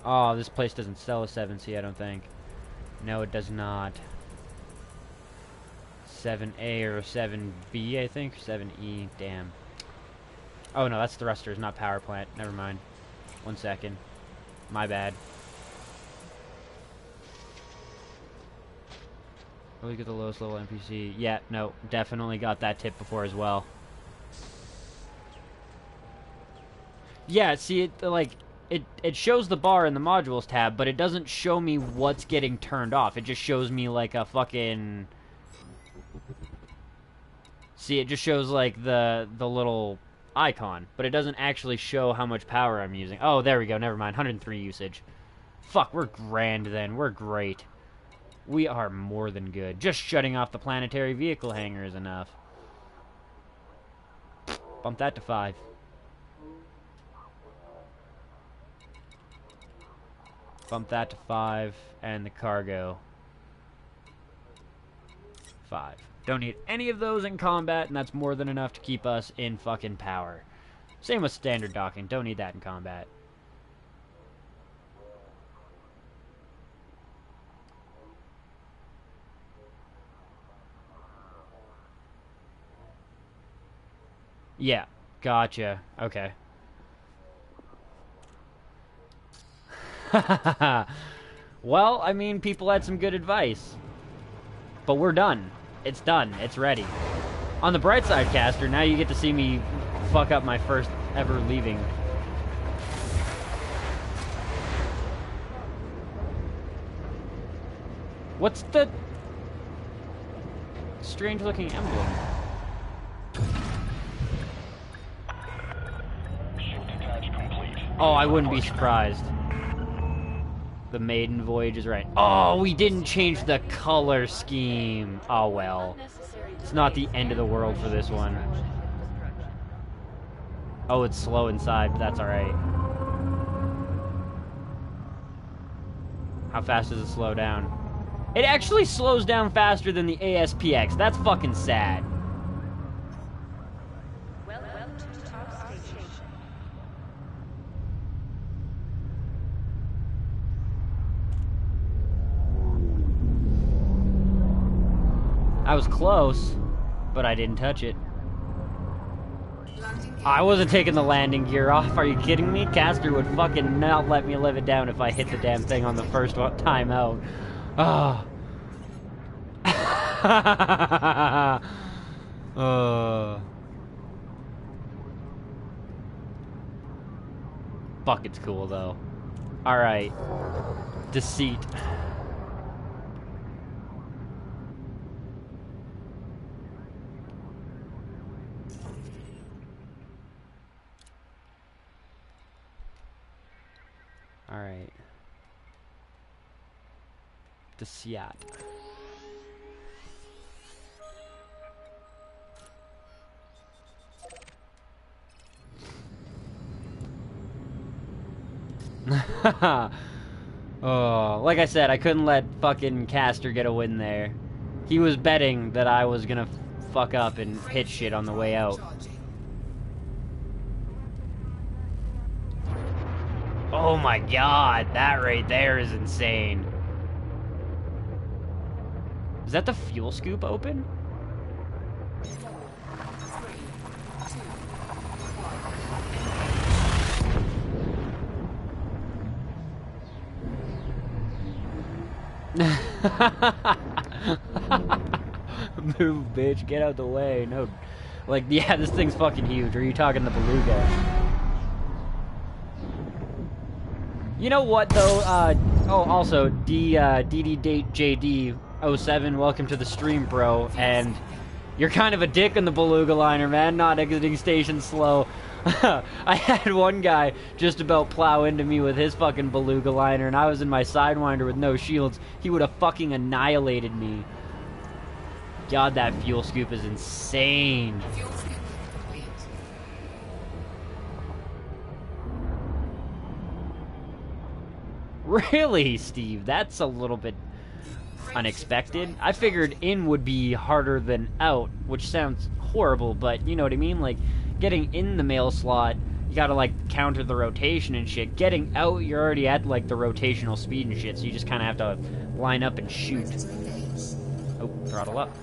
Oh, this place doesn't sell a 7C, I don't think. No, it does not. 7A or 7B, I think? 7E, damn. Oh no, that's thrusters, not power plant. Never mind. 1 second. My bad. Really get the lowest level NPC. Yeah, no, definitely got that tip before as well. Yeah, see, it shows the bar in the modules tab, but it doesn't show me what's getting turned off. It just shows me like a fucking... See, it just shows like the little icon, but it doesn't actually show how much power I'm using. Oh, there we go. Never mind. 103 usage. Fuck, we're grand then. We're great. We are more than good. Just shutting off the planetary vehicle hangar is enough. Bump that to 5. Bump that to 5, and the cargo 5. Don't need any of those in combat, and that's more than enough to keep us in fucking power. Same with standard docking. Don't need that in combat. Yeah, gotcha. Okay. Well, I mean, people had some good advice. But we're done. It's done. It's ready. On the bright side, Caster, now you get to see me fuck up my first ever leaving. What's the strange looking emblem? Oh, I wouldn't be surprised. The maiden voyage is right. Oh, we didn't change the color scheme. Oh well. It's not the end of the world for this one. Oh, it's slow inside, but that's alright. How fast does it slow down? It actually slows down faster than the ASPX. That's fucking sad. Welcome to top station. I was close, but I didn't touch it. I wasn't taking the landing gear off. Are you kidding me? Caster would fucking not let me live it down if I hit the damn thing on the first time out. Oh. Fuck, it's cool though. Alright. Deceit. Alright. Deceit. Oh, like I said, I couldn't let fucking Caster get a win there. He was betting that I was gonna fuck up and hit shit on the way out. Oh my god, that right there is insane. Is that the fuel scoop open? Move, bitch. Get out the way. No. Like, yeah, this thing's fucking huge. Are you talking the beluga? You know what, though? Oh, also, DDDateJD07, welcome to the stream, bro. And you're kind of a dick in the beluga liner, man. Not exiting station slow. I had one guy just about plow into me with his fucking beluga liner, and I was in my sidewinder with no shields. He would have fucking annihilated me. God, that fuel scoop is insane. Really, Steve? That's a little bit unexpected. I figured in would be harder than out, which sounds horrible, but you know what I mean? Like, getting in the mail slot, you gotta, like, counter the rotation and shit. Getting out, you're already at, like, the rotational speed and shit, so you just kind of have to line up and shoot. Oh, throttle up.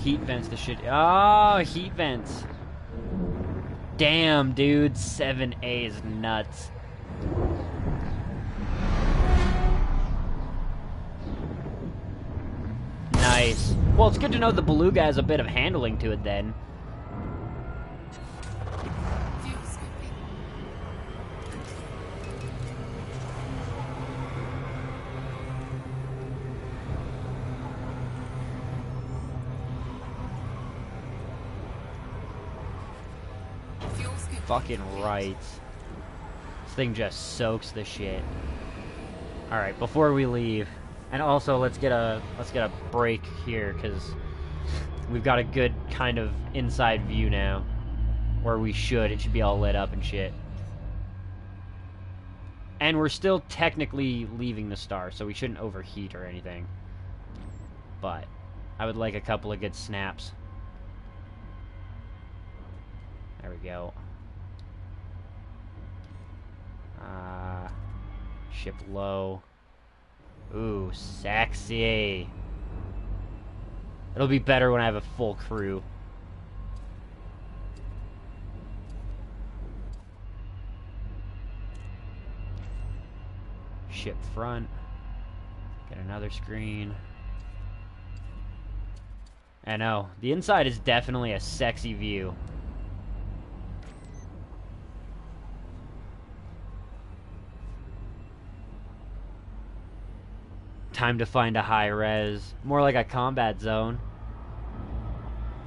Heat vents the shit. Oh, heat vents. Damn, dude. 7A is nuts. Nice. Well, it's good to know the Beluga has a bit of handling to it then. Fucking right. This thing just soaks the shit. All right, before we leave, and also let's get a break here because we've got a good kind of inside view now, or we should. It should be all lit up and shit. And we're still technically leaving the star, so we shouldn't overheat or anything. But I would like a couple of good snaps. There we go. Ship low. Ooh, sexy. It'll be better when I have a full crew. Ship front. Get another screen. I know. The inside is definitely a sexy view. Time to find a high res. More like a combat zone.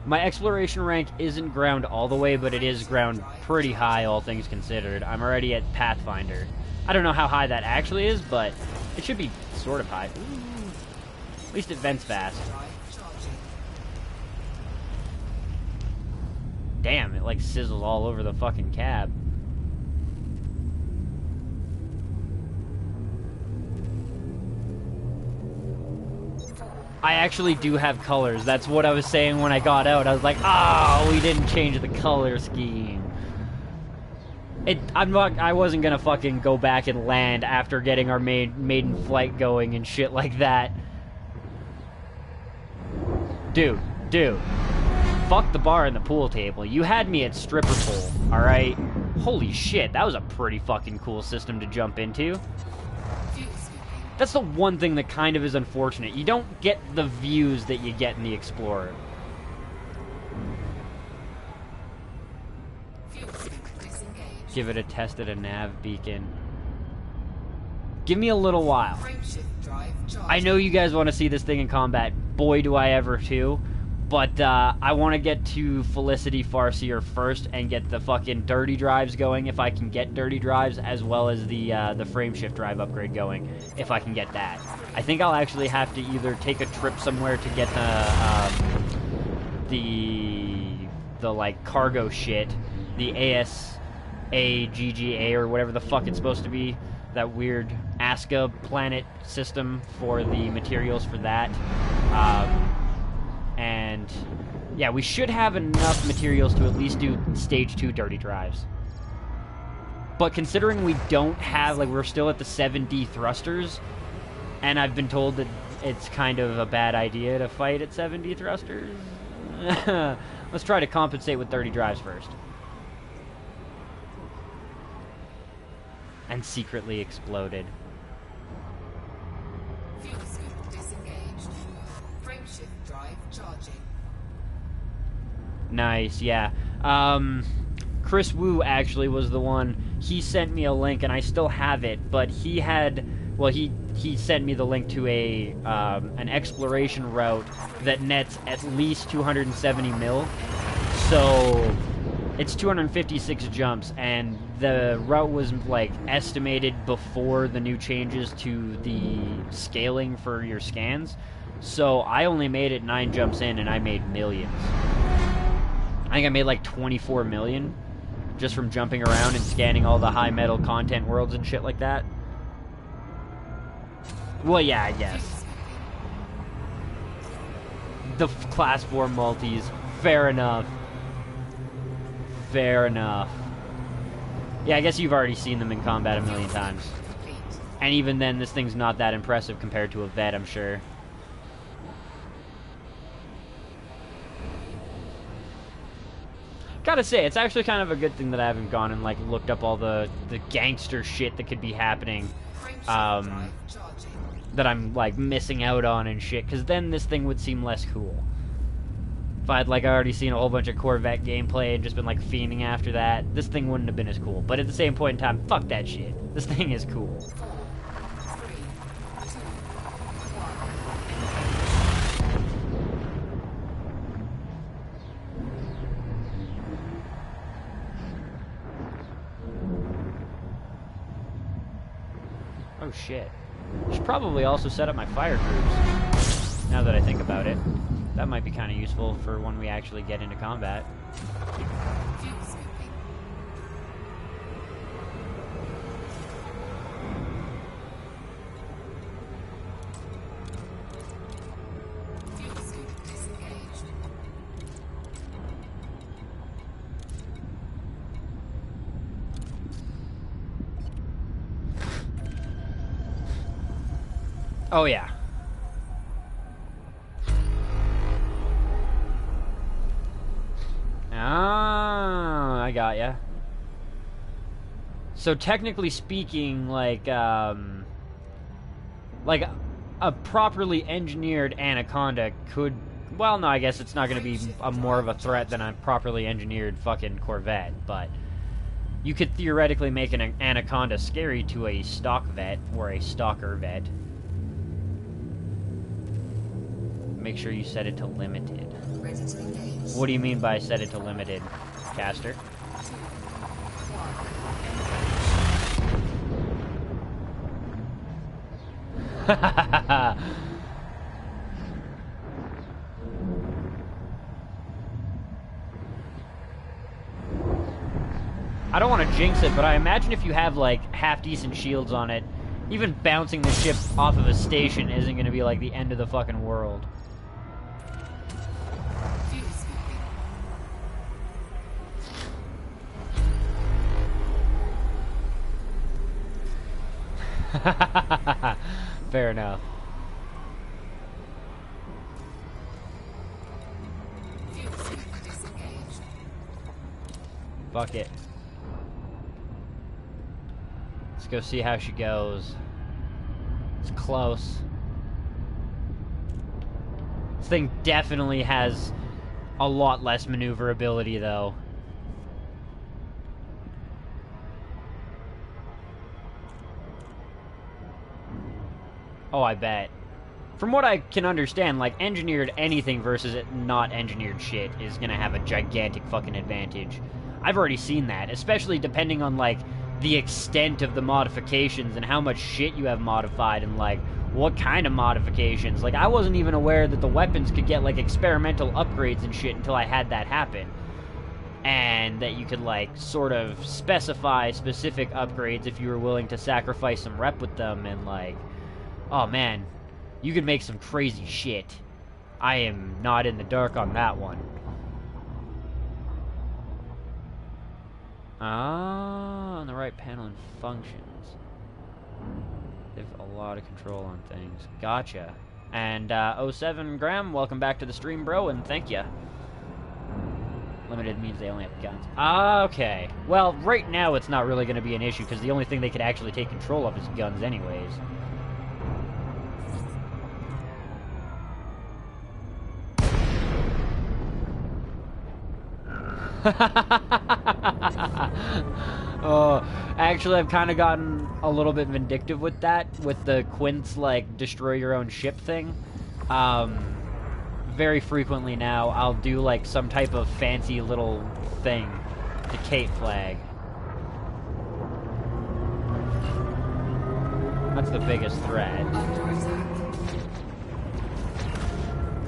My exploration rank isn't ground all the way, but it is ground pretty high, all things considered. I'm already at Pathfinder. I don't know how high that actually is, but it should be sort of high. Ooh. At least it vents fast. Damn, it like sizzles all over the fucking cab. I actually do have colors. That's what I was saying when I got out. I was like, oh, we didn't change the color scheme. I wasn't gonna fucking go back and land after getting our maiden flight going and shit like that. Dude. Fuck the bar and the pool table. You had me at stripper pole, alright? Holy shit, that was a pretty fucking cool system to jump into. That's the one thing that kind of is unfortunate. You don't get the views that you get in the Explorer. Give it a test at a nav beacon. Give me a little while. I know you guys want to see this thing in combat. Boy, do I ever too. But I want to get to Felicity Farseer first and get the fucking dirty drives going if I can get dirty drives, as well as the frameshift drive upgrade going if I can get that. I think I'll actually have to either take a trip somewhere to get the like cargo shit, the ASAGGA or whatever the fuck it's supposed to be, that weird Aska planet system for the materials for that. And yeah, we should have enough materials to at least do stage 2 dirty drives. But considering we don't have, like, we're still at the 7D thrusters, and I've been told that it's kind of a bad idea to fight at 7D thrusters, let's try to compensate with 30 drives first. And secretly exploded. Nice, yeah. Chris Wu actually was the one. He sent me a link, and I still have it. But he had, well, he sent me the link to a an exploration route that nets at least 270 mil. So it's 256 jumps, and the route was like estimated before the new changes to the scaling for your scans. So I only made it 9 jumps in, and I made millions. I think I made like 24 million just from jumping around and scanning all the high metal content worlds and shit like that. Well, yeah, I guess. The class 4 multis. Fair enough. Fair enough. Yeah, I guess you've already seen them in combat a million times. And even then, this thing's not that impressive compared to a vet, I'm sure. Gotta say, it's actually kind of a good thing that I haven't gone and, like, looked up all the gangster shit that could be happening, that I'm, like, missing out on and shit, because then this thing would seem less cool. If I'd, like, already seen a whole bunch of Corvette gameplay and just been, like, fiending after that, this thing wouldn't have been as cool. But at the same point in time, fuck that shit. This thing is cool. Oh shit. I should probably also set up my fire crews, now that I think about it. That might be kind of useful for when we actually get into combat. Oh yeah. Ah, I got ya. So technically speaking, like a properly engineered Anaconda could... Well, no, I guess it's not going to be more of a threat than a properly engineered fucking Corvette, but you could theoretically make an Anaconda scary to a stock vet or a stalker vet. Make sure you set it to limited. What do you mean by set it to limited, Caster? I don't want to jinx it, but I imagine if you have, like, half-decent shields on it, even bouncing the ship off of a station isn't going to be, like, the end of the fucking world. Fair enough. Fuck it. Let's go see how she goes. It's close. This thing definitely has a lot less maneuverability, though. Oh, I bet. From what I can understand, like, engineered anything versus not engineered shit is gonna have a gigantic fucking advantage. I've already seen that, especially depending on, like, the extent of the modifications and how much shit you have modified and, like, what kind of modifications. Like, I wasn't even aware that the weapons could get, like, experimental upgrades and shit until I had that happen. And that you could, like, sort of specify specific upgrades if you were willing to sacrifice some rep with them and, like... Oh, man. You could make some crazy shit. I am not in the dark on that one. Ah, on the right panel and functions. They have a lot of control on things. Gotcha. And, 07 Graham, welcome back to the stream, bro, and thank ya. Limited means they only have guns. Okay. Well, right now it's not really going to be an issue, because the only thing they could actually take control of is guns anyways. Oh, actually, I've kind of gotten a little bit vindictive with that, with the Quint's, like, destroy your own ship thing. Very frequently now, I'll do, like, some type of fancy little thing to Cape Flag. That's the biggest threat.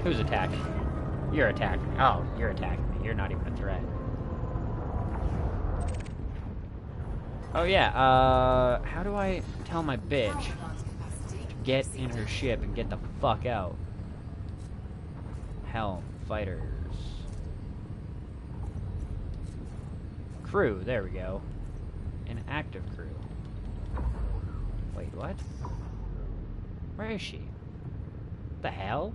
Who's attacking me? You're attacking me. Oh, you're attacking me. You're not even a threat. Oh yeah, how do I tell my bitch to get in her ship and get the fuck out? Helm, fighters. Crew, there we go. An active crew. Wait, what? Where is she? The hell?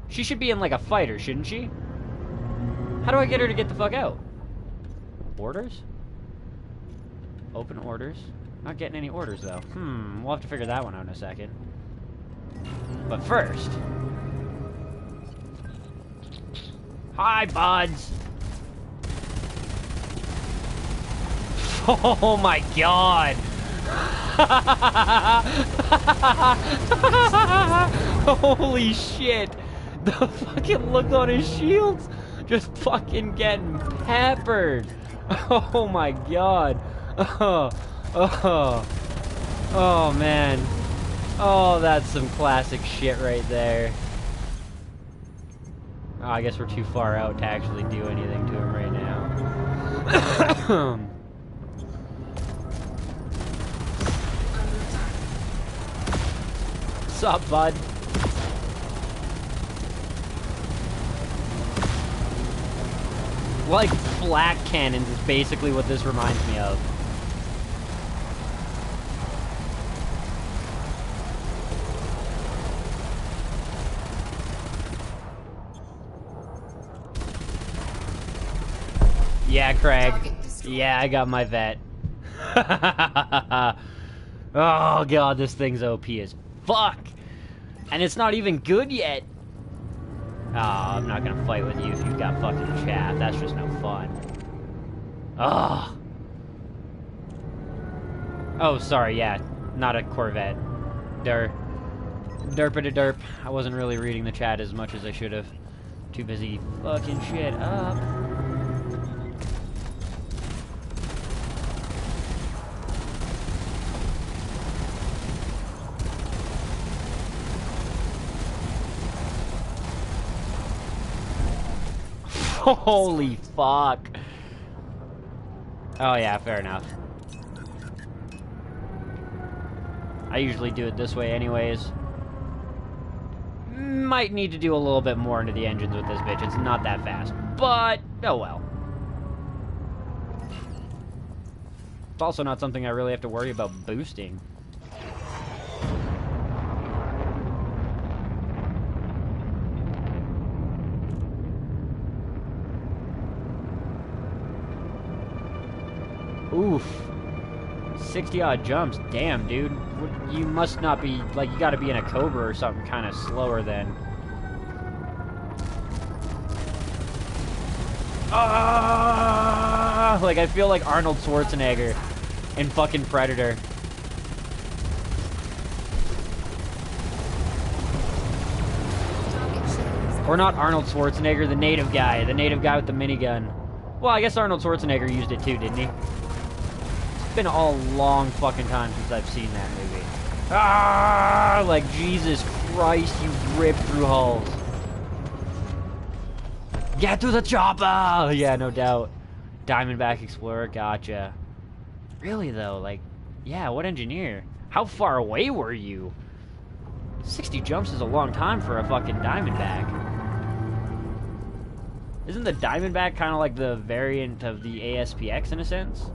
She should be in like a fighter, shouldn't she? How do I get her to get the fuck out? Orders? Open orders. Not getting any orders, though. We'll have to figure that one out in a second. But first... Hi, buds! Oh my god! Holy shit! The fucking look on his shields! Just fucking getting peppered! Oh my god! Oh man. Oh, that's some classic shit right there. Oh, I guess we're too far out to actually do anything to him right now. What's up, bud? Like flak cannons is basically what this reminds me of. Yeah, Craig. Yeah, I got my vet. Oh god, this thing's OP as fuck. And it's not even good yet. Oh, I'm not gonna fight with you if you've got fucking chaff. That's just no fun. Oh. Oh, sorry, yeah. Not a Corvette. Derp-a-da-derp. I wasn't really reading the chat as much as I should have. Too busy fucking shit up. Holy fuck. Oh yeah, fair enough. I usually do it this way anyways. Might need to do a little bit more into the engines with this bitch. It's not that fast. But, oh well. It's also not something I really have to worry about boosting. Oof. 60 odd jumps. Damn, dude. You must not be, like, you gotta be in a Cobra or something kind of slower then. Ah! Like, I feel like Arnold Schwarzenegger in fucking Predator. Or not Arnold Schwarzenegger, the native guy with the minigun. Well, I guess Arnold Schwarzenegger used it too, didn't he? It's been a long fucking time since I've seen that movie. Ah, like Jesus Christ, you rip through hulls. Get to the chopper! Yeah, no doubt. Diamondback Explorer, gotcha. Really though, like, yeah, what engineer? How far away were you? 60 jumps is a long time for a fucking Diamondback. Isn't the Diamondback kind of like the variant of the ASPX in a sense?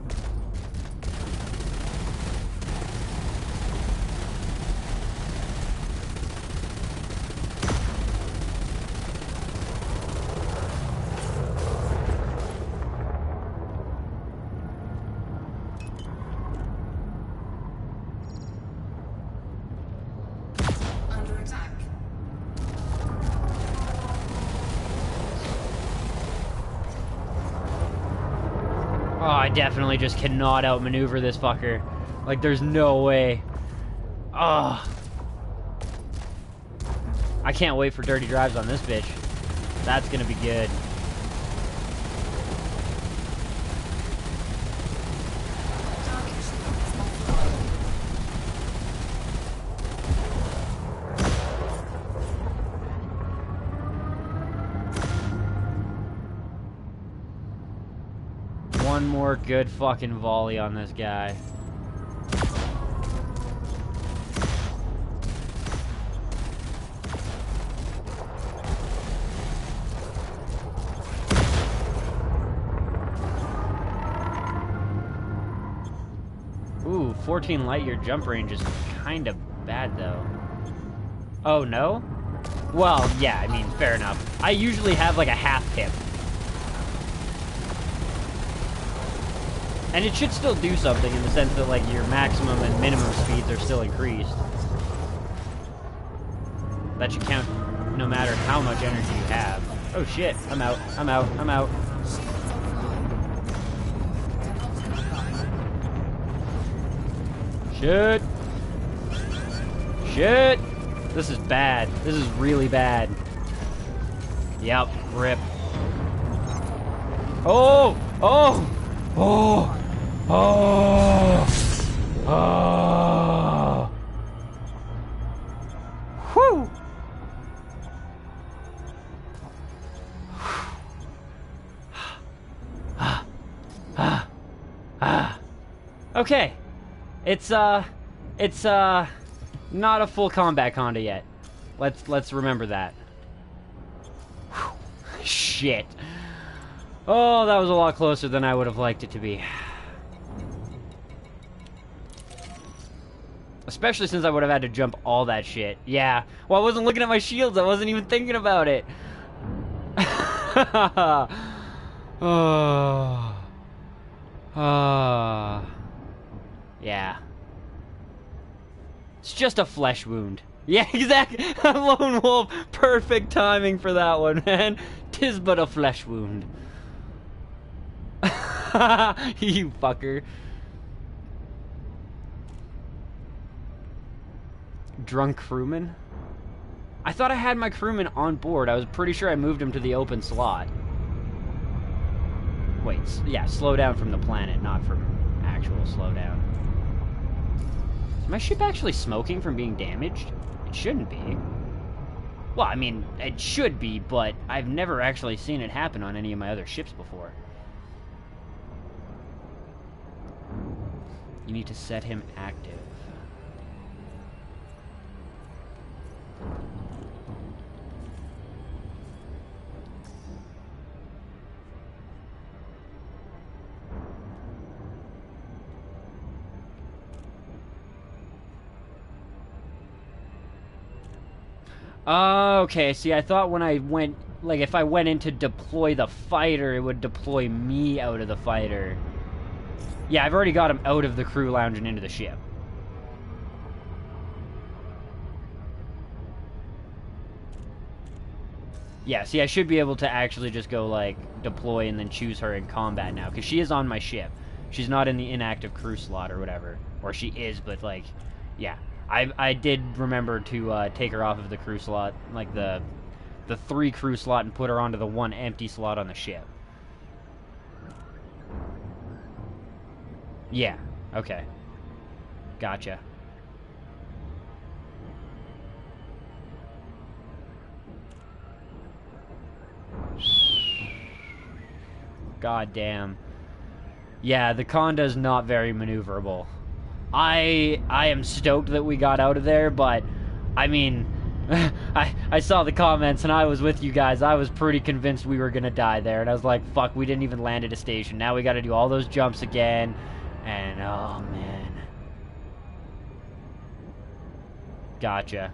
Oh, I definitely just cannot outmaneuver this fucker. Like, there's no way. Oh. I can't wait for dirty drives on this bitch. That's gonna be good. One more good fucking volley on this guy. Ooh, 14 light year jump range is kind of bad though. Oh no? Well, yeah, I mean, fair enough. I usually have like a half pip. And it should still do something in the sense that, like, your maximum and minimum speeds are still increased. That should count no matter how much energy you have. Oh shit, I'm out, I'm out, I'm out. Shit. Shit. This is bad. This is really bad. Yep, rip. Oh! Oh! Oh! Oh! Oh! Whew! Okay. It's not a full combat Condaa yet. Let's remember that. Whew. Shit. Oh, that was a lot closer than I would have liked it to be. Especially since I would have had to jump all that shit. Yeah. Well, I wasn't looking at my shields. I wasn't even thinking about it. Oh. Yeah. It's just a flesh wound. Yeah, exactly. Lone wolf. Perfect timing for that one, man. 'Tis but a flesh wound. You fucker. Drunk crewman? I thought I had my crewman on board. I was pretty sure I moved him to the open slot. Wait, yeah, slow down from the planet, not from actual slowdown. Is my ship actually smoking from being damaged? It shouldn't be. Well, I mean, it should be, but I've never actually seen it happen on any of my other ships before. You need to set him active. Okay, see, I thought when I went, like, if I went in to deploy the fighter, it would deploy me out of the fighter. Yeah, I've already got him out of the crew lounge and into the ship. Yeah, see, I should be able to actually just go, like, deploy and then choose her in combat now, because she is on my ship. She's not in the inactive crew slot or whatever. Or she is, but, like, yeah. I did remember to take her off of the crew slot, like the 3 crew slot, and put her onto the 1 empty slot on the ship. Yeah, okay. Gotcha. God damn. Yeah, the Conda's not very maneuverable. I am stoked that we got out of there, but I mean, I saw the comments and I was with you guys. I was pretty convinced we were gonna die there, and I was like, fuck, we didn't even land at a station. Now we gotta do all those jumps again, and oh man. Gotcha.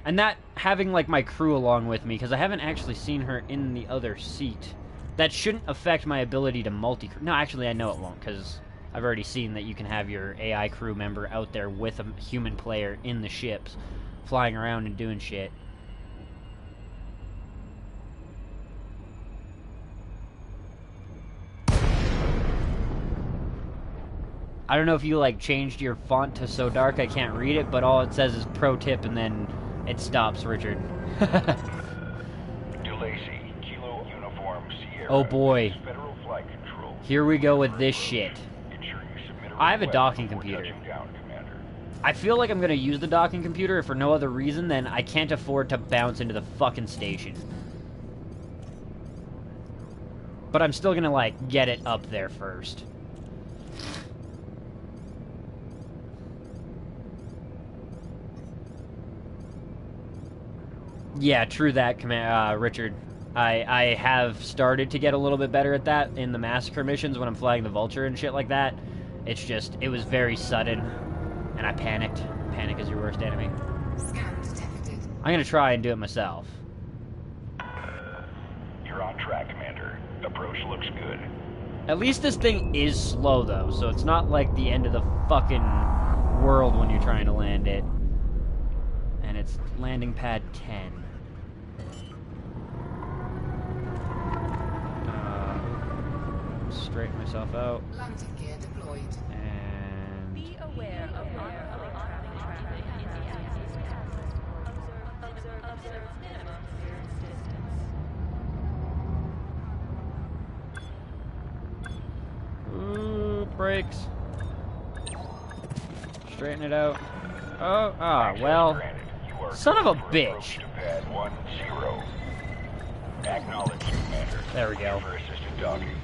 And that, having, like, my crew along with me, because I haven't actually seen her in the other seat, that shouldn't affect my ability to multi-crew. No, actually, I know it won't, because I've already seen that you can have your AI crew member out there with a human player in the ships, flying around and doing shit. I don't know if you, like, changed your font to so dark I can't read it, but all it says is pro tip, and then it stops, Richard. DeLacy, Kilo Uniform Sierra. Oh boy. Federal Flight Control. Here we go with this shit. Ensure you submit a I have a request docking before computer. touching down, Commander. I feel like I'm gonna use the docking computer if for no other reason than I can't afford to bounce into the fucking station. But I'm still gonna, like, get it up there first. Yeah, true that, Richard. I have started to get a little bit better at that in the massacre missions when I'm flying the Vulture and shit like that. It's just, it was very sudden, and I panicked. Panic is your worst enemy. Scan detected. I'm gonna try and do it myself. You're on track, Commander. Approach looks good. At least this thing is slow, though, so it's not like the end of the fucking world when you're trying to land it. And it's landing pad 10. Straighten myself out. Landing gear deployed. And... Be aware of oncoming traffic in the atmosphere. Observe minimum clearance distance. Ooh, brakes. Straighten it out. Oh, well. Granted, you are Son of a cleared for bitch. approach to pad 10. Acknowledged, Commander. There we go. Clear for assisted docking.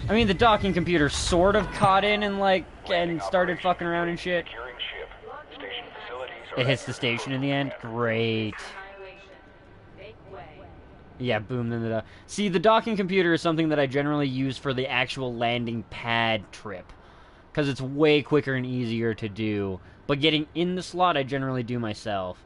I mean, the docking computer sort of caught in and, like, and started fucking around and shit. Securing ship. Station facilities are It hits the station in the end. Great. Yeah, boom, then the... See, the docking computer is something that I generally use for the actual landing pad trip. Because it's way quicker and easier to do. But getting in the slot, I generally do myself.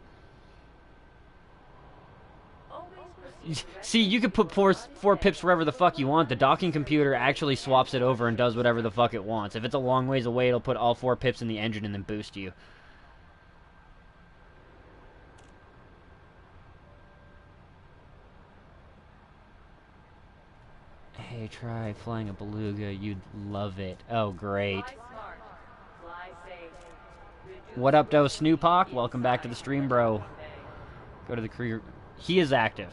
See, you could put four pips wherever the fuck you want. The docking computer actually swaps it over and does whatever the fuck it wants. If it's a long ways away, it'll put all 4 pips in the engine and then boost you. Hey, try flying a beluga. You'd love it. Oh, great. What up, Do Snoopak? Welcome back to the stream, bro. Go to the career. He is active.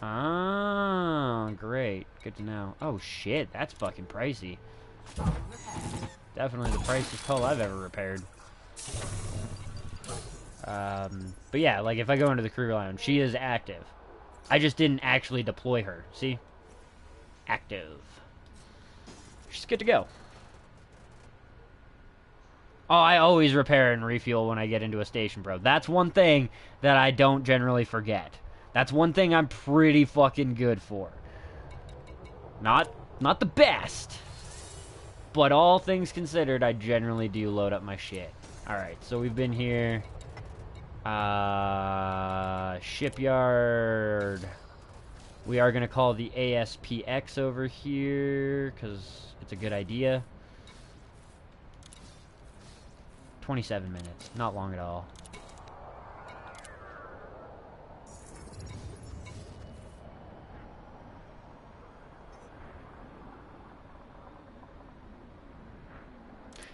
Ah, great. Good to know. Oh, shit. That's fucking pricey. Definitely the priciest hull I've ever repaired. But yeah, like, if I go into the crew lounge, she is active. I just didn't actually deploy her. See? Active. She's good to go. Oh, I always repair and refuel when I get into a station, bro. That's one thing that I don't generally forget. That's one thing I'm pretty fucking good for. Not the best, but all things considered, I generally do load up my shit. Alright, so we've been here. Shipyard. We are going to call the ASPX over here, because it's a good idea. 27 minutes. Not long at all.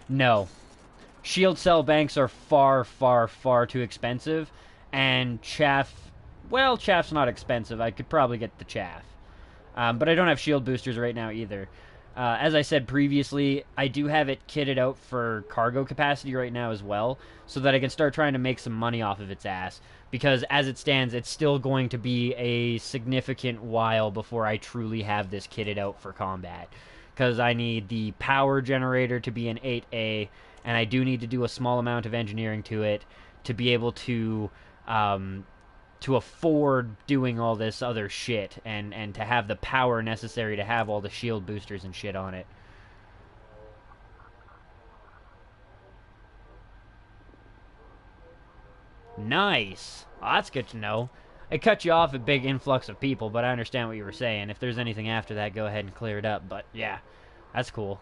No. Shield cell banks are far, far, far too expensive. And chaff... Well, chaff's not expensive. I could probably get the chaff. But I don't have shield boosters right now either. As I said previously, I do have it kitted out for cargo capacity right now as well, so that I can start trying to make some money off of its ass. Because as it stands, it's still going to be a significant while before I truly have this kitted out for combat. Because I need the power generator to be an 8A, and I do need to do a small amount of engineering to it to be able to afford doing all this other shit, and to have the power necessary to have all the shield boosters and shit on it. Nice! Oh, that's good to know. It cut you off a big influx of people, but I understand what you were saying. If there's anything after that, go ahead and clear it up. But yeah, that's cool.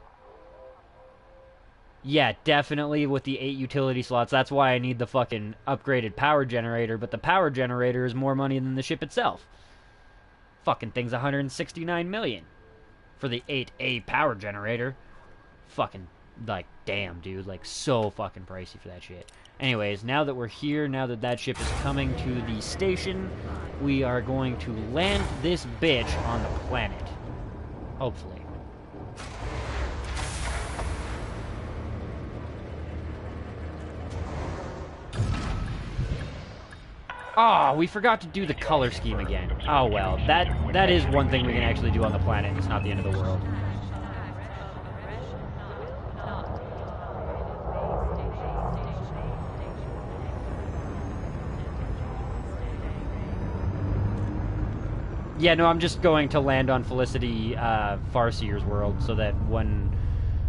Yeah, definitely with the 8 utility slots. That's why I need the fucking upgraded power generator, but the power generator is more money than the ship itself. Fucking thing's 169 million for the 8A power generator. Fucking, like, damn, dude. Like, so fucking pricey for that shit. Anyways, now that we're here, now that that ship is coming to the station, we are going to land this bitch on the planet. Hopefully. Oh, we forgot to do the color scheme again. Oh well, that is one thing we can actually do on the planet. It's not the end of the world. Yeah, no, I'm just going to land on Felicity Farseer's world so that when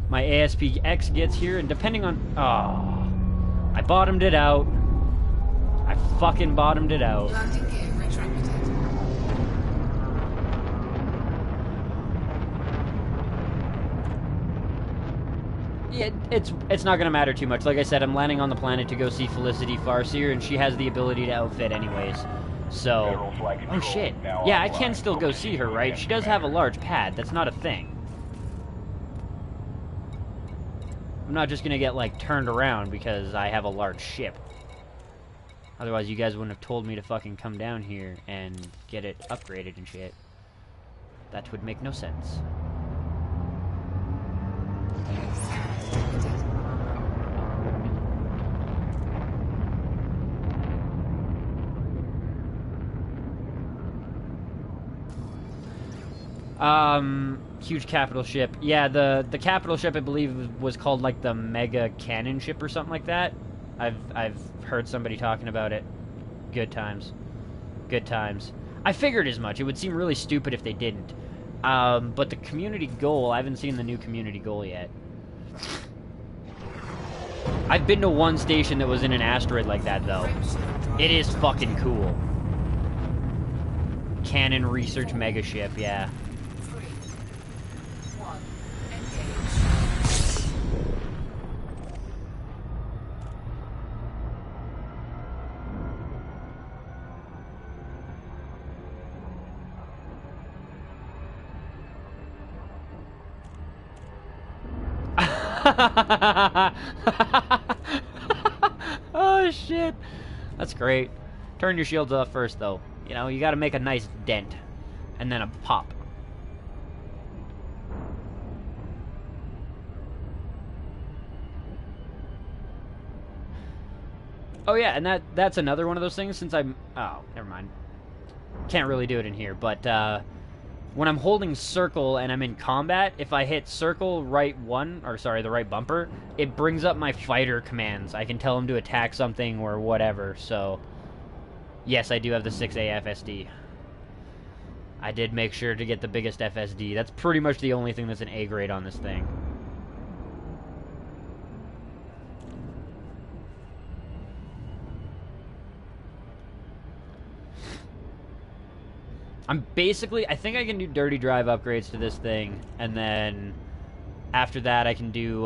my ASPX gets here, and depending on... Oh, I bottomed it out. I fucking bottomed it out. Landing gear retracted. Yeah, it's not gonna matter too much. Like I said, I'm landing on the planet to go see Felicity Farseer, and she has the ability to outfit anyways. So... Federal flight Oh control shit. now Yeah, I online. can still go Focus see her, your right? She does have a commander. large pad. That's not a thing. I'm not just gonna get, like, turned around because I have a large ship. Otherwise, you guys wouldn't have told me to fucking come down here and get it upgraded and shit. That would make no sense. Scan detected. Huge capital ship. Yeah, the capital ship, I believe, was called, like, the Mega Cannon ship or something like that. I've heard somebody talking about it. Good times. Good times. I figured as much. It would seem really stupid if they didn't. But the community goal, I haven't seen the new community goal yet. I've been to one station that was in an asteroid like that, though. It is fucking cool. Cannon Research Mega Ship, yeah. 3, 1, engage. Oh shit, that's great. Turn your shields off first, though. You know, you gotta make a nice dent and then a pop. Oh yeah, and that's another one of those things. Since I'm... Oh, never mind. Can't really do it in here, but when I'm holding circle and I'm in combat, if I hit circle right one, or sorry, the right bumper, it brings up my fighter commands. I can tell them to attack something or whatever, so... Yes, I do have the 6A FSD. I did make sure to get the biggest FSD. That's pretty much the only thing that's an A grade on this thing. I'm basically... I think I can do dirty drive upgrades to this thing, and then after that I can do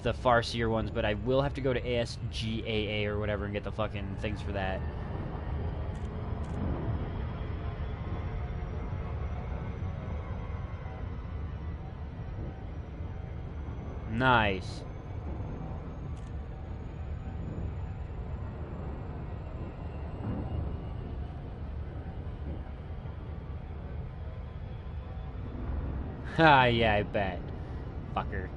the Farseer ones, but I will have to go to ASGAA or whatever and get the fucking things for that. Nice. Ah, yeah, I bet. Fucker.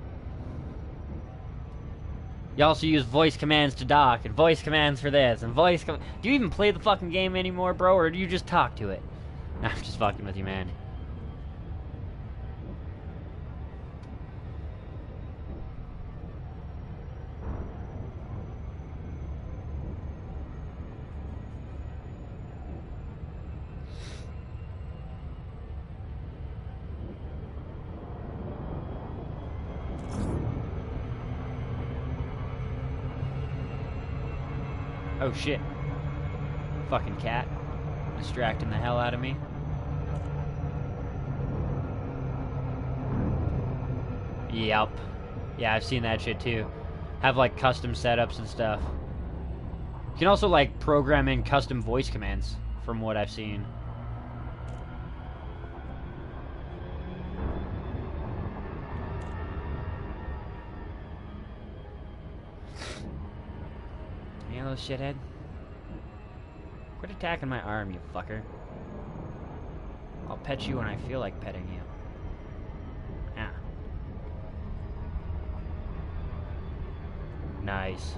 You also use voice commands to dock, and voice commands for this, and voice com- Do you even play the fucking game anymore, bro, or do you just talk to it? I'm just fucking with you, man. Oh shit. Fucking cat. Distracting the hell out of me. Yep. Yeah, I've seen that shit too. Have like custom setups and stuff. You can also like program in custom voice commands from what I've seen. You little shithead. Quit attacking my arm, you fucker. I'll pet you when I feel like petting you. Ah. Nice.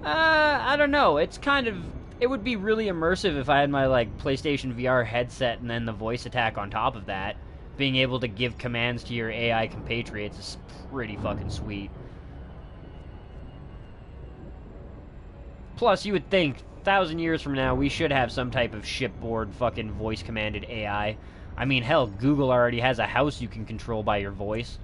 I don't know. It's kind of... It would be really immersive if I had my, like, PlayStation VR headset and then the voice attack on top of that. Being able to give commands to your AI compatriots is pretty fucking sweet. Plus, you would think 1,000 years from now we should have some type of shipboard fucking voice commanded AI. I mean, hell, Google already has a house you can control by your voice.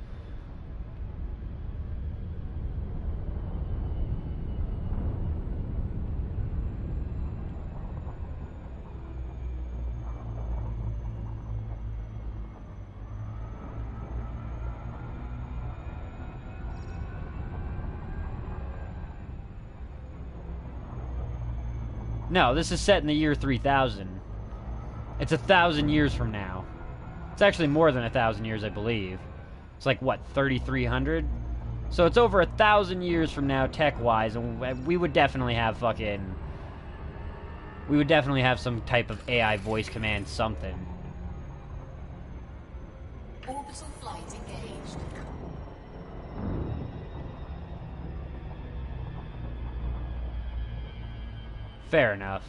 No, this is set in the year 3000. It's 1,000 years from now. It's actually more than 1,000 years, I believe. It's like, what, 3,300? So it's over 1,000 years from now, tech-wise, and we would definitely have fucking... We would definitely have some type of AI voice command something. Orbital flight engaged. Fair enough.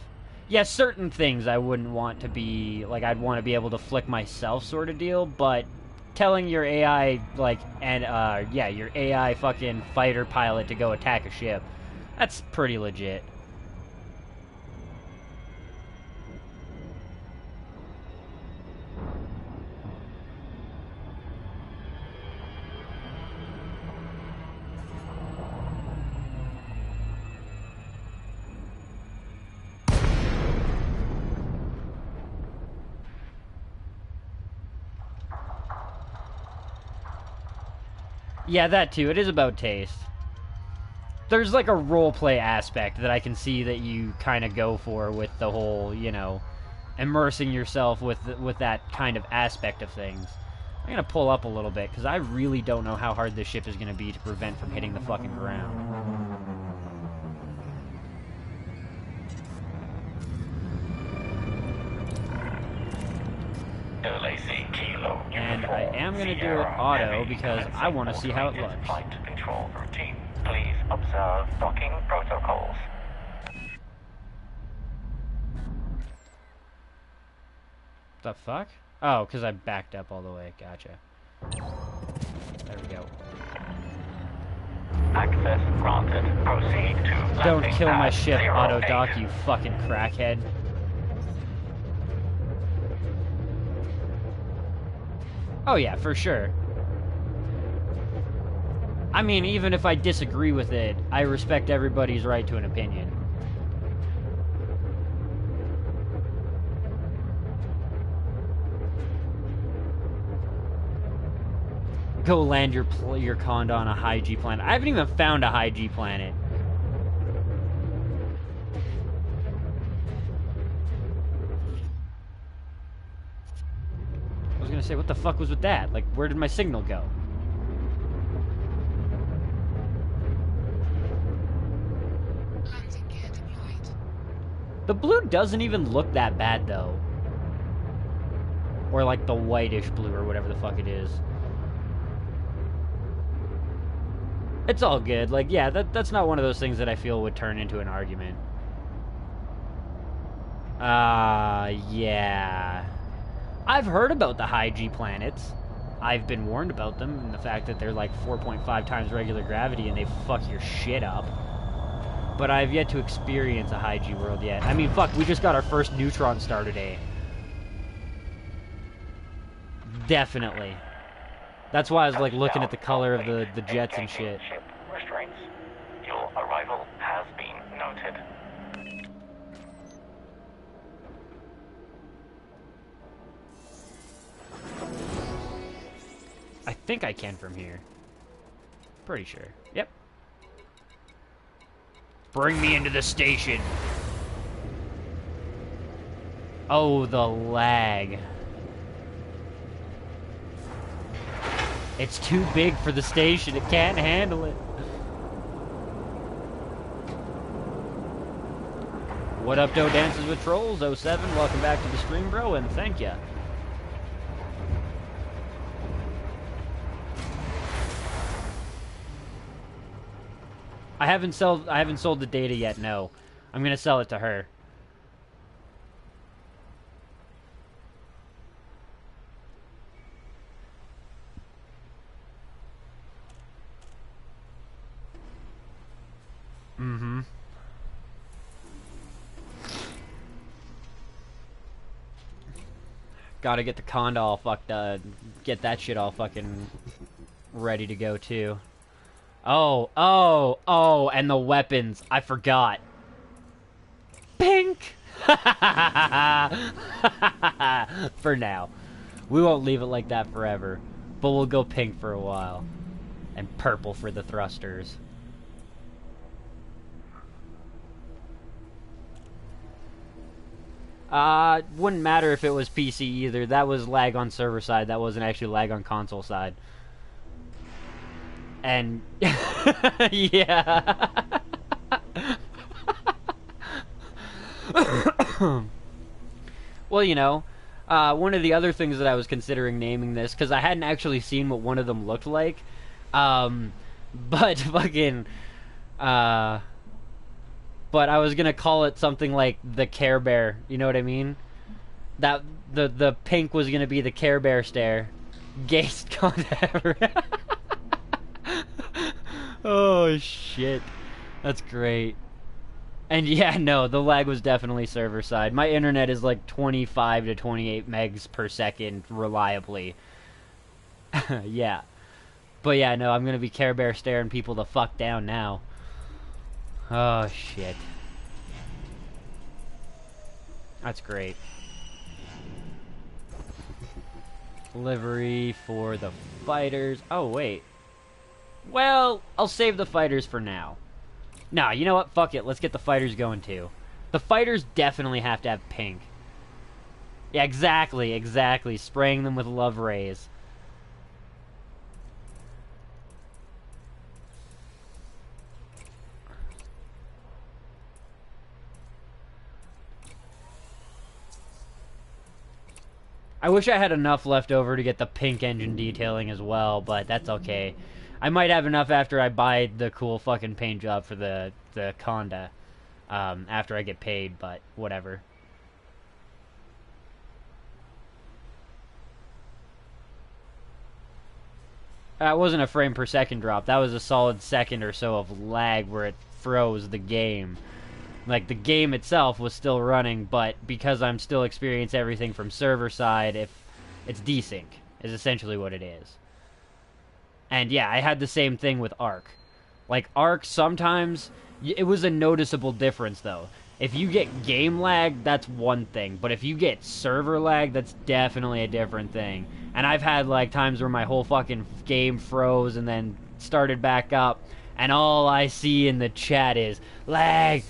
Yeah, certain things I wouldn't want to be, like, I'd want to be able to flick myself sort of deal, but telling your AI, like, and, yeah, your AI fucking fighter pilot to go attack a ship, that's pretty legit. Yeah, that too. It is about taste. There's like a roleplay aspect that I can see that you kind of go for with the whole, you know, immersing yourself with that kind of aspect of things. I'm gonna pull up a little bit because I really don't know how hard this ship is gonna be to prevent from hitting the fucking ground. And I am going to do it auto because I want to see how it looks. Flight control routine. Please observe docking protocols. The fuck? Oh, because I backed up all the way. Gotcha. There we go. Access granted. Proceed to Don't landing kill my pad ship, 08. auto dock, you fucking crackhead. Oh yeah, for sure. I mean, even if I disagree with it, I respect everybody's right to an opinion. Go land your Condaa on a high G planet. I haven't even found a high G planet. I was gonna say, what the fuck was with that? Like, where did my signal go? Landing gear deployed. The blue doesn't even look that bad, though. Or like the whitish blue, or whatever the fuck it is. It's all good. Like, yeah, that's not one of those things that I feel would turn into an argument. Yeah. I've heard about the high G planets. I've been warned about them, and the fact that they're like 4.5 times regular gravity and they fuck your shit up. But I've yet to experience a high G world yet. I mean, fuck, we just got our first neutron star today. Definitely. That's why I was like looking at the color of the jets and shit. Ship restraints. Your arrival has been noted. I think I can from here. Pretty sure. Yep. Bring me into the station. Oh, the lag. It's too big for the station. It can't handle it. What up, Doe Dances with Trolls? 07, welcome back to the stream, bro, and thank ya. I haven't sold the data yet, no. I'm gonna sell it to her. Mm-hmm. Gotta get the Condaa all fucked up. Get that shit all fucking ready to go, too. Oh, and the weapons. I forgot. Pink! For now. We won't leave it like that forever. But we'll go pink for a while. And purple for the thrusters. Wouldn't matter if it was PC either. That was lag on server side. That wasn't actually lag on console side. And yeah. Well, you know, one of the other things that I was considering naming this, because I hadn't actually seen what one of them looked like, but fucking, but I was gonna call it something like the Care Bear. You know what I mean? That the pink was gonna be the Care Bear stare. Gayest Condaa. Oh shit, that's great. And yeah, no, the lag was definitely server side. My internet is like 25 to 28 megs per second reliably. Yeah. But yeah, no, I'm gonna be Care Bear staring people the fuck down now. Oh shit. That's great. Livery for the fighters. Oh wait. Well, I'll save the fighters for now. Nah, you know what? Fuck it. Let's get the fighters going too. The fighters definitely have to have pink. Yeah, exactly. Spraying them with love rays. I wish I had enough left over to get the pink engine detailing as well, but that's okay. I might have enough after I buy the cool fucking paint job for the Condaa. After I get paid, but whatever. That wasn't a frame per second drop. That was a solid second or so of lag where it froze the game. Like, the game itself was still running, but because I'm still experiencing everything from server side, if it's desync, is essentially what it is. And yeah, I had the same thing with Arc. Like, Arc, sometimes, it was a noticeable difference, though. If you get game lag, that's one thing. But if you get server lag, that's definitely a different thing. And I've had, like, times where my whole fucking game froze and then started back up. And all I see in the chat is, lag,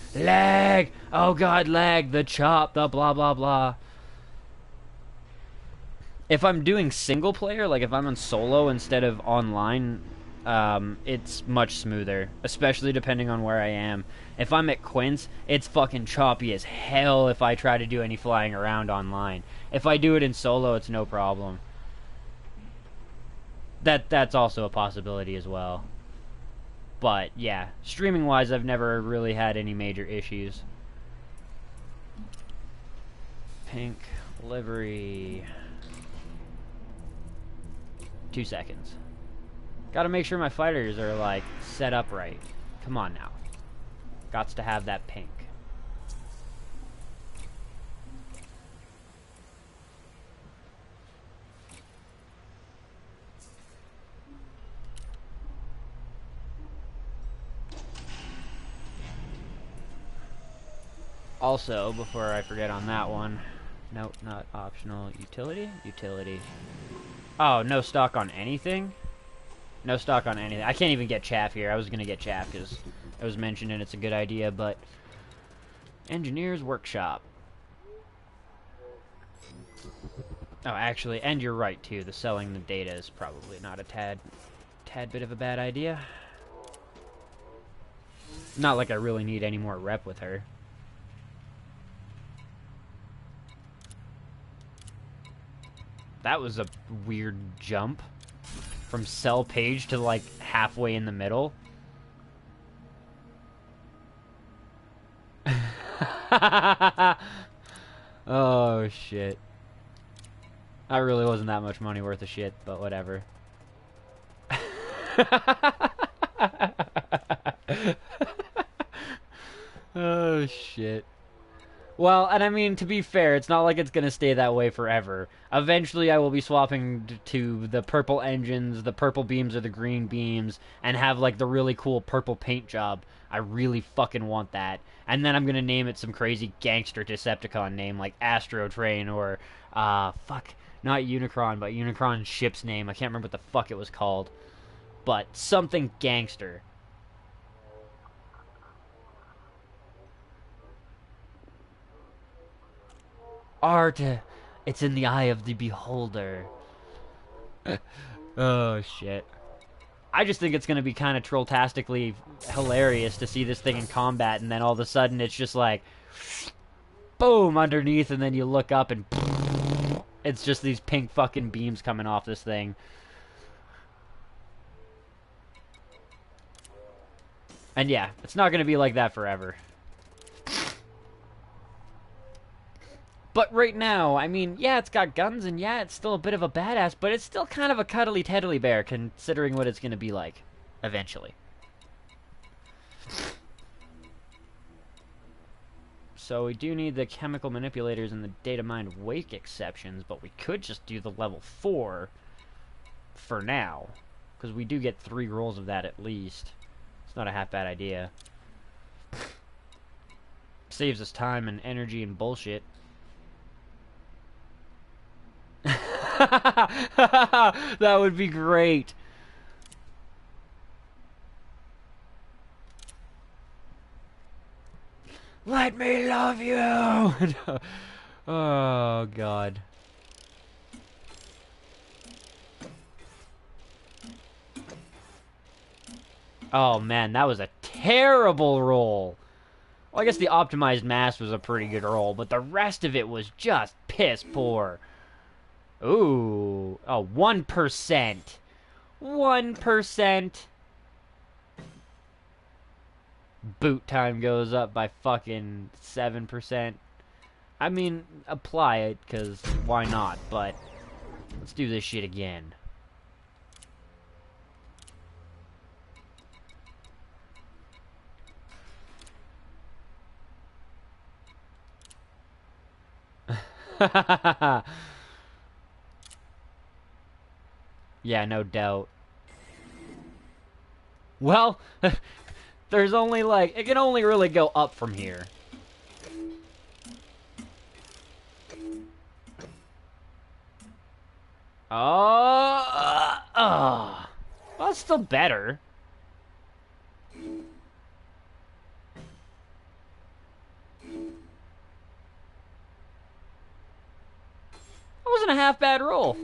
oh god, lag, the chop, the blah, blah, blah. If I'm doing single player, like if I'm on solo instead of online, it's much smoother, especially depending on where I am. If I'm at Quince, it's fucking choppy as hell if I try to do any flying around online. If I do it in solo, it's no problem. That's also a possibility as well. But, yeah, streaming-wise, I've never really had any major issues. Pink livery. 2 seconds. Gotta make sure my fighters are, like, set up right. Come on now. Gots to have that pink. Also, before I forget on that one, nope, not optional. Utility? Utility. Oh, no stock on anything? No stock on anything. I can't even get chaff here. I was going to get chaff because it was mentioned and it's a good idea, but... Engineer's Workshop. Oh, actually, and you're right, too. The selling the data is probably not a tad bit of a bad idea. Not like I really need any more rep with her. That was a weird jump. From cell page to, like, halfway in the middle. Oh, shit. That really wasn't that much money worth of shit, but whatever. Oh, shit. Well, and I mean, to be fair, it's not like it's going to stay that way forever. Eventually, I will be swapping to the purple engines, the purple beams or the green beams, and have, like, the really cool purple paint job. I really fucking want that. And then I'm going to name it some crazy gangster Decepticon name, like Astro Train or, fuck, not Unicron, but Unicron's ship's name. I can't remember what the fuck it was called. But something gangster. Art, it's in the eye of the beholder. Oh, shit. I just think it's going to be kind of trolltastically hilarious to see this thing in combat, and then all of a sudden it's just like, boom, underneath, and then you look up and it's just these pink fucking beams coming off this thing. And yeah, it's not going to be like that forever. But right now, I mean, yeah, it's got guns, and yeah, it's still a bit of a badass, but it's still kind of a cuddly teddy bear, considering what it's going to be like, eventually. So we do need the chemical manipulators and the data mined wake exceptions, but we could just do the level 4 for now, because we do get 3 rolls of that at least. It's not a half bad idea. Saves us time and energy and bullshit. That would be great. Let me love you. Oh, God. Oh, man, that was a terrible roll. Well, I guess the optimized mass was a pretty good roll, but the rest of it was just piss poor. Ooh. Oh, 1%. 1%. Boot time goes up by fucking 7%. I mean, apply it, because why not? But let's do this shit again. Yeah, no doubt. Well, there's only like, it can only really go up from here. Well, that's still better. That wasn't a half bad roll.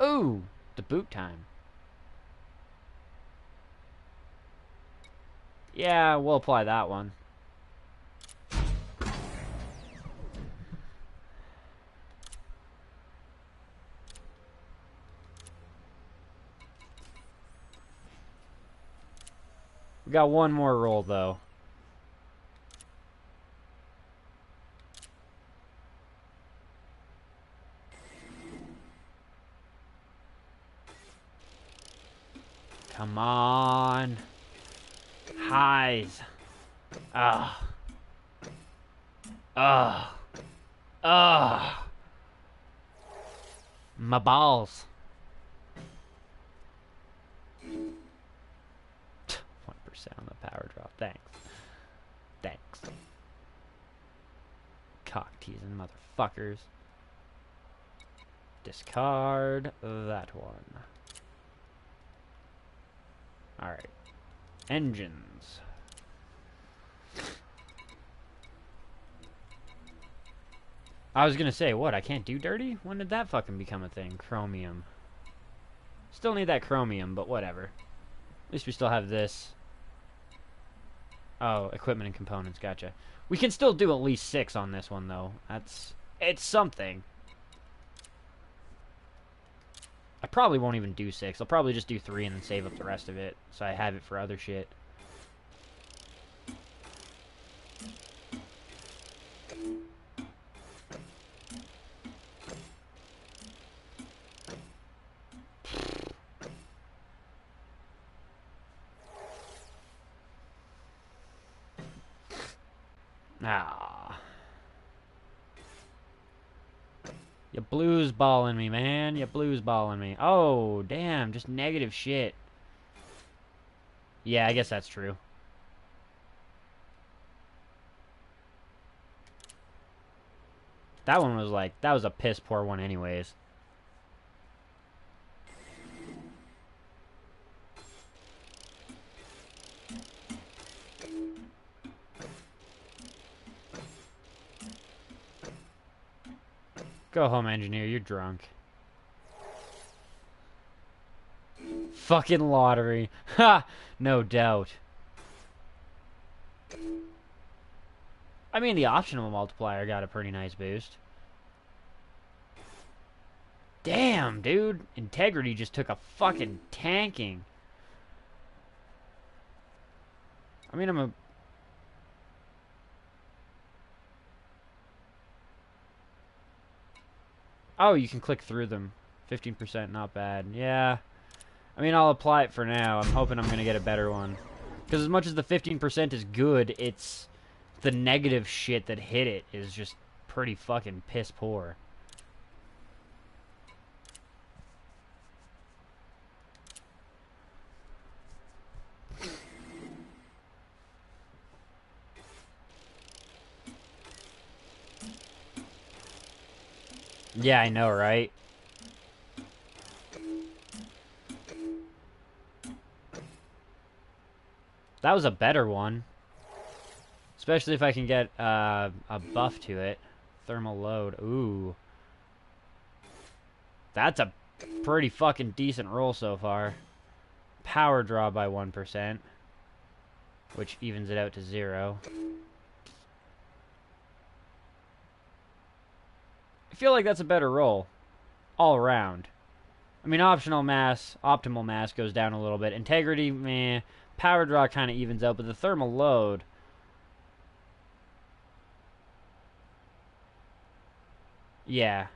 Ooh, the boot time. Yeah, we'll apply that one. We got one more roll, though. Come on. Highs. Ugh. Ugh. Ugh. My balls. 1% on the power drop. Thanks. Thanks. Cock teasing motherfuckers. Discard that one. Alright. Engines. I was gonna say, what, I can't do dirty? When did that fucking become a thing? Chromium. Still need that chromium, but whatever. At least we still have this. Oh, equipment and components, gotcha. We can still do at least 6 on this one, though. It's something. I probably won't even do 6. I'll probably just do 3 and then save up the rest of it, so I have it for other shit. Ah. You blues balling me, man. You blues balling me. Oh, damn. Just negative shit. Yeah, I guess that's true. That one was like, that was a piss poor one anyways. Go home, engineer. You're drunk. Fucking lottery. Ha! No doubt. I mean, the optional multiplier got a pretty nice boost. Damn, dude. Integrity just took a fucking tanking. I mean, I'm a... Oh, you can click through them. 15%, not bad. Yeah. I mean, I'll apply it for now. I'm hoping I'm going to get a better one. Because as much as the 15% is good, it's... the negative shit that hit it is just pretty fucking piss poor. Yeah, I know, right? That was a better one. Especially if I can get a buff to it. Thermal load. Ooh. That's a pretty fucking decent roll so far. Power draw by 1%. Which evens it out to 0. I feel like that's a better roll. All around. I mean, optimal mass goes down a little bit. Integrity, meh. Power draw kind of evens out, but the thermal load... yeah.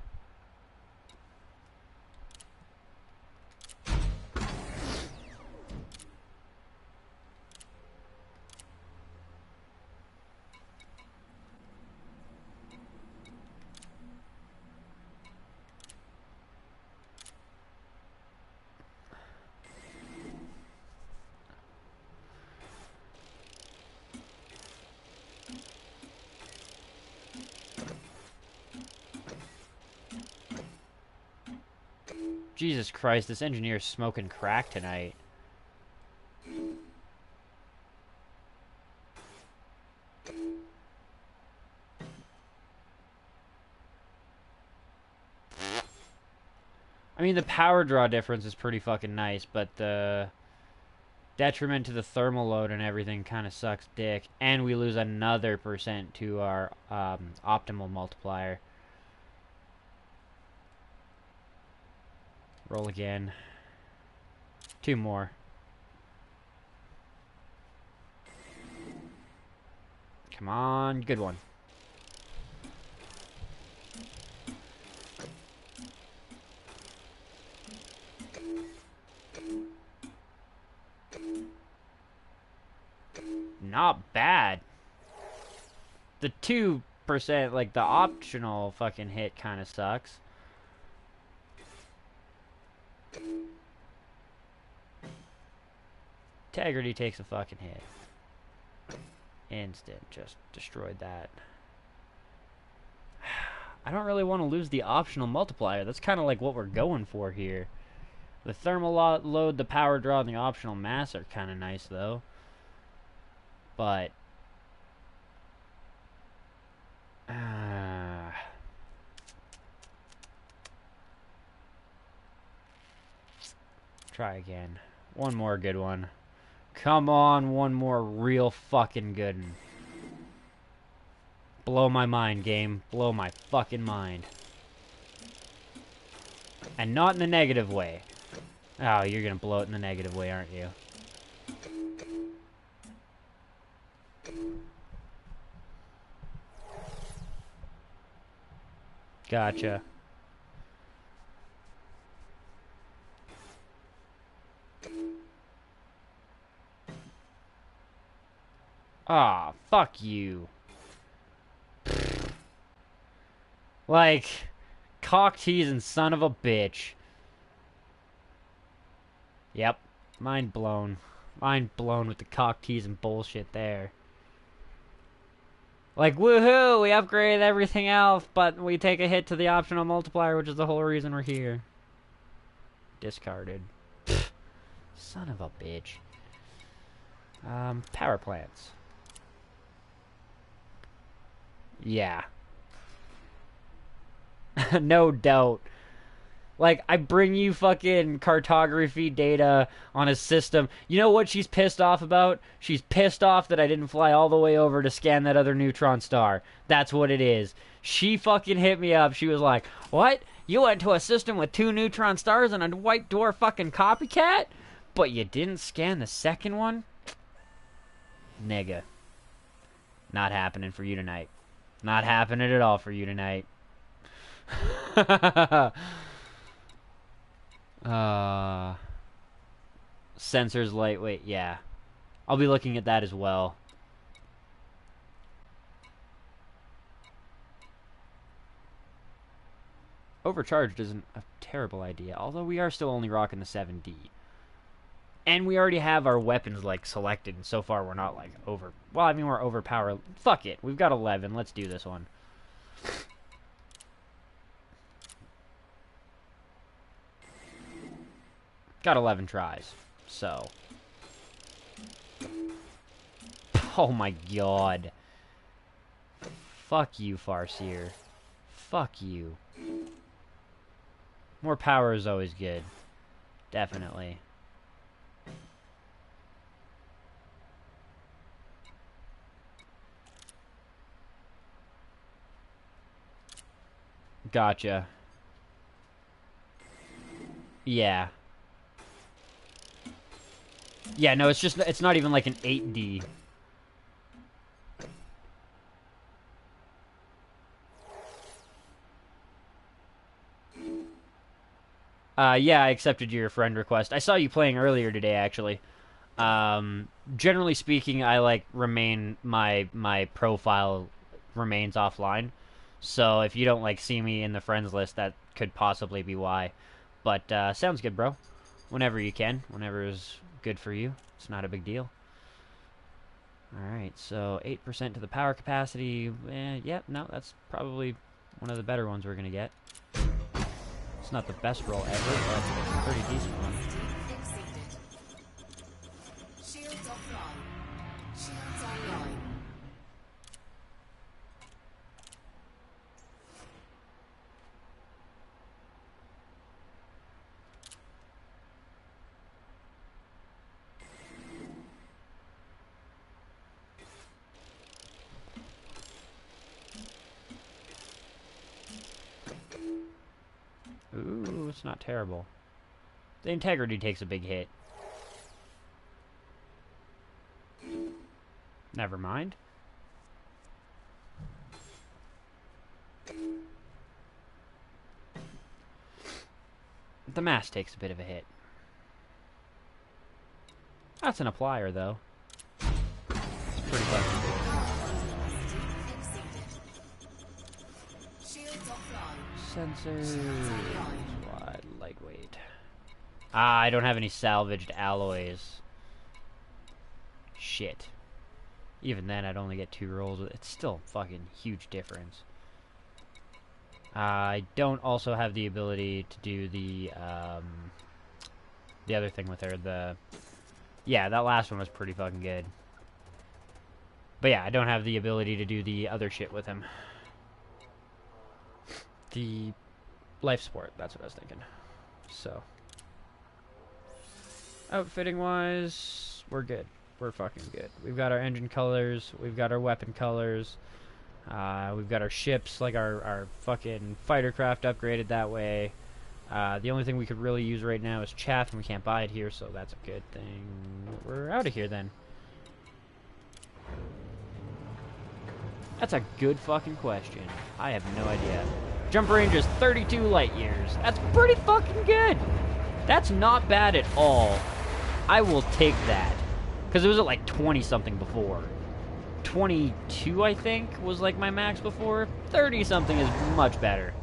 Jesus Christ, this engineer's smoking crack tonight. I mean, the power draw difference is pretty fucking nice, but the detriment to the thermal load and everything kind of sucks dick. And we lose another % to our optimal multiplier. Roll again. 2 more. Come on, good one. Not bad. The 2%, like the optional fucking hit kind of sucks. Integrity takes a fucking hit. Instant. Just destroyed that. I don't really want to lose the optional multiplier. That's kind of like what we're going for here. The thermal load, the power draw, and the optional mass are kind of nice, though. But... try again. One more good one. Come on, one more real fucking good one. Blow my mind, game. Blow my fucking mind. And not in the negative way. Oh, you're gonna blow it in the negative way, aren't you? Gotcha. Ah, fuck you. Like, cock teasing son of a bitch. Yep. Mind blown. Mind blown with the cock teasing bullshit there. Like, woohoo, we upgraded everything else, but we take a hit to the optional multiplier, which is the whole reason we're here. Discarded. Pfft. Son of a bitch. Power plants. Yeah. No doubt. Like, I bring you fucking cartography data on a system. You know what she's pissed off about? She's pissed off that I didn't fly all the way over to scan that other neutron star. That's what it is. She fucking hit me up. She was like, what? You went to a system with 2 neutron stars and a white dwarf fucking copycat? But you didn't scan the second one? Nigga. Not happening for you tonight. Not happening at all for you tonight. Sensors lightweight, yeah. I'll be looking at that as well. Overcharged isn't a terrible idea, although we are still only rocking the 7D. And we already have our weapons, like, selected, and so far we're not, like, over... Well, I mean, we're overpowered. Fuck it. We've got 11. Let's do this one. Got 11 tries, so... Oh my god. Fuck you, Farseer. Fuck you. More power is always good. Definitely. Gotcha. Yeah. Yeah, no, it's not even like an 8D. Yeah, I accepted your friend request. I saw you playing earlier today, actually. Generally speaking, I, like, my profile remains offline. So if you don't, like, see me in the friends list, that could possibly be why. But, sounds good, bro. Whenever you can. Whenever is good for you. It's not a big deal. Alright, so 8% to the power capacity. Yep, no, that's probably one of the better ones we're gonna get. It's not the best roll ever, but it's a pretty decent one. Shields offline. Shields online. Ooh, it's not terrible. The integrity takes a big hit. Never mind. The mass takes a bit of a hit. That's an applier, though. It's pretty fucking cool. Sensors. Wide, lightweight. Ah, I don't have any salvaged alloys. Shit. Even then, I'd only get 2 rolls. It's still a fucking huge difference. I don't also have the ability to do the other thing with her. Yeah, that last one was pretty fucking good. But yeah, I don't have the ability to do the other shit with him. The life support, that's what I was thinking. So, outfitting wise, we're good. We're fucking good. We've got our engine colors, we've got our weapon colors, we've got our ships, like our fucking fighter craft upgraded that way. The only thing we could really use right now is chaff, and we can't buy it here, so that's a good thing. We're out of here then. That's a good fucking question. I have no idea. Jump range is 32 light years. That's pretty fucking good. That's not bad at all. I will take that. Because it was at like 20 something before. 22, I think, was like my max before. 30 something is much better.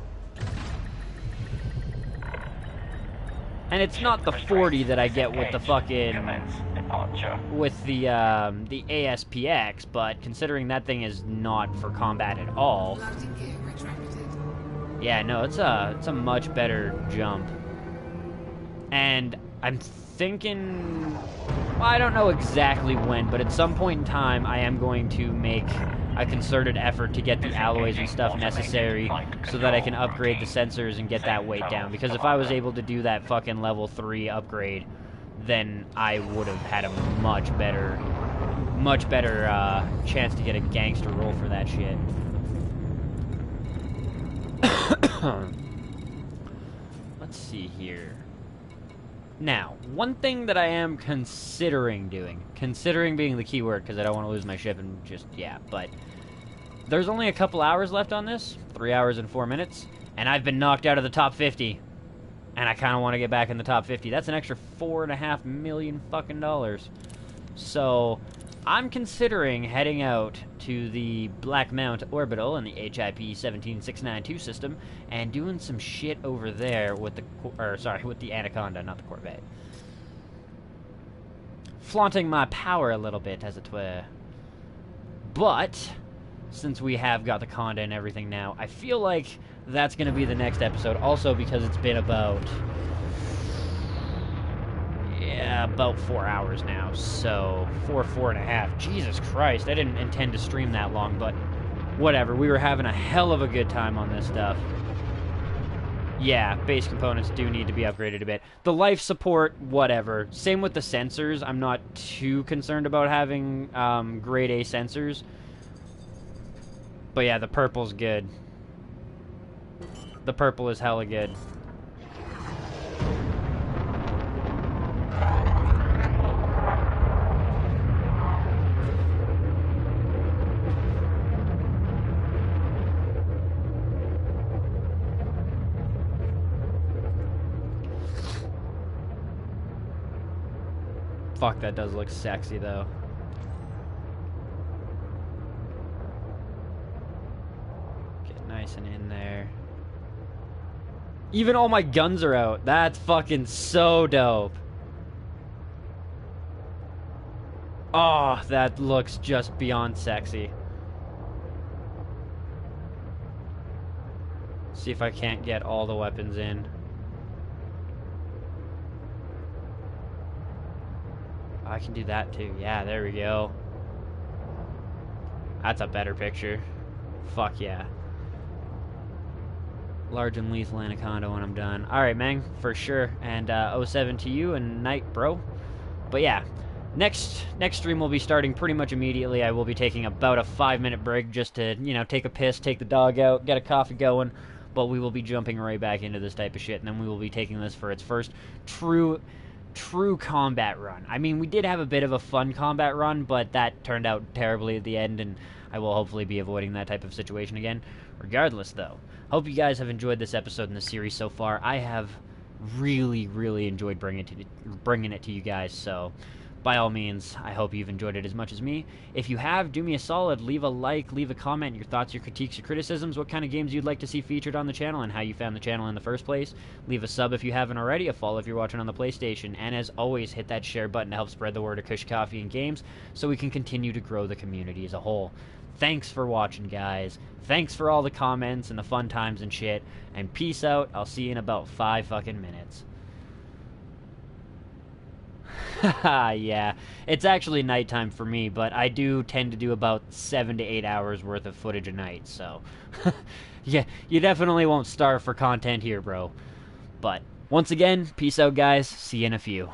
And it's not the 40 that I get with the fucking... Commence departure. with the ASPX, but considering that thing is not for combat at all... Landing gear retracted. Yeah, no, it's a much better jump. And I'm thinking... Well, I don't know exactly when, but at some point in time, I am going to make a concerted effort to get the alloys and stuff necessary so that I can upgrade the sensors and get that weight down. Because if I was able to do that fucking level 3 upgrade, then I would have had a much better chance to get a gangster roll for that shit. Let's see here. Now, one thing that I am considering doing, considering being the key word, because I don't want to lose my ship and just, yeah, but there's only a couple hours left on this, 3 hours and 4 minutes, and I've been knocked out of the top 50, and I kind of want to get back in the top 50. That's an extra $4.5 million fucking dollars. So, I'm considering heading out to the Black Mount Orbital in the HIP 17692 system and doing some shit over there with the with the Anaconda, not the Corvette. Flaunting my power a little bit, as it were. But since we have got the Conda and everything now, I feel like that's going to be the next episode. Also because it's been about about 4 hours now, so 4.5. Jesus Christ, I didn't intend to stream that long, but whatever. We were having a hell of a good time on this stuff. Yeah, base components do need to be upgraded a bit. The life support, whatever. Same with the sensors. I'm not too concerned about having grade A sensors. But yeah, the purple's good. The purple is hella good. Fuck, that does look sexy, though. Get nice and in there. Even all my guns are out. That's fucking so dope. Oh, that looks just beyond sexy. See if I can't get all the weapons in. I can do that too. Yeah, there we go. That's a better picture. Fuck yeah. Large and lethal Anaconda when I'm done. Alright, man, for sure. And 07 to you and night, bro. But yeah, next stream will be starting pretty much immediately. I will be taking about a 5-minute break just to, you know, take a piss, take the dog out, get a coffee going. But we will be jumping right back into this type of shit, and then we will be taking this for its first true combat run. I mean, we did have a bit of a fun combat run, but that turned out terribly at the end, and I will hopefully be avoiding that type of situation again. Regardless, though, hope you guys have enjoyed this episode in the series so far. I have really enjoyed bringing it to you guys, so by all means, I hope you've enjoyed it as much as me. If you have, do me a solid, leave a like, leave a comment, your thoughts, your critiques, your criticisms, what kind of games you'd like to see featured on the channel, and how you found the channel in the first place. Leave a sub if you haven't already, a follow if you're watching on the PlayStation, and as always, hit that share button to help spread the word of Kush Coffee and Games, so we can continue to grow the community as a whole. Thanks for watching, guys. Thanks for all the comments and the fun times and shit, and peace out. I'll see you in about 5 fucking minutes. Haha, yeah. It's actually nighttime for me, but I do tend to do about 7 to 8 hours worth of footage a night, so... yeah, you definitely won't starve for content here, bro. But, once again, peace out, guys. See you in a few.